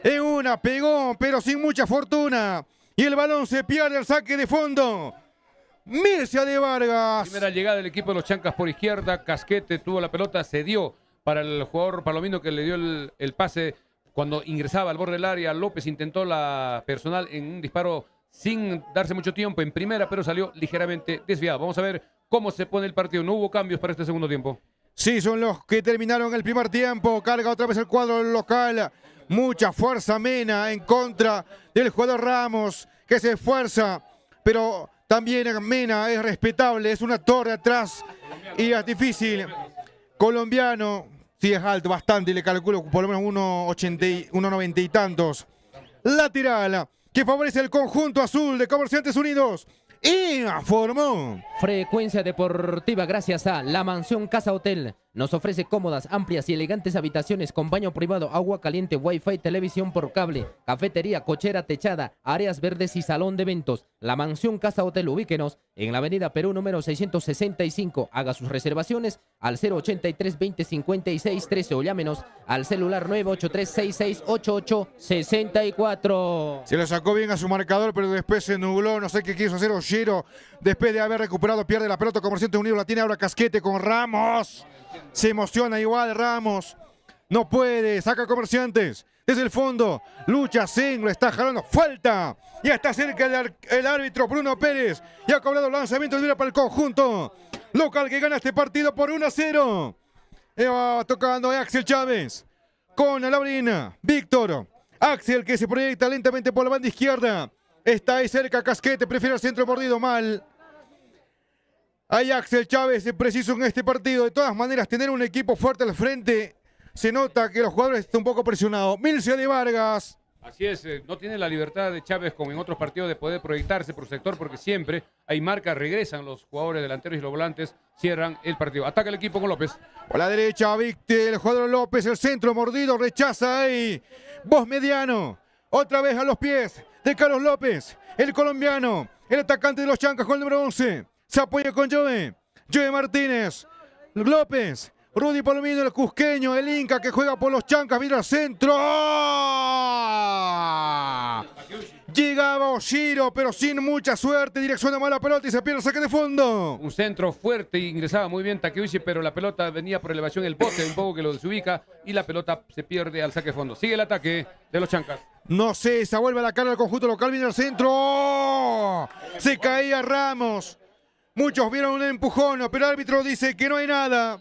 En una pegó, pero sin mucha fortuna. Y el balón se pierde al saque de fondo. Mircea de Vargas. Primera llegada del equipo de los Chancas por izquierda. Casquete tuvo la pelota, se dio para el jugador Palomino, que le dio el pase cuando ingresaba al borde del área. López intentó la personal en un disparo sin darse mucho tiempo en primera, pero salió ligeramente desviado. Vamos a ver cómo se pone el partido. No hubo cambios para este segundo tiempo. Sí, son los que terminaron el primer tiempo. Carga otra vez el cuadro local. Mucha fuerza Mena en contra del jugador Ramos, que se esfuerza, pero también Mena es respetable, es una torre atrás y es difícil. Colombiano, sí es alto bastante, le calculo por lo menos 1,90 y tantos. Lateral, que favorece el conjunto azul de Comerciantes Unidos. Informó. Frecuencia Deportiva gracias a La Mansión Casa Hotel. Nos ofrece cómodas, amplias y elegantes habitaciones con baño privado, agua caliente, wifi, televisión por cable, cafetería, cochera techada, áreas verdes y salón de eventos. La Mansión Casa Hotel, ubíquenos en la avenida Perú número 665. Haga sus reservaciones al 083 20 56 13 o llámenos al celular 983 66 88 64. Se lo sacó bien a su marcador, pero después se nubló. No sé qué quiso hacer Oshiro. Después de haber recuperado, pierde la pelota. Comerciantes Unidos la tiene ahora Casquete con Ramos. Se emociona igual Ramos. No puede, saca Comerciantes. Desde el fondo, lucha Sen, lo está jalando. Falta. Ya está cerca el árbitro Bruno Pérez. Y ha cobrado el lanzamiento de para el conjunto local que gana este partido por 1-0. Va tocando a Axel Chávez. Con Labrina. Víctor. Axel que se proyecta lentamente por la banda izquierda. Está ahí cerca Casquete, prefiere el centro mordido mal. Ahí Axel Chávez es preciso en este partido. De todas maneras, tener un equipo fuerte al frente, se nota que los jugadores están un poco presionados. Milcia de Vargas. Así es, no tiene la libertad de Chávez como en otros partidos de poder proyectarse por sector porque siempre hay marca, regresan los jugadores delanteros y los volantes, cierran el partido. Ataca el equipo con López. Por la derecha, Víctor, el jugador López, el centro mordido, rechaza ahí. Voz mediano, otra vez a los pies de Carlos López, el colombiano, el atacante de los Chancas con el número 11. Se apoya con Joe Martínez, López, Rudy Palomino, el cusqueño, el Inca que juega por los Chancas, viene al centro. Llegaba Oshiro, pero sin mucha suerte, dirección a mala pelota y se pierde el saque de fondo. Un centro fuerte, ingresaba muy bien Takeuchi, pero la pelota venía por elevación el bote, un poco que lo desubica y la pelota se pierde al saque de fondo. Sigue el ataque de los Chancas. No sé, se vuelve a la cara del conjunto local, viene al centro. Se caía Ramos. Muchos vieron un empujón, pero el árbitro dice que no hay nada.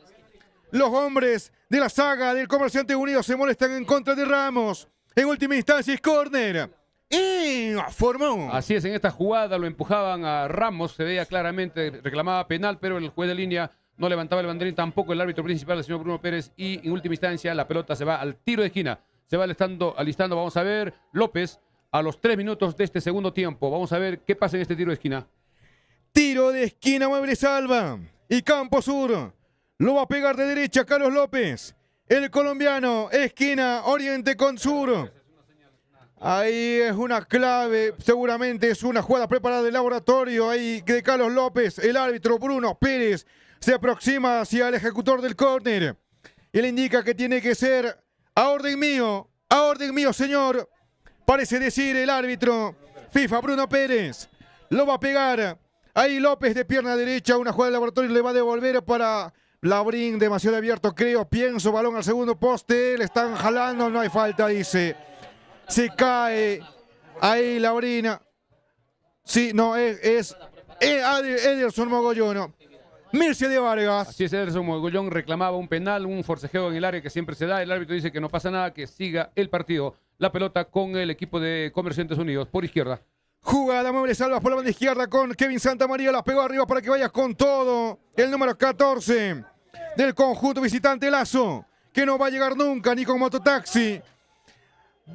Los hombres de la saga del Comerciante Unido se molestan en contra de Ramos. En última instancia es córner. Y formó. Así es, en esta jugada lo empujaban a Ramos, se veía claramente, reclamaba penal, pero el juez de línea no levantaba el banderín, tampoco el árbitro principal, el señor Bruno Pérez, y en última instancia la pelota se va al tiro de esquina. Se va alistando, vamos a ver, López a los 3 minutos de este segundo tiempo. Vamos a ver qué pasa en este tiro de esquina. Tiro de esquina, Mueble Salva. Y Campo Sur. Lo va a pegar de derecha Carlos López. El colombiano, esquina, oriente con sur. Ahí es una clave, seguramente es una jugada preparada del laboratorio. Ahí de Carlos López, el árbitro Bruno Pérez se aproxima hacia el ejecutor del córner. Y le indica que tiene que ser a orden mío, señor. Parece decir el árbitro FIFA Bruno Pérez. Lo va a pegar. Ahí López de pierna derecha, una jugada de laboratorio le va a devolver para Labrín, demasiado abierto creo, pienso, balón al segundo poste, le están jalando, no hay falta, dice. Se cae ahí Labrín. Sí, no, es Ederson Mogollón. Mircea de Vargas. Así es, Ederson Mogollón reclamaba un penal, un forcejeo en el área que siempre se da. El árbitro dice que no pasa nada, que siga el partido. La pelota con el equipo de Comerciantes Unidos por izquierda. Jugada Mueble Salvas por la banda izquierda con Kevin Santamaría. La pegó arriba para que vaya con todo. El número 14 del conjunto visitante Lazo, que no va a llegar nunca ni con mototaxi.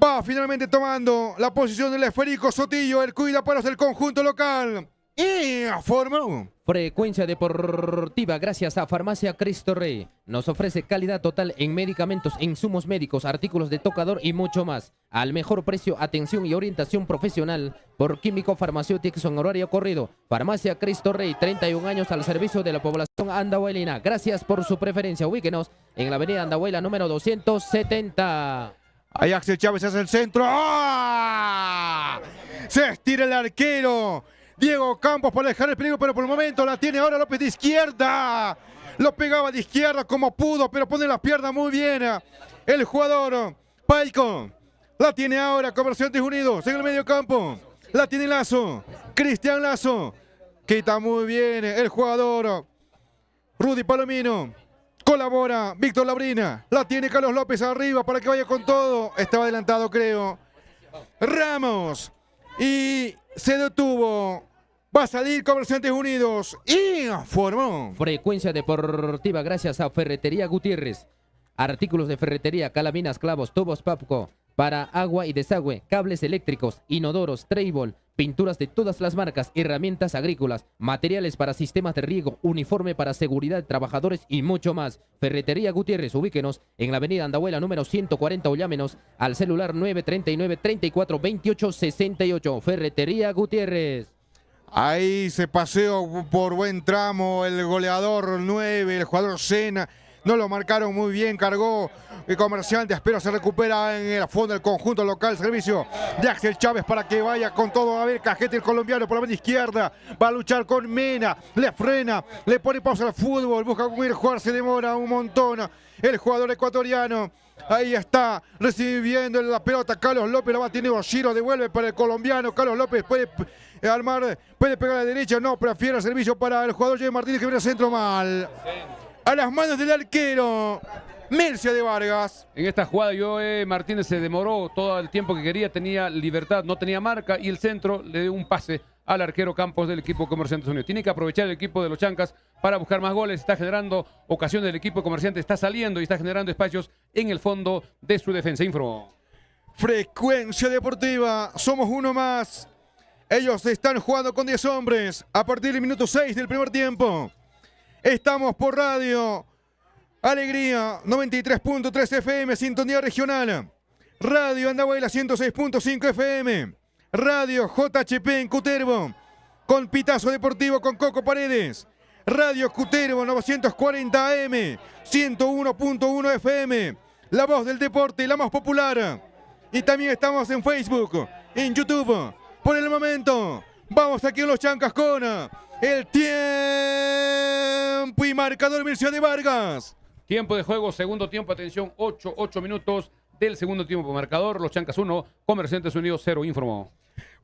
Va finalmente tomando la posición del esférico Sotillo. El cuida palos del conjunto local. Y formó. Frecuencia Deportiva, gracias a Farmacia Cristo Rey. Nos ofrece calidad total en medicamentos, insumos médicos, artículos de tocador y mucho más. Al mejor precio, atención y orientación profesional por químico farmacéutico en horario corrido. Farmacia Cristo Rey, 31 años al servicio de la población andahuaylina. Gracias por su preferencia. Ubíquenos en la avenida Andahuayla número 270. Ahí Axel Chávez hace el centro. ¡Ah! Se estira el arquero Diego Campos para dejar el peligro, pero por el momento la tiene ahora López de izquierda. Lo pegaba de izquierda como pudo, pero pone las piernas muy bien. El jugador Paico. La tiene ahora Comerciantes Unidos en el medio campo. La tiene Lazo. Cristian Lazo. Quita muy bien el jugador Rudy Palomino. Colabora Víctor Labrina. La tiene Carlos López arriba para que vaya con todo. Estaba adelantado, creo. Ramos. Y se detuvo. Va a salir Comerciantes Unidos. Y formó. Frecuencia Deportiva, gracias a Ferretería Gutiérrez. Artículos de ferretería, calaminas, clavos, tubos Papco para agua y desagüe, cables eléctricos, inodoros, treibol, pinturas de todas las marcas, herramientas agrícolas, materiales para sistemas de riego, uniforme para seguridad de trabajadores y mucho más. Ferretería Gutiérrez, ubíquenos en la avenida Andahuayla número 140 o llámenos al celular 939 34 28 68. Ferretería Gutiérrez. Ahí se paseó por buen tramo el goleador 9, el jugador Sena. No lo marcaron muy bien, cargó el Comerciantes, pero se recupera en el fondo del conjunto local. Servicio de Axel Chávez para que vaya con todo. A ver, Cajete el colombiano por la banda izquierda. Va a luchar con Mena, le frena, le pone pausa al fútbol. Busca jugar, se demora un montón. El jugador ecuatoriano. Ahí está, recibiendo la pelota Carlos López, la va a tener Oshiro, devuelve para el colombiano. Carlos López puede armar, puede pegar a la derecha, no, prefiere el servicio para el jugador Joe Martínez que viene al centro mal. A las manos del arquero. Mircea de Vargas. En esta jugada Joe Martínez se demoró todo el tiempo que quería, tenía libertad, no tenía marca y el centro le dio un pase al arquero Campos del equipo Comerciantes Unidos. Tiene que aprovechar el equipo de los Chancas para buscar más goles, está generando ocasiones del equipo Comerciantes, está saliendo y está generando espacios en el fondo de su defensa. Info. Frecuencia Deportiva, somos uno más. Ellos están jugando con 10 hombres a partir del minuto 6 del primer tiempo. Estamos por radio Alegría 93.3 FM, sintonía regional. Radio Andahuaylas 106.5 FM. Radio JHP en Cutervo, con Pitazo Deportivo con Coco Paredes. Radio Cutervo 940 AM, 101.1 FM. La voz del deporte, la más popular. Y también estamos en Facebook, en YouTube. Por el momento, vamos aquí en Los Chancas con el tiempo y marcador Mircea de Vargas. Tiempo de juego, segundo tiempo, atención, 8 minutos del segundo tiempo. Marcador, Los Chancas 1, Comerciantes Unidos 0, informó.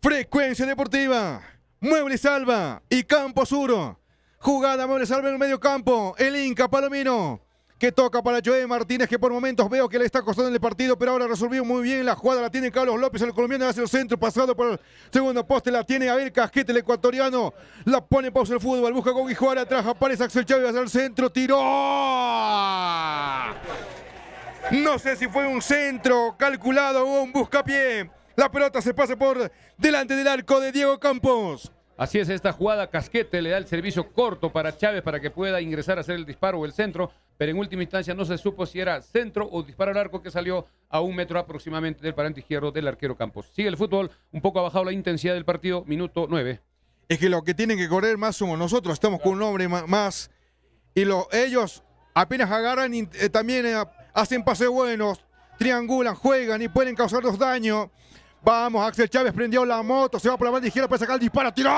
Frecuencia Deportiva, Muebles Alba y Campo Sur. Jugada Muebles Alba en el medio campo, el Inca Palomino, que toca para Joe Martínez, que por momentos veo que le está costando en el partido, pero ahora resolvió muy bien la jugada, la tiene Carlos López, el colombiano hacia el centro, pasado por el segundo poste, la tiene Abel Casquete, el ecuatoriano, la pone en pausa el fútbol, busca con Guijuar, atrás aparece Axel Chávez hacia el centro, tiró. No sé si fue un centro calculado o un buscapié. La pelota se pasa por delante del arco de Diego Campos. Así es esta jugada, Casquete le da el servicio corto para Chávez para que pueda ingresar a hacer el disparo o el centro, pero en última instancia no se supo si era centro o disparo al arco, que salió a 1 metro aproximadamente del parante izquierdo del arquero Campos. Sigue el fútbol, un poco ha bajado la intensidad del partido, minuto 9. Es que lo que tienen que correr más somos nosotros, estamos con un hombre más y ellos apenas agarran y también hacen pases buenos, triangulan, juegan y pueden causarnos daño. Vamos, Axel Chávez prendió la moto, se va por la banda izquierda para sacar el disparo, tiró.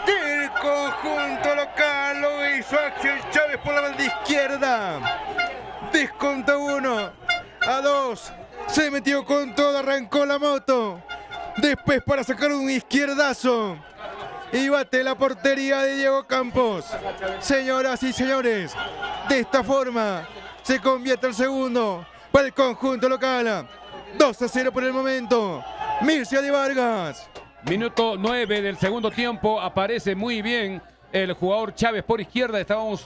Del conjunto local lo hizo Axel Chávez por la banda izquierda. Descontó 1 a 2. Se metió con todo, arrancó la moto. Después para sacar un izquierdazo. Y bate la portería de Diego Campos. Señoras y señores, de esta forma se convierte el segundo para el conjunto local. 2-0 por el momento. Mircea de Vargas. Minuto 9 del segundo tiempo, aparece muy bien el jugador Chávez por izquierda. Estábamos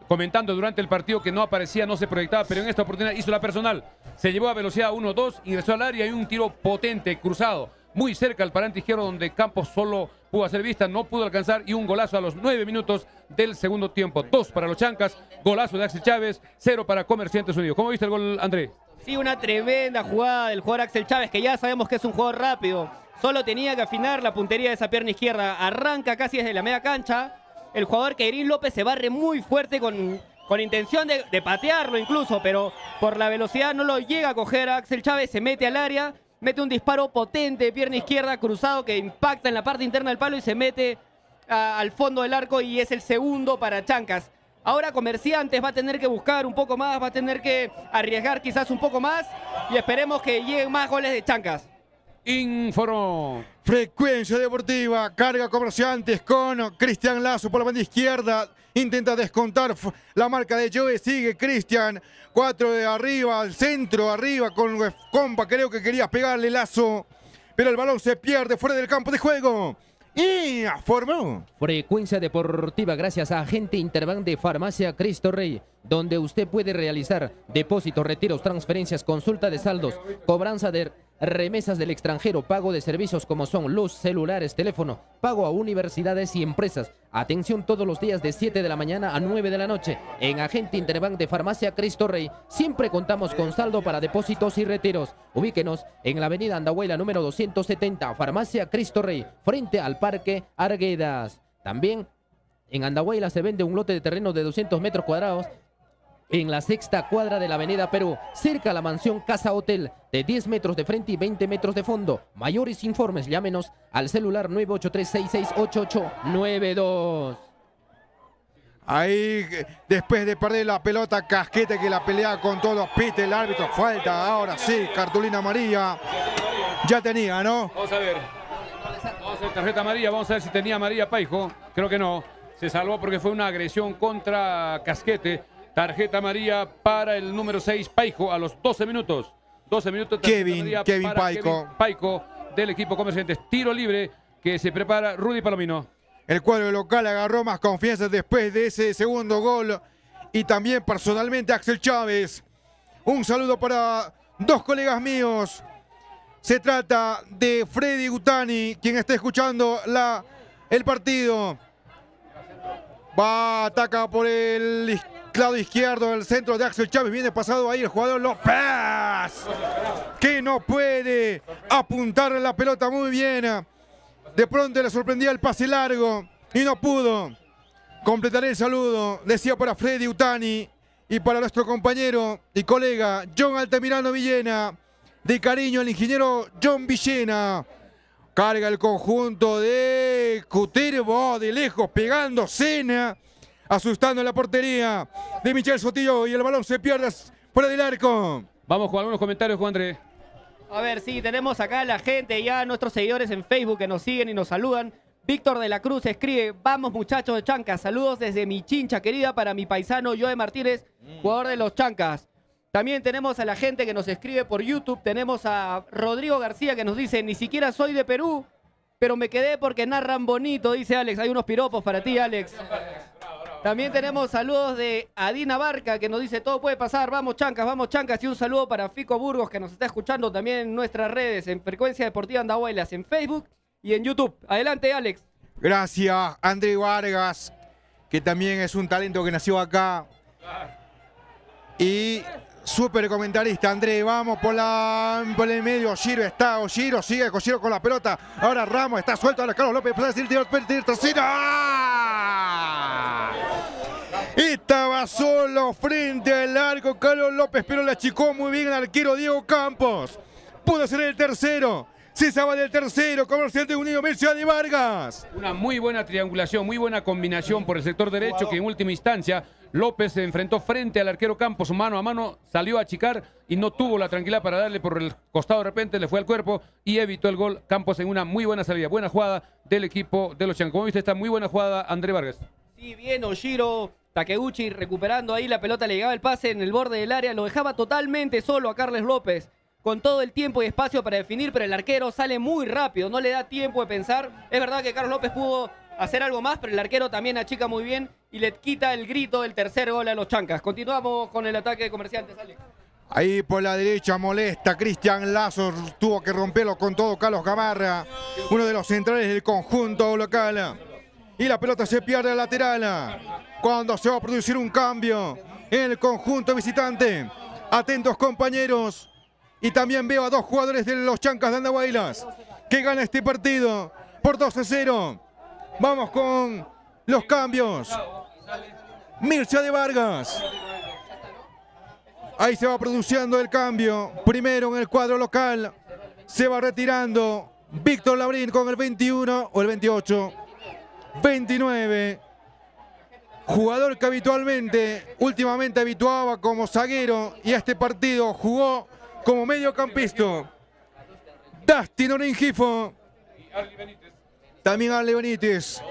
comentando durante el partido que no aparecía, no se proyectaba, pero en esta oportunidad hizo la personal. Se llevó a velocidad 1-2, ingresó al área y un tiro potente, cruzado, muy cerca al parante izquierdo, donde Campos solo pudo hacer vista, no pudo alcanzar, y un golazo a los 9 minutos del segundo tiempo. 2 para los Chancas, golazo de Axel Chávez, 0 para Comerciantes Unidos. ¿Cómo viste el gol, André? Sí, una tremenda jugada del jugador Axel Chávez, que ya sabemos que es un jugador rápido. Solo tenía que afinar la puntería de esa pierna izquierda. Arranca casi desde la media cancha. El jugador Keirín López se barre muy fuerte con intención de patearlo incluso, pero por la velocidad no lo llega a coger a Axel Chávez, se mete al área, mete un disparo potente de pierna izquierda cruzado que impacta en la parte interna del palo y se mete al fondo del arco, y es el segundo para Chancas. Ahora Comerciantes va a tener que buscar un poco más, va a tener que arriesgar quizás un poco más, y esperemos que lleguen más goles de Chancas. Informó. Frecuencia Deportiva, carga Comerciantes con Cristian Lazo por la banda izquierda. Intenta descontar la marca de Joe, sigue Cristian. 4 de arriba, al centro, arriba con compa, creo que quería pegarle Lazo. Pero el balón se pierde fuera del campo de juego. Y formó. Frecuencia Deportiva, gracias a Agente Interbank de Farmacia Cristo Rey, donde usted puede realizar depósitos, retiros, transferencias, consulta de saldos, cobranza de remesas del extranjero, pago de servicios como son luz, celulares, teléfono, pago a universidades y empresas. Atención todos los días de 7 de la mañana a 9 de la noche. En Agente Interbank de Farmacia Cristo Rey siempre contamos con saldo para depósitos y retiros. Ubíquenos en la avenida Andahuayla número 270, Farmacia Cristo Rey, frente al Parque Arguedas. También en Andahuayla se vende un lote de terreno de 200 metros cuadrados en la sexta cuadra de la avenida Perú, cerca a la mansión Casa Hotel, de 10 metros de frente y 20 metros de fondo. Mayores informes, llámenos al celular 983-668892. Ahí, después de perder la pelota, Casquete que la pelea con todo, pite el árbitro, falta, ahora sí, cartulina amarilla. Ya tenía, ¿no? Vamos a ver. Vamos a ver, tarjeta amarilla, vamos a ver si tenía amarilla Paijo. Creo que no. Se salvó porque fue una agresión contra Casquete. Tarjeta amarilla para el número 6, Paijo, a los 12 minutos. 12 minutos. Kevin Paico. Paico del equipo Comerciantes. Tiro libre que se prepara Rudy Palomino. El cuadro local agarró más confianza después de ese segundo gol. Y también personalmente Axel Chávez. Un saludo para dos colegas míos. Se trata de Freddy Gutani, quien está escuchando el partido. Va, ataca por el lado izquierdo del centro de Axel Chávez. Viene pasado ahí el jugador López, que no puede apuntar la pelota muy bien. De pronto le sorprendía el pase largo y no pudo. Completaré el saludo, decía, para Freddy Gutani y para nuestro compañero y colega John Altamirano Villena. De cariño al ingeniero John Villena. Carga el conjunto de Cutervo de lejos, pegando Sena, asustando la portería de Michel Sotillo y el balón se pierde fuera del arco. Vamos con algunos comentarios, Juan Andrés. A ver, sí, tenemos acá a la gente, ya nuestros seguidores en Facebook que nos siguen y nos saludan. Víctor de la Cruz escribe: vamos muchachos de Chancas, saludos desde mi chincha querida para mi paisano Joe Martínez, jugador de los Chancas. También tenemos a la gente que nos escribe por YouTube. Tenemos a Rodrigo García que nos dice: ni siquiera soy de Perú, pero me quedé porque narran bonito, dice Alex. Hay unos piropos para ti, Alex. También tenemos saludos de Adina Barca que nos dice: todo puede pasar, vamos Chancas. Y un saludo para Fico Burgos que nos está escuchando también en nuestras redes, en Frecuencia Deportiva Andahuaylas, en Facebook y en YouTube. Adelante, Alex. Gracias, André Vargas, que también es un talento que nació acá. Y súper comentarista, André. Vamos por el medio. Oshiro sigue con la pelota. Ahora Ramos está suelto. Ahora Carlos López puede decir tiro tercero. Estaba solo frente al arco Carlos López, pero le achicó muy bien el arquero Diego Campos. Pudo ser el tercero. Se salva del tercero, Comerciantes Unido, Mircea de Vargas. Una muy buena triangulación, muy buena combinación por el sector derecho, que en última instancia López se enfrentó frente al arquero Campos, mano a mano, salió a achicar y no tuvo la tranquilidad para darle por el costado. De repente le fue al cuerpo y evitó el gol. Campos en una muy buena salida, buena jugada del equipo de los Chancas. ¿Cómo viste esta muy buena jugada, André Vargas? Sí, bien, Oshiro Takeuchi recuperando ahí la pelota, le llegaba el pase en el borde del área, lo dejaba totalmente solo a Carles López, con todo el tiempo y espacio para definir, pero el arquero sale muy rápido, no le da tiempo de pensar. Es verdad que Carlos López pudo hacer algo más, pero el arquero también achica muy bien y le quita el grito del tercer gol a los Chancas. Continuamos con el ataque de Comerciantes, Alex. Ahí por la derecha molesta Cristian Lazo, tuvo que romperlo con todo Carlos Gamarra, uno de los centrales del conjunto local. Y la pelota se pierde al lateral, cuando se va a producir un cambio en el conjunto visitante. Atentos, compañeros. Y también veo a dos jugadores de los Chancas de Andahuaylas que gana este partido por 2-0. Vamos con los cambios. Mircea de Vargas. Ahí se va produciendo el cambio. Primero en el cuadro local. Se va retirando Víctor Labrín con el 21 o el 28. 29. Jugador que últimamente habituaba como zaguero y a este partido jugó como mediocampista. Dustin Orengifo. También Arle Benítez.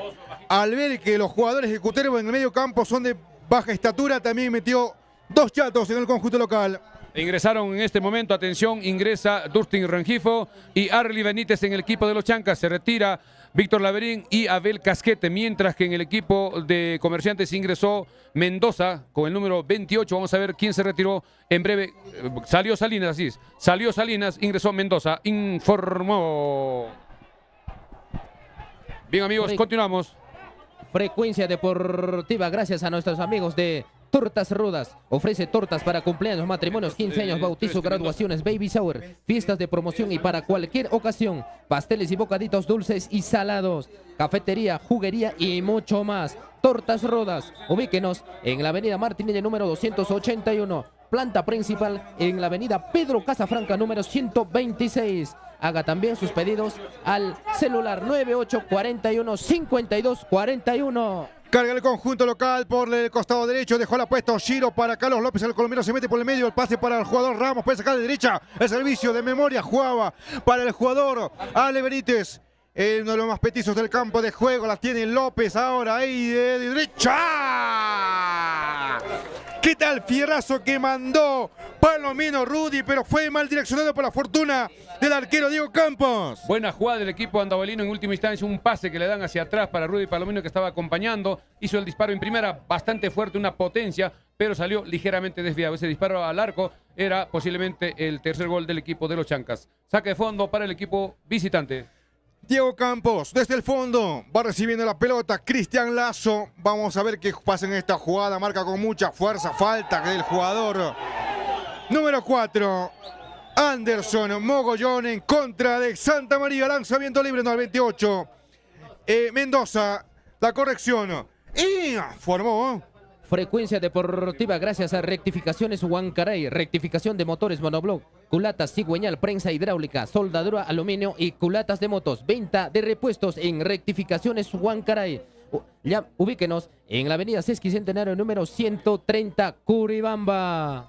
Al ver que los jugadores de Cutervo en el medio campo son de baja estatura, también metió dos chatos en el conjunto local. Ingresaron en este momento, atención, ingresa Dustin Rengifo y Arly Benítez en el equipo de los Chancas. Se retira Víctor Laverín y Abel Casquete, mientras que en el equipo de Comerciantes ingresó Mendoza con el número 28. Vamos a ver quién se retiró en breve. Salió Salinas, así es. Salió Salinas, ingresó Mendoza. Informó. Bien, amigos, continuamos. Frecuencia Deportiva, gracias a nuestros amigos de Tortas Rudas. Ofrece tortas para cumpleaños, matrimonios, 15 años, bautizo, graduaciones, baby shower, fiestas de promoción y para cualquier ocasión. Pasteles y bocaditos dulces y salados. Cafetería, juguería y mucho más. Tortas Rudas. Ubíquenos en la avenida Martínez número 281. Planta principal en la avenida Pedro Casafranca número 126. Haga también sus pedidos al celular 9841-5241. Carga el conjunto local por el costado derecho. Dejó la puesta Oshiro para Carlos López. El colombiano se mete por el medio. El pase para el jugador Ramos. Puede sacar de derecha. El servicio de memoria jugaba para el jugador Ale Benítez. Uno de los más petizos del campo de juego. La tiene López ahora ahí de derecha. ¿Qué tal fierrazo que mandó Palomino Rudy? Pero fue mal direccionado por la fortuna del arquero Diego Campos. Buena jugada del equipo andahuaylino en última instancia, un pase que le dan hacia atrás para Rudy Palomino que estaba acompañando. Hizo el disparo en primera, bastante fuerte, una potencia, pero salió ligeramente desviado. Ese disparo al arco era posiblemente el tercer gol del equipo de los Chancas. Saque de fondo para el equipo visitante. Diego Campos desde el fondo va recibiendo la pelota. Cristian Lazo. Vamos a ver qué pasa en esta jugada. Marca con mucha fuerza. Falta del jugador número 4. Anderson Mogollón en contra de Santa María. Lanzamiento libre no al 28. Mendoza. La corrección. Y formó. Frecuencia deportiva gracias a Rectificaciones Huancaray, rectificación de motores monobloc, culatas cigüeñal, prensa hidráulica, soldadura, aluminio y culatas de motos. Venta de repuestos en Rectificaciones Huancaray. Ya ubíquenos en la avenida Sesquicentenario número 130, Curibamba.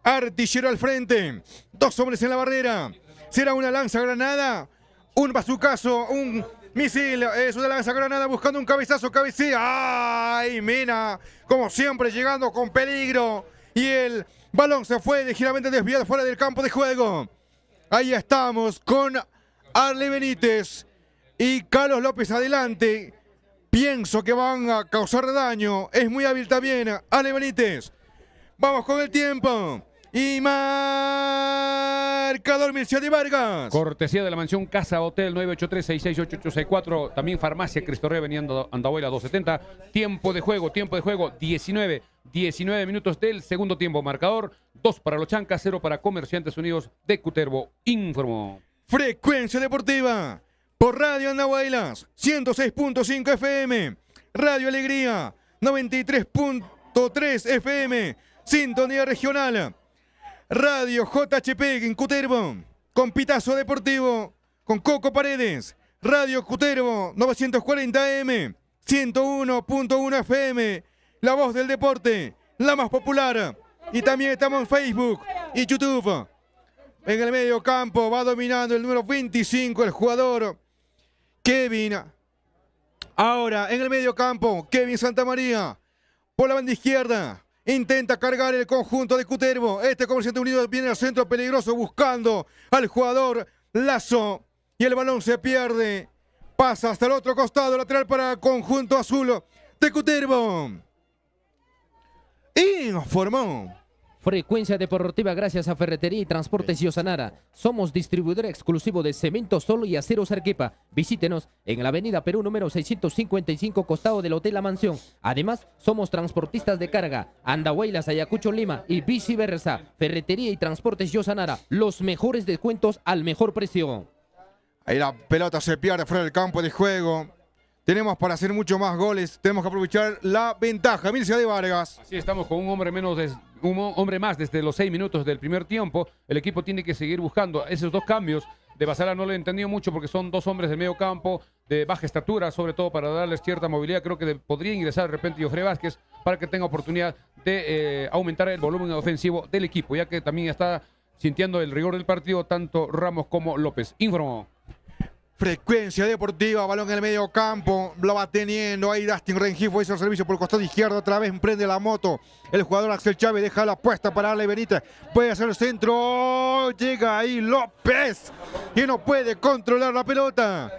Artillero al frente. Dos hombres en la barrera. ¿Será una lanza-granada? Un bazucazo, un misil. Es una lanza-granada buscando un cabezazo. Cabecea. ¡Ay, Mena! Como siempre, llegando con peligro. Y el balón se fue ligeramente desviado fuera del campo de juego. Ahí estamos con Arle Benítez y Carlos López adelante. Pienso que van a causar daño. Es muy hábil también Arle Benítez. Vamos con el tiempo. Y marcador Mircea de Vargas. Cortesía de la mansión Casa Hotel 983-668864. También Farmacia Cristo Rey, veniendo Andahuayla 270. Tiempo de juego, 19 minutos del segundo tiempo. Marcador 2 para los Chancas, 0 para Comerciantes Unidos de Cutervo. Informó. Frecuencia Deportiva por Radio Andahuaylas 106.5 FM. Radio Alegría 93.3 FM. Sintonía regional. Radio JHP en Cutervo, con Pitazo Deportivo, con Coco Paredes. Radio Cutervo 940M, 101.1 FM, la voz del deporte, la más popular. Y también estamos en Facebook y YouTube. En el medio campo va dominando el número 25, el jugador Kevin. Ahora en el medio campo, Kevin Santamaría, por la banda izquierda. Intenta cargar el conjunto de Cutervo. Este Comerciante Unido viene al centro peligroso buscando al jugador Lazo. Y el balón se pierde. Pasa hasta el otro costado lateral para el conjunto azul de Cutervo. Informó. Frecuencia Deportiva gracias a Ferretería y Transportes Yosanara. Somos distribuidor exclusivo de cemento solo y aceros Arquepa. Visítenos en la avenida Perú número 655, costado del Hotel La Mansión. Además, somos transportistas de carga, Andahuaylas, Ayacucho, Lima y viceversa. Ferretería y Transportes Yosanara, los mejores descuentos al mejor precio. Ahí la pelota se pierde fuera del campo de juego. Tenemos para hacer muchos más goles. Tenemos que aprovechar la ventaja. Mircea de Vargas. Así estamos con un hombre más desde los 6 minutos del primer tiempo. El equipo tiene que seguir buscando esos dos cambios. De Basala no lo he entendido mucho porque son dos hombres del medio campo de baja estatura, sobre todo para darles cierta movilidad. Creo que podría ingresar de repente Jofre Vázquez para que tenga oportunidad de aumentar el volumen ofensivo del equipo, ya que también está sintiendo el rigor del partido tanto Ramos como López. Informó. Frecuencia Deportiva, balón en el medio campo, lo va teniendo ahí Dustin Rengifo, hizo el servicio por el costado izquierdo, otra vez emprende la moto, el jugador Axel Chávez deja la apuesta para Arle Benítez, puede hacer el centro, llega ahí López, que no puede controlar la pelota,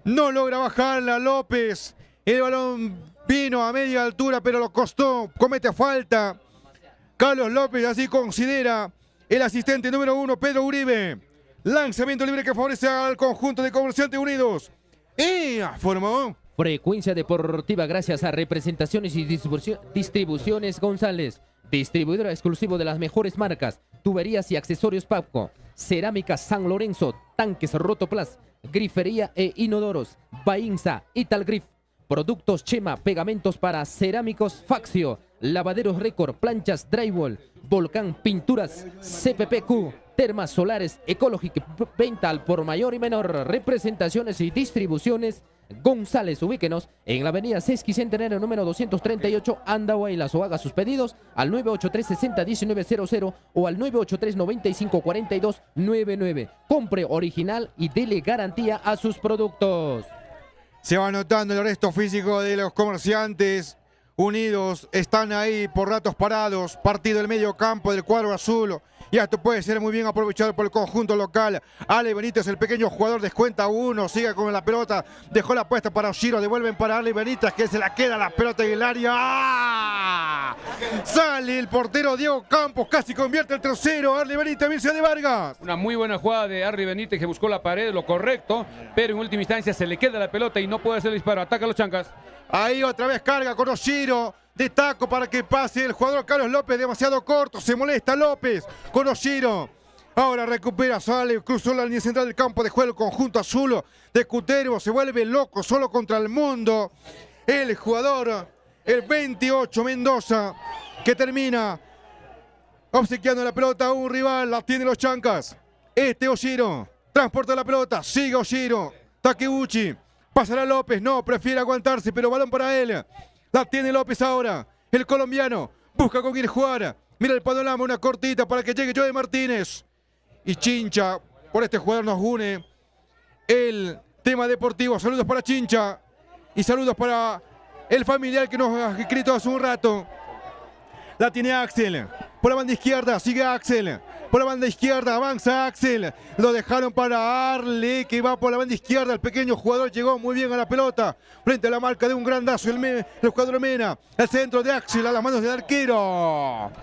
no logra bajarla López, el balón vino a media altura pero lo costó, comete falta, Carlos López así considera el asistente número 1, Pedro Uribe. Lanzamiento libre que favorece al conjunto de Comerciantes Unidos. Y formó. Frecuencia Deportiva gracias a Representaciones y Distribuciones González. Distribuidor exclusivo de las mejores marcas. Tuberías y accesorios Papco. Cerámica San Lorenzo. Tanques Rotoplas. Grifería e inodoros. Bainza. Italgrif. Productos Chema. Pegamentos para cerámicos Faxio. Lavaderos Récord. Planchas Drywall. Volcán Pinturas. CPPQ. Termas solares Ecologic, venta al por mayor y menor, representaciones y distribuciones González. Ubíquenos en la avenida Sesquicentenario número 238, Andahuaylas, o haga sus pedidos al 983-60-1900 o al 983-95-42-99. Compre original y dele garantía a sus productos. Se va notando el resto físico de los comerciantes unidos. Están ahí por ratos parados. Partido del medio campo del cuadro azul. Y esto puede ser muy bien aprovechado por el conjunto local. Ale Benítez, el pequeño jugador, descuenta uno. Sigue con la pelota. Dejó la apuesta para Oshiro. Devuelven para Ale Benítez, que se la queda la pelota en el área. ¡Ah! Sale el portero Diego Campos. Casi convierte el tercero. Ale Benítez, Mircea de Vargas. Una muy buena jugada de Arly Benítez, que buscó la pared, lo correcto, pero en última instancia se le queda la pelota y no puede hacer el disparo. Ataca a los Chancas. Ahí otra vez carga con Oshiro. De taco para que pase el jugador Carlos López, demasiado corto, se molesta López con Oshiro. Ahora recupera, sale, cruzó la línea central del campo de juego, el conjunto azul de Cutervo, se vuelve loco solo contra el mundo. El jugador, el 28 Mendoza, que termina obsequiando la pelota a un rival, la tiene los Chancas. Oshiro, transporta la pelota, sigue Oshiro, Takeuchi, pasará López, no, prefiere aguantarse, pero balón para él. La tiene López ahora, el colombiano, busca con quién jugar. Mira el panorama, una cortita para que llegue Joey Martínez. Y Chincha, por este jugador nos une el tema deportivo. Saludos para Chincha y saludos para el familiar que nos ha escrito hace un rato. La tiene Axel, por la banda izquierda, sigue Axel. Por la banda izquierda avanza Axel. Lo dejaron para Arle, que va por la banda izquierda. El pequeño jugador llegó muy bien a la pelota. Frente a la marca de un grandazo. El jugador Mena. El centro de Axel a las manos del arquero.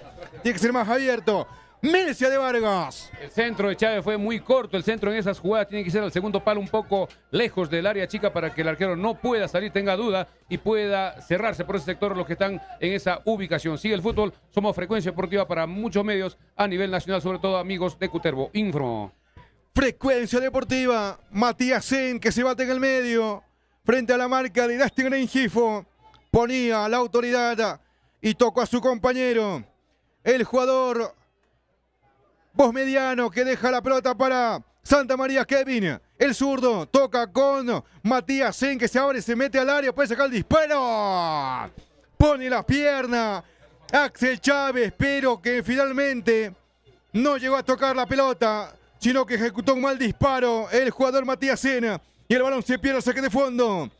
Tiene que ser más abierto. Mircea de Vargas. El centro de Chávez fue muy corto. El centro en esas jugadas tiene que ser al segundo palo, un poco lejos del área chica, para que el arquero no pueda salir, tenga duda y pueda cerrarse por ese sector los que están en esa ubicación. Sigue el fútbol. Somos Frecuencia Deportiva para muchos medios a nivel nacional, sobre todo amigos de Cutervo. Info. Frecuencia Deportiva. Matías Zen, que se bate en el medio. Frente a la marca de Dustin Rengifo. Ponía la autoridad y tocó a su compañero. El jugador voz mediano, que deja la pelota para Santa María Kevin. El zurdo toca con Matías Zen, que se abre, se mete al área, puede sacar el disparo. Pone la pierna Axel Chávez, pero que finalmente no llegó a tocar la pelota, sino que ejecutó un mal disparo el jugador Matías Zen. Y el balón se pierde al saque de fondo.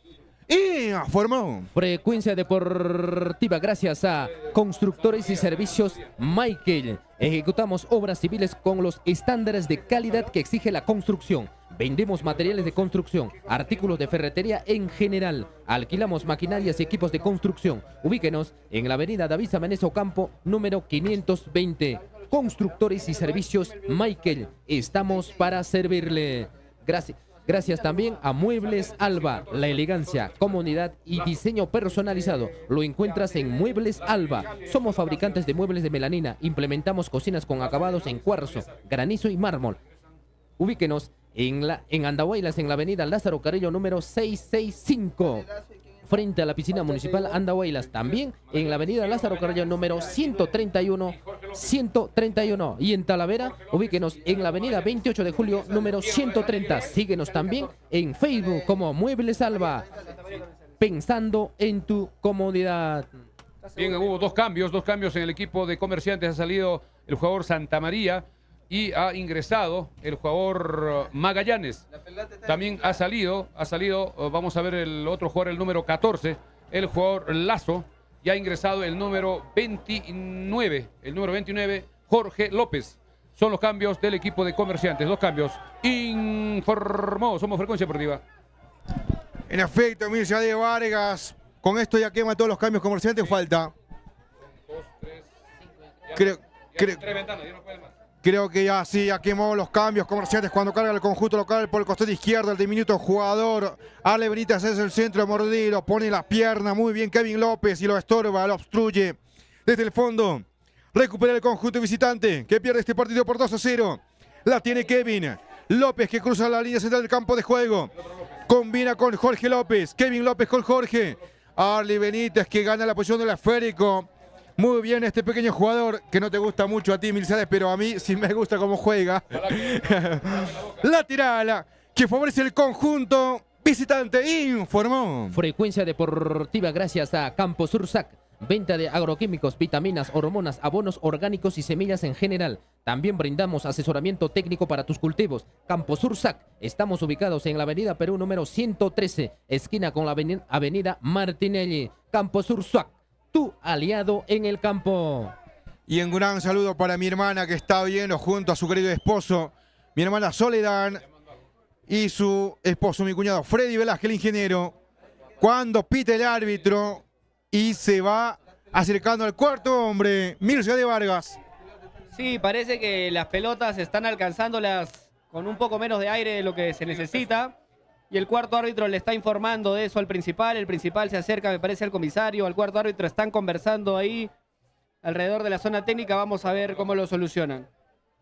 Y formó Frecuencia Deportiva gracias a Constructores y Servicios Michael. Ejecutamos obras civiles con los estándares de calidad que exige la construcción. Vendemos materiales de construcción, artículos de ferretería en general. Alquilamos maquinarias y equipos de construcción. Ubíquenos en la avenida David Samanez Ocampo, número 520. Constructores y Servicios Michael. Estamos para servirle. Gracias. Gracias también a Muebles Alba, la elegancia, comodidad y diseño personalizado. Lo encuentras en Muebles Alba. Somos fabricantes de muebles de melanina. Implementamos cocinas con acabados en cuarzo, granizo y mármol. Ubíquenos en Andahuaylas, en la avenida Lázaro Carrillo, número 665. Frente a la piscina municipal Andahuaylas, también en la avenida Lázaro Carrillo número 131. Y en Talavera, ubíquenos en la avenida 28 de julio número 130. Síguenos también en Facebook como Muebles Alba, pensando en tu comodidad. Bien, hubo dos cambios en el equipo de Comerciantes. Ha salido el jugador Santa María y ha ingresado el jugador Magallanes. También ha salido, vamos a ver el otro jugador, el número 14, el jugador Lazo, y ha ingresado el número 29, Jorge López. Son los cambios del equipo de Comerciantes, dos cambios. Informó, somos Frecuencia Deportiva. En efecto, Mircea de Vargas, con esto ya quema todos los cambios. Comerciantes, falta. 2, 3, 5. Creo que ya sí, ya quemó los cambios. Comerciantes cuando carga el conjunto local por el costado izquierdo, el diminuto jugador Ale Benítez es el centro mordido, pone la pierna muy bien Kevin López y lo estorba, lo obstruye desde el fondo. Recupera el conjunto visitante que pierde este partido por 2-0. La tiene Kevin López, que cruza la línea central del campo de juego. Combina con Jorge López, Kevin López con Jorge. Ale Benítez, que gana la posición del esférico. Muy bien este pequeño jugador, que no te gusta mucho a ti, Milceades, pero a mí sí me gusta cómo juega. Lateral, que favorece el conjunto visitante informó. Frecuencia deportiva gracias a Campo Sursac. Venta de agroquímicos, vitaminas, hormonas, abonos orgánicos y semillas en general. También brindamos asesoramiento técnico para tus cultivos. Campo Sursac. Estamos ubicados en la avenida Perú número 113, esquina con la avenida Martinelli. Campo Sursac, tu aliado en el campo. Y un gran saludo para mi hermana que está viendo junto a su querido esposo, mi hermana Soledad y su esposo, mi cuñado Freddy Velázquez, el ingeniero. Cuando pite el árbitro y se va acercando al cuarto hombre, Mircea de Vargas. Sí, parece que las pelotas están alcanzándolas con un poco menos de aire de lo que se necesita. Y el cuarto árbitro le está informando de eso al principal. El principal se acerca, me parece, al comisario, al cuarto árbitro. Están conversando ahí alrededor de la zona técnica. Vamos a ver cómo lo solucionan.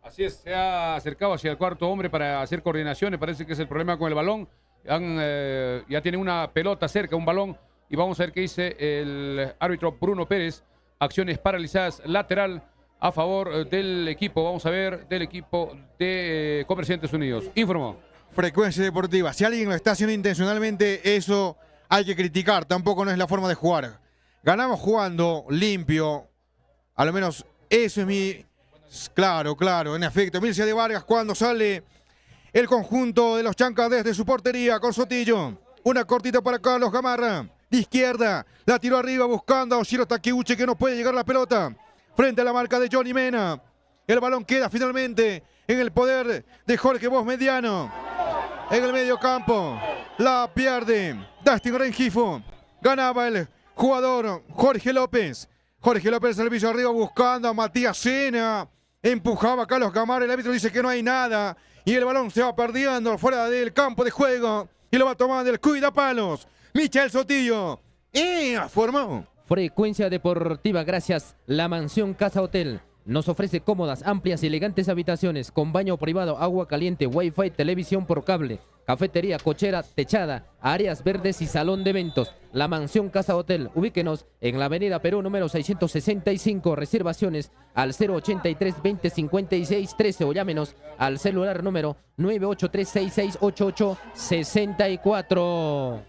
Así es, se ha acercado hacia el cuarto hombre para hacer coordinaciones. Parece que es el problema con el balón. Ya tienen una pelota cerca, un balón. Y vamos a ver qué dice el árbitro Bruno Pérez. Acciones paralizadas, lateral a favor del equipo. Vamos a ver, del equipo de Comerciantes Unidos. Informó. Frecuencia deportiva. Si alguien lo está haciendo intencionalmente, eso hay que criticar. Tampoco no es la forma de jugar. Ganamos jugando limpio. A lo menos eso es mi... Claro, en efecto. Mircea de Vargas cuando sale el conjunto de los Chancas desde su portería con Sotillo. Una cortita para Carlos Gamarra. De izquierda, la tiró arriba buscando a Oshiro Takeuchi que no puede llegar la pelota. Frente a la marca de Johnny Mena. El balón queda finalmente en el poder de Jorge Bosch Mediano. En el medio campo, la pierde Dustin Rengifo. Ganaba el jugador Jorge López. Jorge López servicio arriba buscando a Matías Sena. Empujaba a Carlos Gamarra. El árbitro dice que no hay nada. Y el balón se va perdiendo fuera del campo de juego. Y lo va tomando el cuidapalos. Michael Sotillo. Y formó. Frecuencia deportiva gracias La Mansión Casa Hotel. Nos ofrece cómodas, amplias y elegantes habitaciones con baño privado, agua caliente, wifi, televisión por cable, cafetería, cochera, techada, áreas verdes y salón de eventos. La Mansión Casa Hotel. Ubíquenos en la avenida Perú número 665. Reservaciones al 083 20 56 13 o llámenos al celular número 983668864.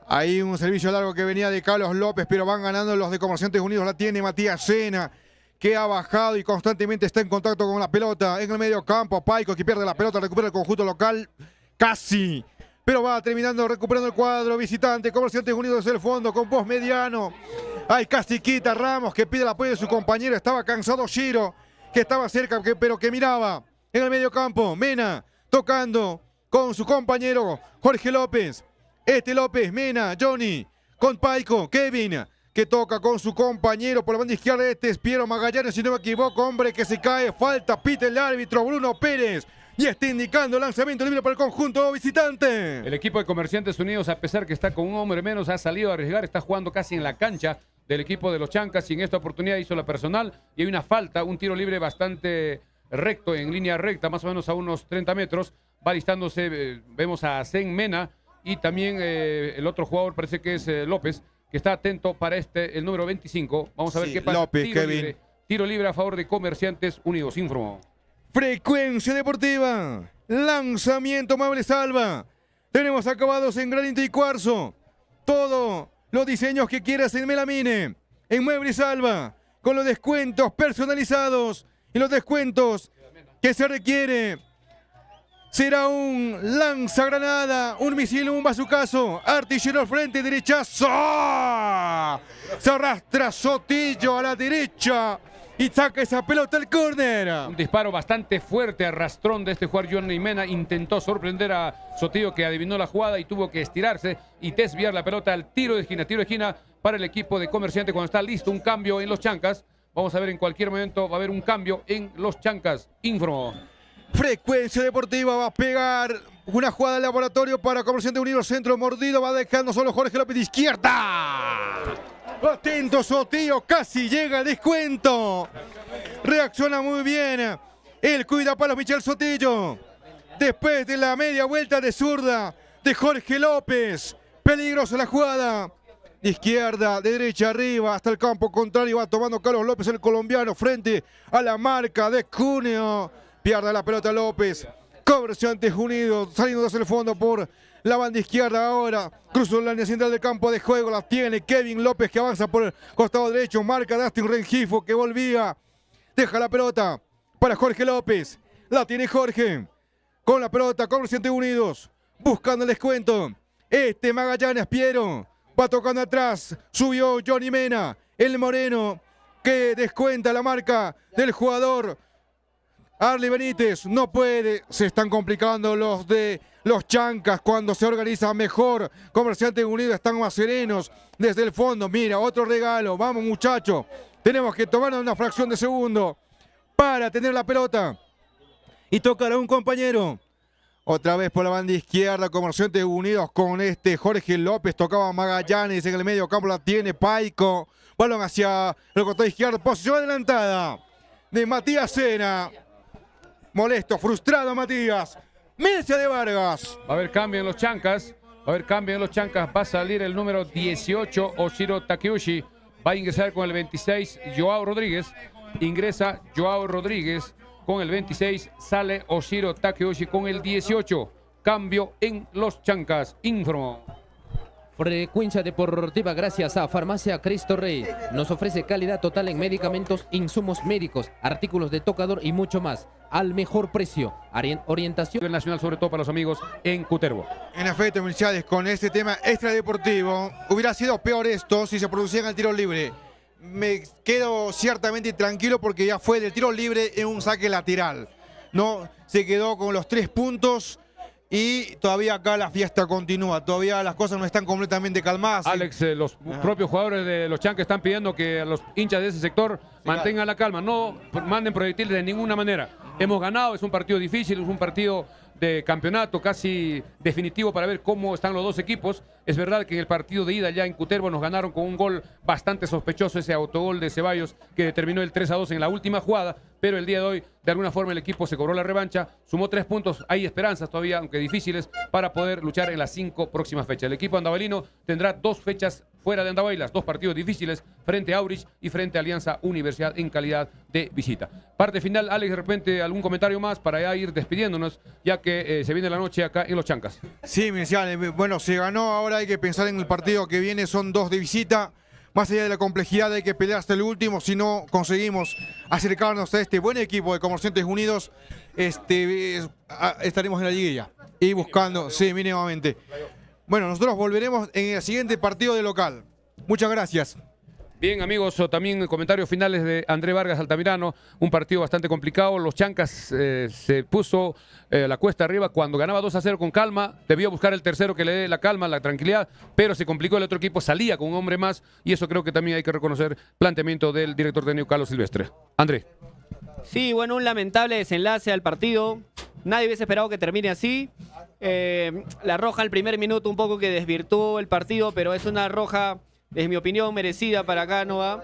Hay un servicio largo que venía de Carlos López, pero van ganando los de Comerciantes Unidos. La tiene Matías Sena, que ha bajado y constantemente está en contacto con la pelota. En el medio campo, Paico que pierde la pelota, recupera el conjunto local. Casi, pero va terminando recuperando el cuadro visitante. Comerciantes Unidos desde el fondo con Bosch Mediano. Hay Castiquita Ramos que pide el apoyo de su compañero. Estaba cansado Shiro, que estaba cerca, pero que miraba. En el medio campo, Mena tocando con su compañero Jorge López. López, Mena, Johnny, con Paico, Kevin, que toca con su compañero por la banda izquierda. Es Piero Magallanes, si no me equivoco, hombre que se cae, falta, pita el árbitro Bruno Pérez. Y está indicando lanzamiento libre para el conjunto visitante. El equipo de Comerciantes Unidos, a pesar que está con un hombre menos, ha salido a arriesgar, está jugando casi en la cancha del equipo de los Chancas y en esta oportunidad hizo la personal y hay una falta, un tiro libre bastante recto, en línea recta, más o menos a unos 30 metros. Va alistándose, vemos a Zen Mena y también el otro jugador, parece que es López, que está atento para el número 25. Vamos a ver qué pasa. López, Kevin. Tiro libre a favor de Comerciantes Unidos. Informó. Frecuencia deportiva. Lanzamiento Muebles Alba. Tenemos acabados en granito y cuarzo. Todos los diseños que quieras en melamine. En Muebles Alba. Con los descuentos personalizados y los descuentos que se requiere. Será un lanzagranada, un misil, un bazucazo. Artillero al frente, derechazo. Se arrastra Sotillo a la derecha y saca esa pelota al córner. Un disparo bastante fuerte, arrastrón de este jugador Johnny Mena. Intentó sorprender a Sotillo, que adivinó la jugada y tuvo que estirarse y desviar la pelota al tiro de esquina. Tiro de esquina para el equipo de Comerciante cuando está listo un cambio en los Chancas. Vamos a ver, en cualquier momento va a haber un cambio en los Chancas. Informó. Frecuencia deportiva va a pegar una jugada de laboratorio para Comerciante Unido. Centro mordido, va dejando solo Jorge López de izquierda. Atento Sotillo, casi llega el descuento. Reacciona muy bien el cuidapalos Michel Sotillo. Después de la media vuelta de zurda de Jorge López. Peligrosa la jugada. De izquierda, de derecha, arriba, hasta el campo contrario. Va tomando Carlos López, el colombiano, frente a la marca de Cuneo. Pierde la pelota López. Comerciantes Unidos saliendo hacia el fondo por la banda izquierda ahora. Cruzó la línea central del campo de juego. La tiene Kevin López que avanza por el costado derecho. Marca Dustin Rengifo que volvía. Deja la pelota para Jorge López. La tiene Jorge. Con la pelota, Comerciantes Unidos. Buscando el descuento. Magallanes Piero. Va tocando atrás. Subió Johnny Mena. El moreno que descuenta la marca del jugador Arley Benítez. No puede. Se están complicando los de los Chancas cuando se organiza mejor. Comerciantes Unidos están más serenos desde el fondo. Mira, otro regalo. Vamos, muchachos. Tenemos que tomarnos una fracción de segundo para tener la pelota. Y tocar a un compañero. Otra vez por la banda izquierda, Comerciantes Unidos con Jorge López. Tocaba Magallanes en el medio campo. La tiene Paico. Balón hacia el costado izquierdo. Posición adelantada de Matías Sena. Molesto, frustrado Matías. Mircea de Vargas. Va a haber cambio en los Chancas. Va a salir el número 18, Oshiro Takeuchi. Va a ingresar con el 26, Joao Rodríguez. Ingresa Joao Rodríguez con el 26. Sale Oshiro Takeuchi con el 18. Cambio en los Chancas. Informo. Frecuencia Deportiva gracias a Farmacia Cristo Rey. Nos ofrece calidad total en medicamentos, insumos médicos, artículos de tocador y mucho más. Al mejor precio. Orientación Nacional, sobre todo para los amigos en Cutervo. En efecto, Milciades, con este tema extradeportivo, hubiera sido peor esto si se producía en el tiro libre. Me quedo ciertamente tranquilo porque ya fue del tiro libre en un saque lateral. No se quedó con los 3 puntos. Y todavía acá la fiesta continúa, todavía las cosas no están completamente calmadas. Alex, los propios jugadores de los Chancas están pidiendo que a los hinchas de ese sector mantengan la calma, no manden proyectiles de ninguna manera. Hemos ganado, es un partido difícil, es un partido de campeonato casi definitivo para ver cómo están los dos equipos. Es verdad que en el partido de ida ya en Cutervo nos ganaron con un gol bastante sospechoso, ese autogol de Ceballos que determinó el 3-2 en la última jugada, pero el día de hoy de alguna forma el equipo se cobró la revancha, sumó 3 puntos, hay esperanzas todavía, aunque difíciles, para poder luchar en las 5 próximas fechas. El equipo andabalino tendrá 2 fechas fuera de Andahuaylas, 2 partidos difíciles frente a Aurich y frente a Alianza Universidad en calidad de visita. Parte final, Alex, de repente algún comentario más para ya ir despidiéndonos, ya que se viene la noche acá en los Chancas. Sí, bueno, se ganó, ahora hay que pensar en el partido que viene, son 2 de visita. Más allá de la complejidad hay que pelear hasta el último, si no conseguimos acercarnos a este buen equipo de Comerciantes Unidos, estaremos en la liguilla y buscando, sí, mínimamente. Bueno, nosotros volveremos en el siguiente partido de local. Muchas gracias. Bien, amigos, también comentarios finales de André Vargas Altamirano. Un partido bastante complicado. Los Chancas se puso la cuesta arriba cuando ganaba 2-0 con calma. Debió buscar el tercero que le dé la calma, la tranquilidad, pero se complicó el otro equipo, salía con un hombre más y eso creo que también hay que reconocer planteamiento del director técnico Carlos Silvestre. André. Sí, bueno, un lamentable desenlace al partido. Nadie hubiese esperado que termine así. La roja al primer minuto un poco que desvirtuó el partido, pero es una roja, desde mi opinión, merecida para Cánova.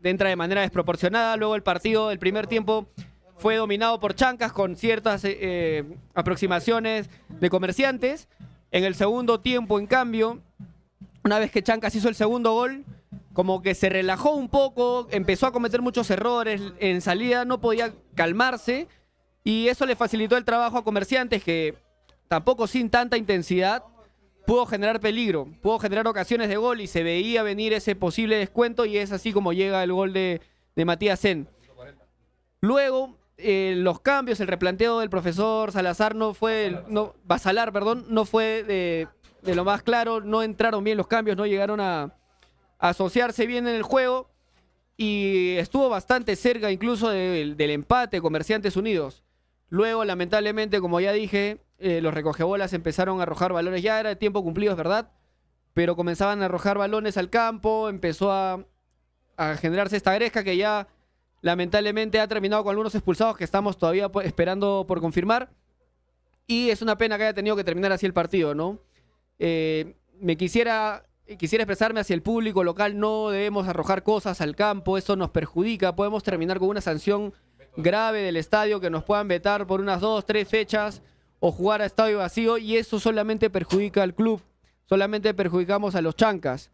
Entra de manera desproporcionada. Luego el partido, el primer tiempo, fue dominado por Chancas con ciertas aproximaciones de Comerciantes. En el segundo tiempo, en cambio, una vez que Chancas hizo el segundo gol, como que se relajó un poco, empezó a cometer muchos errores, en salida no podía calmarse y eso le facilitó el trabajo a Comerciantes, que tampoco sin tanta intensidad pudo generar peligro, pudo generar ocasiones de gol y se veía venir ese posible descuento y es así como llega el gol de Matías Sen. Luego, los cambios, el replanteo del profesor Salazar Basalar, no fue de lo más claro, no entraron bien los cambios, no llegaron a asociarse bien en el juego y estuvo bastante cerca incluso del empate Comerciantes Unidos. Luego, lamentablemente, como ya dije, los recogebolas empezaron a arrojar balones, ya era tiempo cumplido, es verdad, pero comenzaban a arrojar balones al campo, empezó a generarse esta gresca que ya lamentablemente ha terminado con algunos expulsados que estamos todavía esperando por confirmar y es una pena que haya tenido que terminar así el partido, ¿no? Quisiera expresarme hacia el público local, no debemos arrojar cosas al campo, eso nos perjudica, podemos terminar con una sanción grave del estadio que nos puedan vetar por unas 2 o 3 fechas o jugar a estadio vacío y eso solamente perjudica al club, solamente perjudicamos a los Chancas.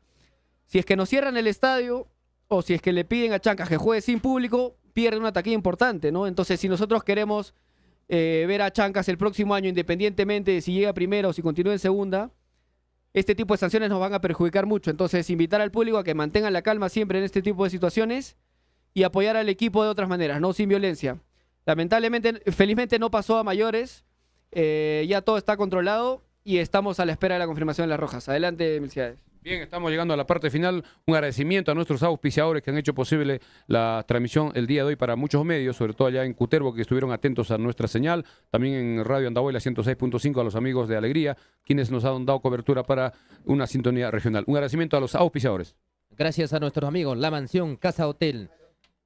Si es que nos cierran el estadio o si es que le piden a Chancas que juegue sin público, pierde una taquilla importante, ¿no? Entonces, si nosotros queremos ver a Chancas el próximo año, independientemente de si llega primero o si continúa en segunda, este tipo de sanciones nos van a perjudicar mucho. Entonces, invitar al público a que mantengan la calma siempre en este tipo de situaciones y apoyar al equipo de otras maneras, no sin violencia. Lamentablemente, felizmente no pasó a mayores, ya todo está controlado y estamos a la espera de la confirmación de las rojas. Adelante, Milciades. Bien, estamos llegando a la parte final. Un agradecimiento a nuestros auspiciadores que han hecho posible la transmisión el día de hoy para muchos medios, sobre todo allá en Cutervo, que estuvieron atentos a nuestra señal. También en Radio Andahuaylas 106.5 a los amigos de Alegría, quienes nos han dado cobertura para una sintonía regional. Un agradecimiento a los auspiciadores. Gracias a nuestros amigos La Mansión Casa Hotel.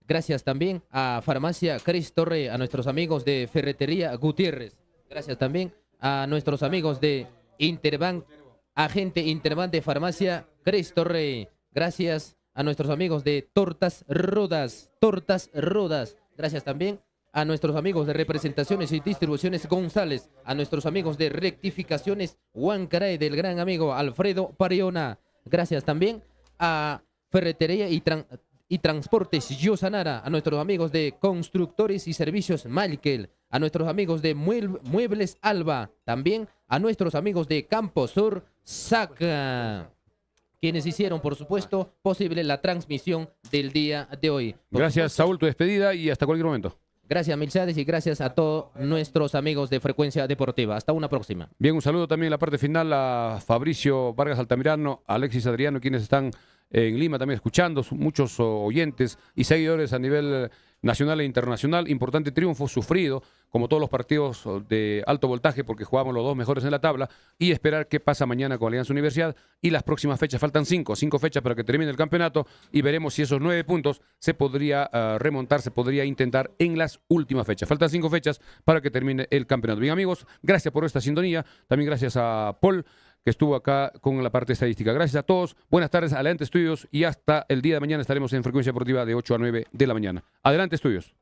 Gracias también a Farmacia Cris Torre, a nuestros amigos de Ferretería Gutiérrez. Gracias también a nuestros amigos de Interbank, agente Interbank de Farmacia Cris Torre. Gracias a nuestros amigos de Tortas Rodas. Gracias también a nuestros amigos de Representaciones y Distribuciones González, a nuestros amigos de Rectificaciones Huancaray del gran amigo Alfredo Pariona. Gracias también a Ferretería y Transportes Yosanara, a nuestros amigos de Constructores y Servicios Malkel, a nuestros amigos de Muebles Alba, también a nuestros amigos de Campo Sur Saca, quienes hicieron, por supuesto, posible la transmisión del día de hoy. Gracias, Saúl, tu despedida y hasta cualquier momento. Gracias, Milciades, y gracias a todos nuestros amigos de Frecuencia Deportiva. Hasta una próxima. Bien, un saludo también en la parte final a Fabricio Vargas Altamirano, a Alexis Adriano, quienes están en Lima también escuchando, muchos oyentes y seguidores a nivel nacional e internacional. Importante triunfo sufrido, como todos los partidos de alto voltaje, porque jugamos los dos mejores en la tabla, y esperar qué pasa mañana con Alianza Universidad y las próximas fechas. Faltan cinco fechas para que termine el campeonato y veremos si esos 9 puntos se podría remontar, se podría intentar en las últimas fechas. Faltan 5 fechas para que termine el campeonato. Bien, amigos, gracias por esta sintonía. También gracias a Paul, que estuvo acá con la parte estadística. Gracias a todos. Buenas tardes, adelante estudios, y hasta el día de mañana estaremos en Frecuencia Deportiva de 8 a 9 de la mañana. Adelante estudios.